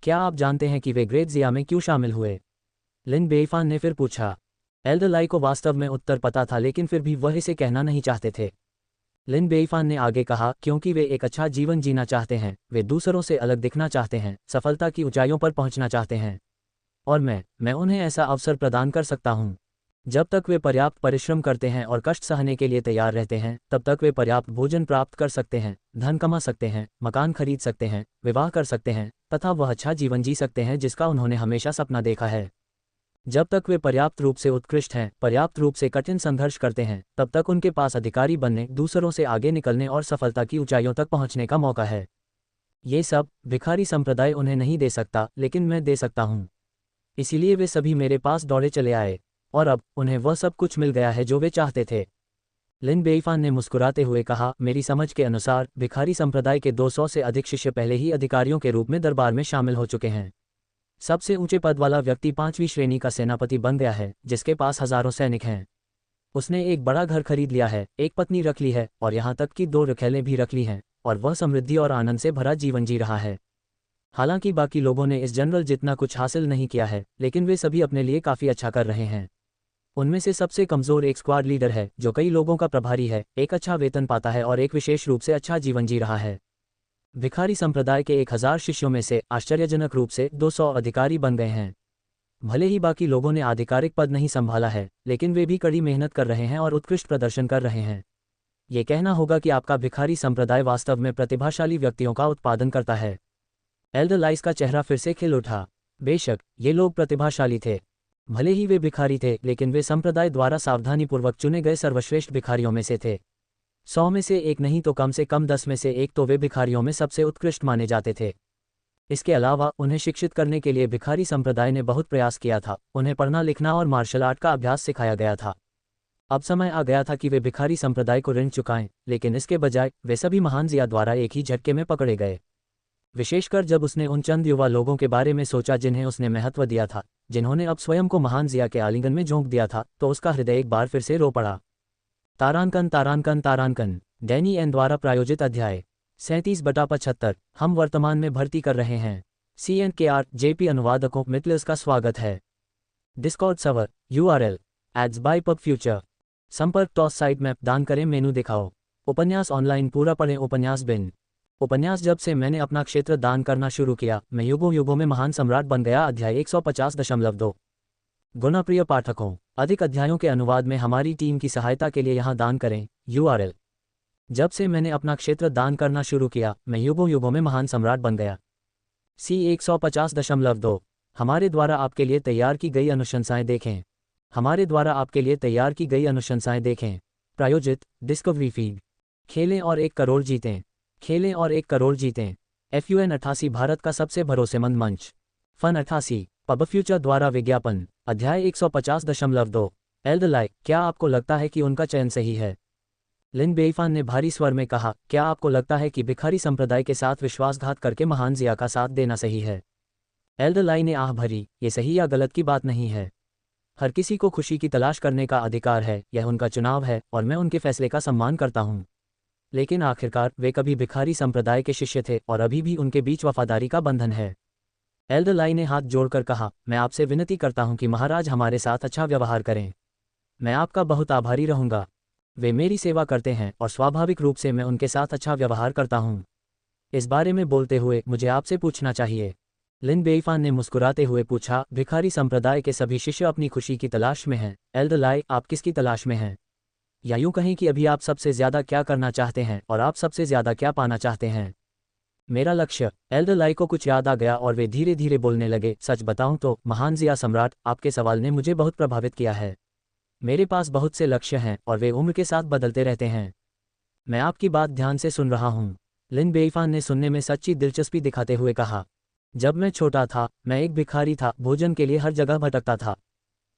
क्या आप जानते हैं कि वे ग्रेट जिया में क्यों शामिल हुए? लिन बेईफान ने फिर पूछा। एल्डर लाई को वास्तव में उत्तर पता था, लेकिन फिर भी वह इसे कहना नहीं चाहते थे। लिन बेईफान ने आगे कहा, क्योंकि वे एक अच्छा जीवन जीना चाहते हैं, वे दूसरों से अलग दिखना चाहते हैं, सफलता की ऊंचाइयों पर पहुंचना चाहते हैं। और मैं उन्हें ऐसा अवसर प्रदान कर सकता हूं। जब तक वे पर्याप्त परिश्रम करते हैं और कष्ट सहने के लिए तैयार रहते हैं, तब तक वे पर्याप्त भोजन प्राप्त कर सकते हैं, धन कमा सकते हैं, मकान खरीद सकते हैं, विवाह कर सकते हैं, तथा वह अच्छा जीवन जी सकते हैं जिसका उन्होंने हमेशा सपना देखा है। जब तक वे पर्याप्त रूप से उत्कृष्ट हैं, पर्याप्त रूप से कठिन संघर्ष करते हैं, तब तक उनके पास अधिकारी बनने, दूसरों से आगे निकलने और सफलता की ऊंचाइयों तक पहुंचने का मौका है। ये सब भिखारी संप्रदाय उन्हें नहीं दे सकता, लेकिन मैं दे सकता हूं। इसीलिए वे सभी मेरे पास दौड़े चले आए, और अब उन्हें वह सब कुछ मिल गया है जो वे चाहते थे। लिन बेईफान ने मुस्कुराते हुए कहा, मेरी समझ के अनुसार भिखारी संप्रदाय के 200 से अधिक शिष्य पहले ही अधिकारियों के रूप में दरबार में शामिल हो चुके हैं। सबसे ऊंचे पद वाला व्यक्ति 5वीं श्रेणी का सेनापति बन गया है, जिसके पास हजारों सैनिक हैं। उसने एक बड़ा घर खरीद लिया है, एक पत्नी रख ली है, और यहाँ तक कि 2 रखैलें भी रख ली हैं, और वह समृद्धि और आनंद से भरा जीवन जी रहा है। हालांकि बाकी लोगों ने इस जनरल जितना कुछ हासिल नहीं किया है, लेकिन वे सभी अपने लिए काफ़ी अच्छा कर रहे हैं। उनमें से सबसे कमज़ोर एक स्क्वाड लीडर है, जो कई लोगों का प्रभारी है, एक अच्छा वेतन पाता है और एक विशेष रूप से अच्छा जीवन जी रहा है। भिखारी संप्रदाय के 1000 शिष्यों में से आश्चर्यजनक रूप से 200 अधिकारी बन गए हैं। भले ही बाकी लोगों ने आधिकारिक पद नहीं संभाला है, लेकिन वे भी कड़ी मेहनत कर रहे हैं और उत्कृष्ट प्रदर्शन कर रहे हैं। ये कहना होगा कि आपका भिखारी संप्रदाय वास्तव में प्रतिभाशाली व्यक्तियों का उत्पादन करता है। एल्डर लाइस का चेहरा फिर से खिल उठा। बेशक ये लोग प्रतिभाशाली थे। भले ही वे भिखारी थे, लेकिन वे संप्रदाय द्वारा सावधानीपूर्वक चुने गए सर्वश्रेष्ठ भिखारियों में से थे। 100 में से एक नहीं तो कम से कम 10 में से एक तो वे भिखारियों में सबसे उत्कृष्ट माने जाते थे। इसके अलावा उन्हें शिक्षित करने के लिए भिखारी संप्रदाय ने बहुत प्रयास किया था। उन्हें पढ़ना लिखना और मार्शल आर्ट का अभ्यास सिखाया गया था। अब समय आ गया था कि वे भिखारी संप्रदाय को ऋण चुकाएं, लेकिन इसके बजाय वे सभी महान जिया द्वारा एक ही झटके में पकड़े गए। विशेषकर जब उसने उन चंद युवा लोगों के बारे में सोचा जिन्हें उसने महत्व दिया था, जिन्होंने अब स्वयं को महान जिया के आलिंगन में झोंक दिया था, तो उसका हृदय एक बार फिर से रो पड़ा। तारांकन तारांकन तारांकन डैनी एन द्वारा प्रायोजित अध्याय 37/75 हम वर्तमान में भर्ती कर रहे हैं। CNKR JP अनुवादकों मित्लर्स का स्वागत है। Discord server URL ads by PubFuture. संपर्क टॉस साइट मैप दान करें मेनू दिखाओ। उपन्यास ऑनलाइन पूरा पढ़ें। उपन्यास बिन उपन्यास जब से मैंने अपना क्षेत्र दान करना शुरू किया, मैं युगों युगों में महान सम्राट बन गया। अध्याय 150.2 गुना प्रिय पाठकों, अधिक अध्यायों के अनुवाद में हमारी टीम की सहायता के लिए यहाँ दान करें। URL जब से मैंने अपना क्षेत्र दान करना शुरू किया, मैं युगों युगों में महान सम्राट बन गया। C 150.2 हमारे द्वारा आपके लिए तैयार की गई अनुशंसाएं देखें। हमारे द्वारा आपके लिए तैयार की गई अनुशंसाएं देखें। प्रायोजित डिस्कवरी फीड। खेलें और 1 करोड़ जीतें। खेलें और 1 करोड़ जीतें। FUN 88 भारत का सबसे भरोसेमंद मंच। फन 88 पब फ्यूचर द्वारा विज्ञापन। अध्याय 150.2 एल्डरलाई, क्या आपको लगता है कि उनका चयन सही है? लिन बेईफान ने भारी स्वर में कहा, क्या आपको लगता है कि भिखारी संप्रदाय के साथ विश्वासघात करके महान जिया का साथ देना सही है? एल्डरलाई ने आह भरी, ये सही या गलत की बात नहीं है। हर किसी को खुशी की तलाश करने का अधिकार है, यह उनका चुनाव है और मैं उनके फैसले का सम्मान करता हूँ। लेकिन आखिरकार वे कभी भिखारी संप्रदाय के शिष्य थे और अभी भी उनके बीच वफादारी का बंधन है। एल्डरलाई ने हाथ जोड़कर कहा, मैं आपसे विनती करता हूँ कि महाराज हमारे साथ अच्छा व्यवहार करें। मैं आपका बहुत आभारी रहूँगा। वे मेरी सेवा करते हैं और स्वाभाविक रूप से मैं उनके साथ अच्छा व्यवहार करता हूँ। इस बारे में बोलते हुए मुझे आपसे पूछना चाहिए। लिन बेईफान ने मुस्कुराते हुए पूछा, भिखारी संप्रदाय के सभी शिष्य अपनी खुशी की तलाश में हैं। एल्डरलाई, आप किसकी तलाश में हैं? या यूं कहें कि अभी आप सबसे ज्यादा क्या करना चाहते हैं और आप सबसे ज्यादा क्या पाना चाहते हैं? मेरा लक्ष्य। एल्डरलाई को कुछ याद आ गया और वे धीरे धीरे बोलने लगे, सच बताऊं तो महान जिया सम्राट, आपके सवाल ने मुझे बहुत प्रभावित किया है। मेरे पास बहुत से लक्ष्य हैं और वे उम्र के साथ बदलते रहते हैं। मैं आपकी बात ध्यान से सुन रहा हूँ। लिन बेईफान ने सुनने में सच्ची दिलचस्पी दिखाते हुए कहा, जब मैं छोटा था, मैं एक भिखारी था, भोजन के लिए हर जगह भटकता था।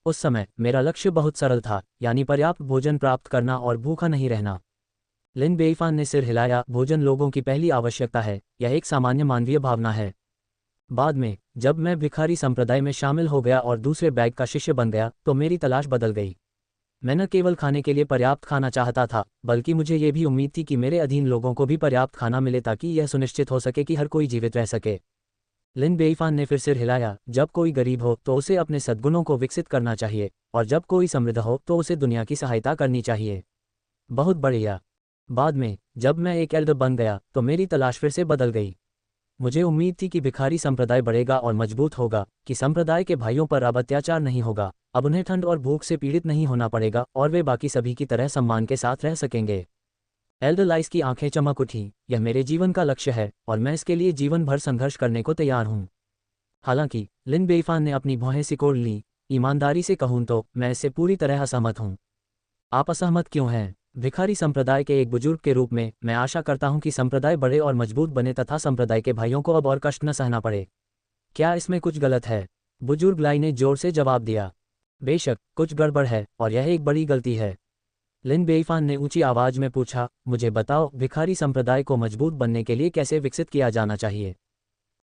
उस समय मेरा लक्ष्य बहुत सरल था, यानी पर्याप्त भोजन प्राप्त करना और भूखा नहीं रहना। लिन बेईफान ने सिर हिलाया, भोजन लोगों की पहली आवश्यकता है, यह एक सामान्य मानवीय भावना है। बाद में जब मैं भिखारी संप्रदाय में शामिल हो गया और दूसरे बैग का शिष्य बन गया, तो मेरी तलाश बदल गई। मैं न केवल खाने के लिए पर्याप्त खाना चाहता था, बल्कि मुझे ये भी उम्मीद थी कि मेरे अधीन लोगों को भी पर्याप्त खाना मिले ताकि यह सुनिश्चित हो सके कि हर कोई जीवित रह सके। लिन बेईफान ने फिर सिर हिलाया, जब कोई गरीब हो तो उसे अपने सद्गुणों को विकसित करना चाहिए और जब कोई समृद्ध हो तो उसे दुनिया की सहायता करनी चाहिए। बहुत बढ़िया। बाद में जब मैं एक एल्डर बन गया तो मेरी तलाश फिर से बदल गई। मुझे उम्मीद थी कि भिखारी संप्रदाय बढ़ेगा और मजबूत होगा, कि संप्रदाय के भाइयों पर अब अत्याचार नहीं होगा, अब उन्हें ठंड और भूख से पीड़ित नहीं होना पड़ेगा और वे बाकी सभी की तरह सम्मान के साथ रह सकेंगे। एल्डरलाइस की आंखें चमक उठी, यह मेरे जीवन का लक्ष्य है और मैं इसके लिए जीवन भर संघर्ष करने को तैयार हूँ। हालांकि लिन बेईफान ने अपनी भौहें सिकोड़ ली, ईमानदारी से कहूँ तो मैं इससे पूरी तरह असहमत हूँ। आप असहमत क्यों हैं? भिखारी संप्रदाय के एक बुजुर्ग के रूप में मैं आशा करता हूं कि संप्रदाय बड़े और मजबूत बने तथा संप्रदाय के भाइयों को अब और कष्ट न सहना पड़े। क्या इसमें कुछ गलत है? बुजुर्ग लाई ने जोर से जवाब दिया। बेशक कुछ गड़बड़ है और यह एक बड़ी गलती है। लिन बेईफान ने ऊंची आवाज में पूछा, मुझे बताओ, भिखारी संप्रदाय को मजबूत बनने के लिए कैसे विकसित किया जाना चाहिए?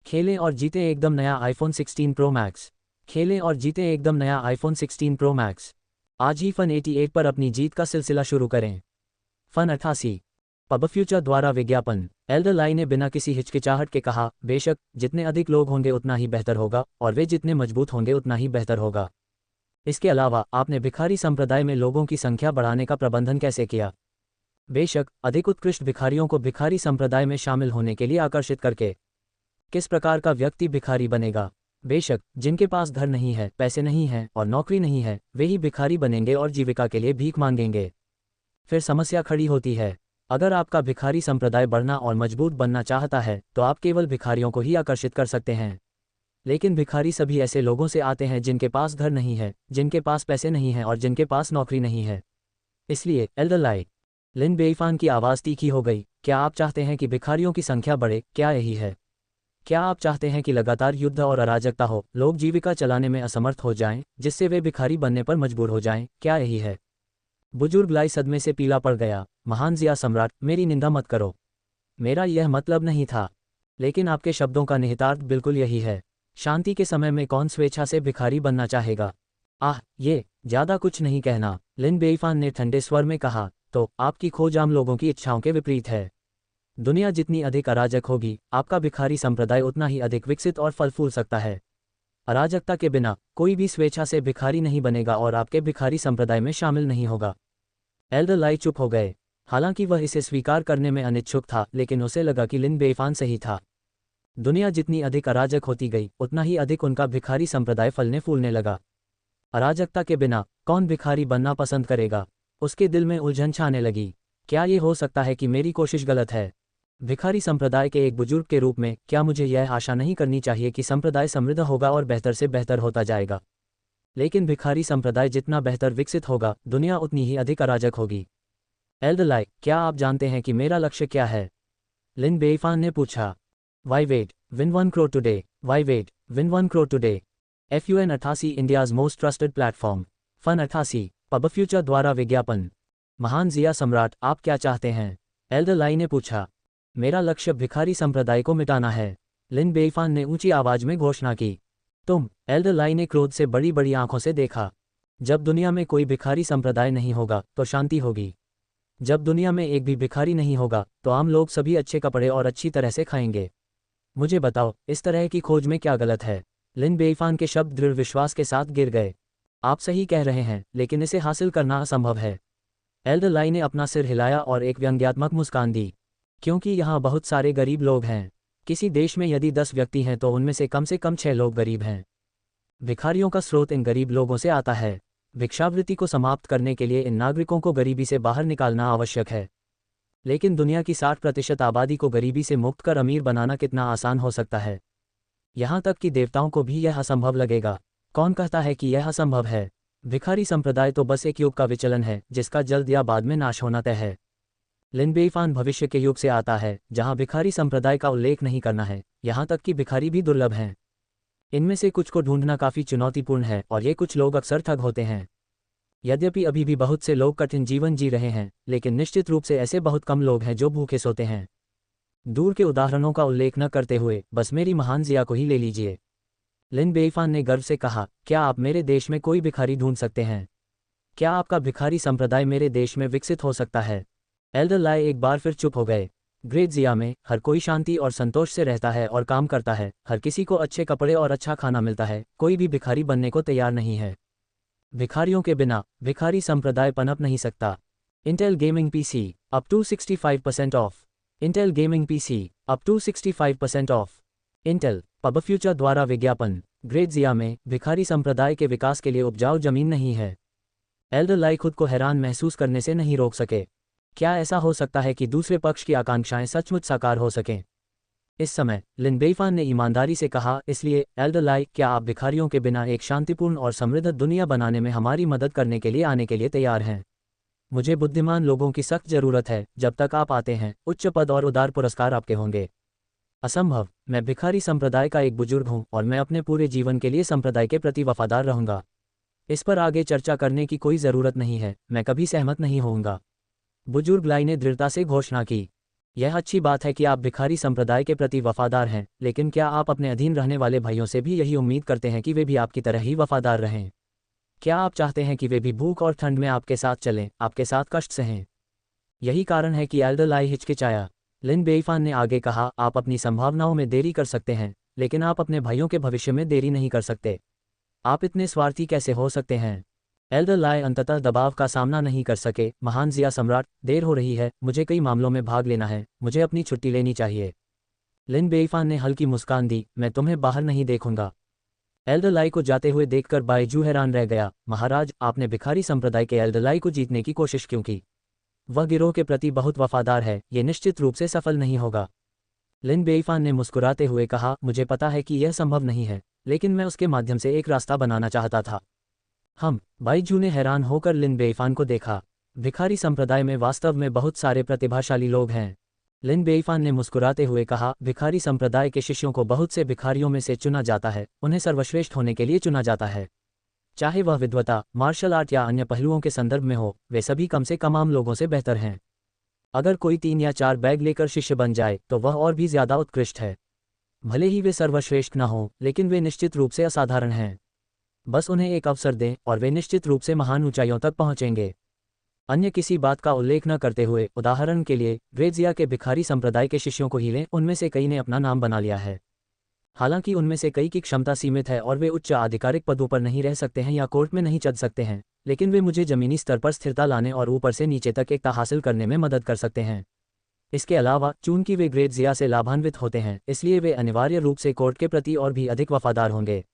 खेलें और जीतें एकदम नया iPhone 16 Pro Max। खेलें और जीतें एकदम नया iPhone 16 Pro Max। आज ही फन 88 पर अपनी जीत का सिलसिला शुरू करें। फन 88 पब फ्यूचर द्वारा विज्ञापन। एल्डरलाई ने बिना किसी हिचकिचाहट के कहा, बेशक जितने अधिक लोग होंगे उतना ही बेहतर होगा और वे जितने मजबूत होंगे उतना ही बेहतर होगा। इसके अलावा आपने भिखारी संप्रदाय में लोगों की संख्या बढ़ाने का प्रबंधन कैसे किया? बेशक अधिक उत्कृष्ट भिखारियों को भिखारी संप्रदाय में शामिल होने के लिए आकर्षित करके। किस प्रकार का व्यक्ति भिखारी बनेगा? बेशक जिनके पास घर नहीं है, पैसे नहीं हैं और नौकरी नहीं है, वे ही भिखारी बनेंगे और जीविका के लिए भीख मांगेंगे। फिर समस्या खड़ी होती है। अगर आपका भिखारी संप्रदाय बढ़ना और मजबूत बनना चाहता है तो आप केवल भिखारियों को ही आकर्षित कर सकते हैं। लेकिन भिखारी सभी ऐसे लोगों से आते हैं जिनके पास घर नहीं है, जिनके पास पैसे नहीं हैं और जिनके पास नौकरी नहीं है। इसलिए एल्डर लाई। लिन बेईफान की आवाज़ तीखी हो गई। क्या आप चाहते हैं कि भिखारियों की संख्या बढ़े? क्या यही है? क्या आप चाहते हैं कि लगातार युद्ध और अराजकता हो, लोग जीविका चलाने में असमर्थ हो जाएं, जिससे वे भिखारी बनने पर मजबूर हो जाएं? क्या यही है? बुजुर्ग लाई सदमे से पीला पड़ गया। महान जिया सम्राट, मेरी निंदा मत करो। मेरा यह मतलब नहीं था। लेकिन आपके शब्दों का निहितार्थ बिल्कुल यही है। शांति के समय में कौन स्वेच्छा से भिखारी बनना चाहेगा? ये ज़्यादा कुछ नहीं कहना, लिन बेईफान ने ठंडे स्वर में कहा। तो आपकी खोज आम लोगों की इच्छाओं के विपरीत है। दुनिया जितनी अधिक अराजक होगी, आपका भिखारी संप्रदाय उतना ही अधिक विकसित और फल फूल सकता है। अराजकता के बिना कोई भी स्वेच्छा से भिखारी नहीं बनेगा और आपके भिखारी संप्रदाय में शामिल नहीं होगा। एल्डर लाई चुप हो गए। हालांकि वह इसे स्वीकार करने में अनिच्छुक था, लेकिन उसे लगा कि लिन बेईफान सही था। दुनिया जितनी अधिक अराजक होती गई, उतना ही अधिक उनका भिखारी संप्रदाय फलने फूलने लगा। अराजकता के बिना कौन भिखारी बनना पसंद करेगा? उसके दिल में उलझन छाने लगी। क्या ये हो सकता है कि मेरी कोशिश गलत है? भिखारी संप्रदाय के एक बुजुर्ग के रूप में क्या मुझे यह आशा नहीं करनी चाहिए कि संप्रदाय समृद्ध होगा और बेहतर से बेहतर होता जाएगा? लेकिन भिखारी संप्रदाय जितना बेहतर विकसित होगा, दुनिया उतनी ही अधिक अराजक होगी। एल्डर लाई, क्या आप जानते हैं कि मेरा लक्ष्य क्या है? लिन बेईफान ने पूछा। Why wait, win 1 crore today. Why wait, win 1 crore today. FUN 88 India's most trusted platform. FUN 88 PubFuture द्वारा विज्ञापन। महान जिया सम्राट, आप क्या चाहते हैं? एल्डर लाई ने पूछा। मेरा लक्ष्य भिखारी संप्रदाय को मिटाना है, लिन बेईफान ने ऊंची आवाज में घोषणा की। तुम? एल्डर लाई ने क्रोध से बड़ी बड़ी आंखों से देखा। जब दुनिया में कोई भिखारी संप्रदाय नहीं होगा तो शांति होगी। जब दुनिया में एक भी भिखारी नहीं होगा तो आम लोग सभी अच्छे कपड़े और अच्छी तरह से खाएंगे। मुझे बताओ, इस तरह की खोज में क्या गलत है? लिन बेईफान के शब्द दृढ़ विश्वास के साथ गिर गए। आप सही कह रहे हैं, लेकिन इसे हासिल करना असंभव है। एल्डर लाई ने अपना सिर हिलाया और एक व्यंग्यात्मक मुस्कान दी। क्योंकि यहाँ बहुत सारे गरीब लोग हैं। किसी देश में यदि 10 व्यक्ति हैं तो उनमें से कम 6 लोग गरीब हैं। भिखारियों का स्रोत इन गरीब लोगों से आता है। भिक्षावृत्ति को समाप्त करने के लिए इन नागरिकों को गरीबी से बाहर निकालना आवश्यक है। लेकिन दुनिया की 60% आबादी को गरीबी से मुक्त कर अमीर बनाना कितना आसान हो सकता है? यहाँ तक कि देवताओं को भी यह असंभव लगेगा। कौन कहता है कि यह असंभव है? भिखारी संप्रदाय तो बस एक युग का विचलन है, जिसका जल्द या बाद में नाश होना तय है। लिन बेईफान भविष्य के युग से आता है, जहाँ भिखारी संप्रदाय का उल्लेख नहीं करना है, यहाँ तक कि भिखारी भी दुर्लभ हैं। इनमें से कुछ को ढूंढना काफ़ी चुनौतीपूर्ण है और ये कुछ लोग अक्सर ठग होते हैं। यद्यपि अभी भी बहुत से लोग कठिन जीवन जी रहे हैं, लेकिन निश्चित रूप से ऐसे बहुत कम लोग हैं जो भूखे सोते हैं। दूर के उदाहरणों का उल्लेख न करते हुए बस मेरी महान जिया को ही ले लीजिए। लिन बेईफान ने गर्व से कहा। क्या आप मेरे देश में कोई भिखारी ढूंढ सकते हैं? क्या आपका भिखारी संप्रदाय मेरे देश में विकसित हो सकता है? एल्डर लाई एक बार फिर चुप हो गए। ग्रेट जिया में हर कोई शांति और संतोष से रहता है और काम करता है। हर किसी को अच्छे कपड़े और अच्छा खाना मिलता है। कोई भी भिखारी बनने को तैयार नहीं है। भिखारियों के बिना भिखारी संप्रदाय पनप नहीं सकता। Intel gaming PC up to 65% off. Intel gaming PC up to 65% off. Intel PubFuture द्वारा विज्ञापन। ग्रेट जिया में भिखारी संप्रदाय के विकास के लिए उपजाऊ जमीन नहीं है। एल्डर लाई खुद को हैरान महसूस करने से नहीं रोक सके। क्या ऐसा हो सकता है कि दूसरे पक्ष की आकांक्षाएं सचमुच साकार हो सकें? इस समय लिन बेईफान ने ईमानदारी से कहा, इसलिए एल्डर लाई, क्या आप भिखारियों के बिना एक शांतिपूर्ण और समृद्ध दुनिया बनाने में हमारी मदद करने के लिए आने के लिए तैयार हैं? मुझे बुद्धिमान लोगों की सख्त जरूरत है। जब तक आप आते हैं, उच्च पद और उदार पुरस्कार आपके होंगे। असंभव। मैं भिखारी संप्रदाय का एक बुजुर्ग हूं और मैं अपने पूरे जीवन के लिए संप्रदाय के प्रति वफादार रहूंगा। इस पर आगे चर्चा करने की कोई ज़रूरत नहीं है। मैं कभी सहमत नहीं होऊंगा। बुजुर्ग लाई ने दृढ़ता से घोषणा की। यह अच्छी बात है कि आप भिखारी संप्रदाय के प्रति वफादार हैं, लेकिन क्या आप अपने अधीन रहने वाले भाइयों से भी यही उम्मीद करते हैं कि वे भी आपकी तरह ही वफादार रहें? क्या आप चाहते हैं कि वे भी भूख और ठंड में आपके साथ चलें, आपके साथ कष्ट सहें? यही कारण है कि एल्डर लाई हिचकिचाया। लिन बेईफान ने आगे कहा, आप अपनी संभावनाओं में देरी कर सकते हैं, लेकिन आप अपने भाइयों के भविष्य में देरी नहीं कर सकते। आप इतने स्वार्थी कैसे हो सकते हैं? एल्डर लाई अंततः दबाव का सामना नहीं कर सके। महान जिया सम्राट, देर हो रही है, मुझे कई मामलों में भाग लेना है, मुझे अपनी छुट्टी लेनी चाहिए। लिन बेईफान ने हल्की मुस्कान दी। मैं तुम्हें बाहर नहीं देखूंगा। एल्डर लाई को जाते हुए देखकर बायजू हैरान रह गया। महाराज, आपने भिखारी संप्रदाय के एल्डर लाई को जीतने की कोशिश क्यों की? वह गिरोह के प्रति बहुत वफादार है, ये निश्चित रूप से सफल नहीं होगा। लिन बेईफान ने मुस्कुराते हुए कहा, मुझे पता है कि यह संभव नहीं है, लेकिन मैं उसके माध्यम से एक रास्ता बनाना चाहता था। हम बाईजू ने हैरान होकर लिन बेईफान को देखा। भिखारी संप्रदाय में वास्तव में बहुत सारे प्रतिभाशाली लोग हैं। लिन बेईफान ने मुस्कुराते हुए कहा, भिखारी संप्रदाय के शिष्यों को बहुत से भिखारियों में से चुना जाता है, उन्हें सर्वश्रेष्ठ होने के लिए चुना जाता है। चाहे वह विद्वता, मार्शल आर्ट या अन्य पहलुओं के संदर्भ में हो, वे सभी कम से कम आम लोगों से बेहतर हैं। अगर कोई 3 या 4 बैग लेकर शिष्य बन जाए तो वह और भी ज्यादा उत्कृष्ट है। भले ही वे सर्वश्रेष्ठ न हों, लेकिन वे निश्चित रूप से असाधारण हैं। बस उन्हें एक अवसर दें और वे निश्चित रूप से महान ऊंचाइयों तक पहुंचेंगे। अन्य किसी बात का उल्लेख न करते हुए, उदाहरण के लिए ग्रेजिया के भिखारी संप्रदाय के शिष्यों को ही लें, उनमें से कई ने अपना नाम बना लिया है। हालांकि उनमें से कई की क्षमता सीमित है और वे उच्च आधिकारिक पदों पर नहीं रह सकते हैं या कोर्ट में नहीं चल सकते हैं, लेकिन वे मुझे जमीनी स्तर पर स्थिरता लाने और ऊपर से नीचे तक एकता हासिल करने में मदद कर सकते हैं। इसके अलावा चूंकि वे ग्रेजिया से लाभान्वित होते हैं, इसलिए वे अनिवार्य रूप से कोर्ट के प्रति और भी अधिक वफादार होंगे।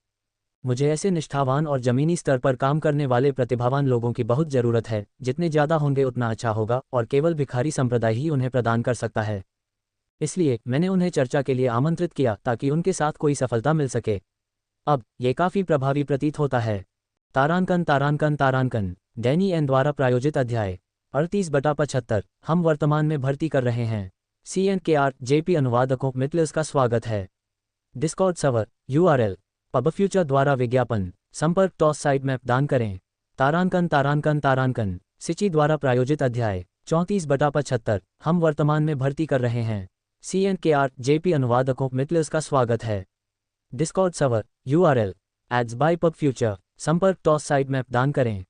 मुझे ऐसे निष्ठावान और जमीनी स्तर पर काम करने वाले प्रतिभावान लोगों की बहुत ज़रूरत है। जितने ज़्यादा होंगे उतना अच्छा होगा, और केवल भिखारी संप्रदाय ही उन्हें प्रदान कर सकता है। इसलिए मैंने उन्हें चर्चा के लिए आमंत्रित किया ताकि उनके साथ कोई सफलता मिल सके। अब ये काफ़ी प्रभावी प्रतीत होता है। तारांकन तारांकन तारांकन डैनी एन द्वारा प्रायोजित अध्याय 38/75 हम वर्तमान में भर्ती कर रहे हैं। CNKR-JP अनुवादकों मिटलर्स का स्वागत है। डिस्कॉर्ड सर्वर URL पबफ्यूचर द्वारा विज्ञापन संपर्क टॉस साइट मैप दान करें। तारांकन तारांकन तारांकन सिची द्वारा प्रायोजित अध्याय 34/75 हम वर्तमान में भर्ती कर रहे हैं। CNKR-JP अनुवादकों मिटलर्स का स्वागत है। Discord server URL ads by PubFuture संपर्क टॉस साइट मैप दान करें।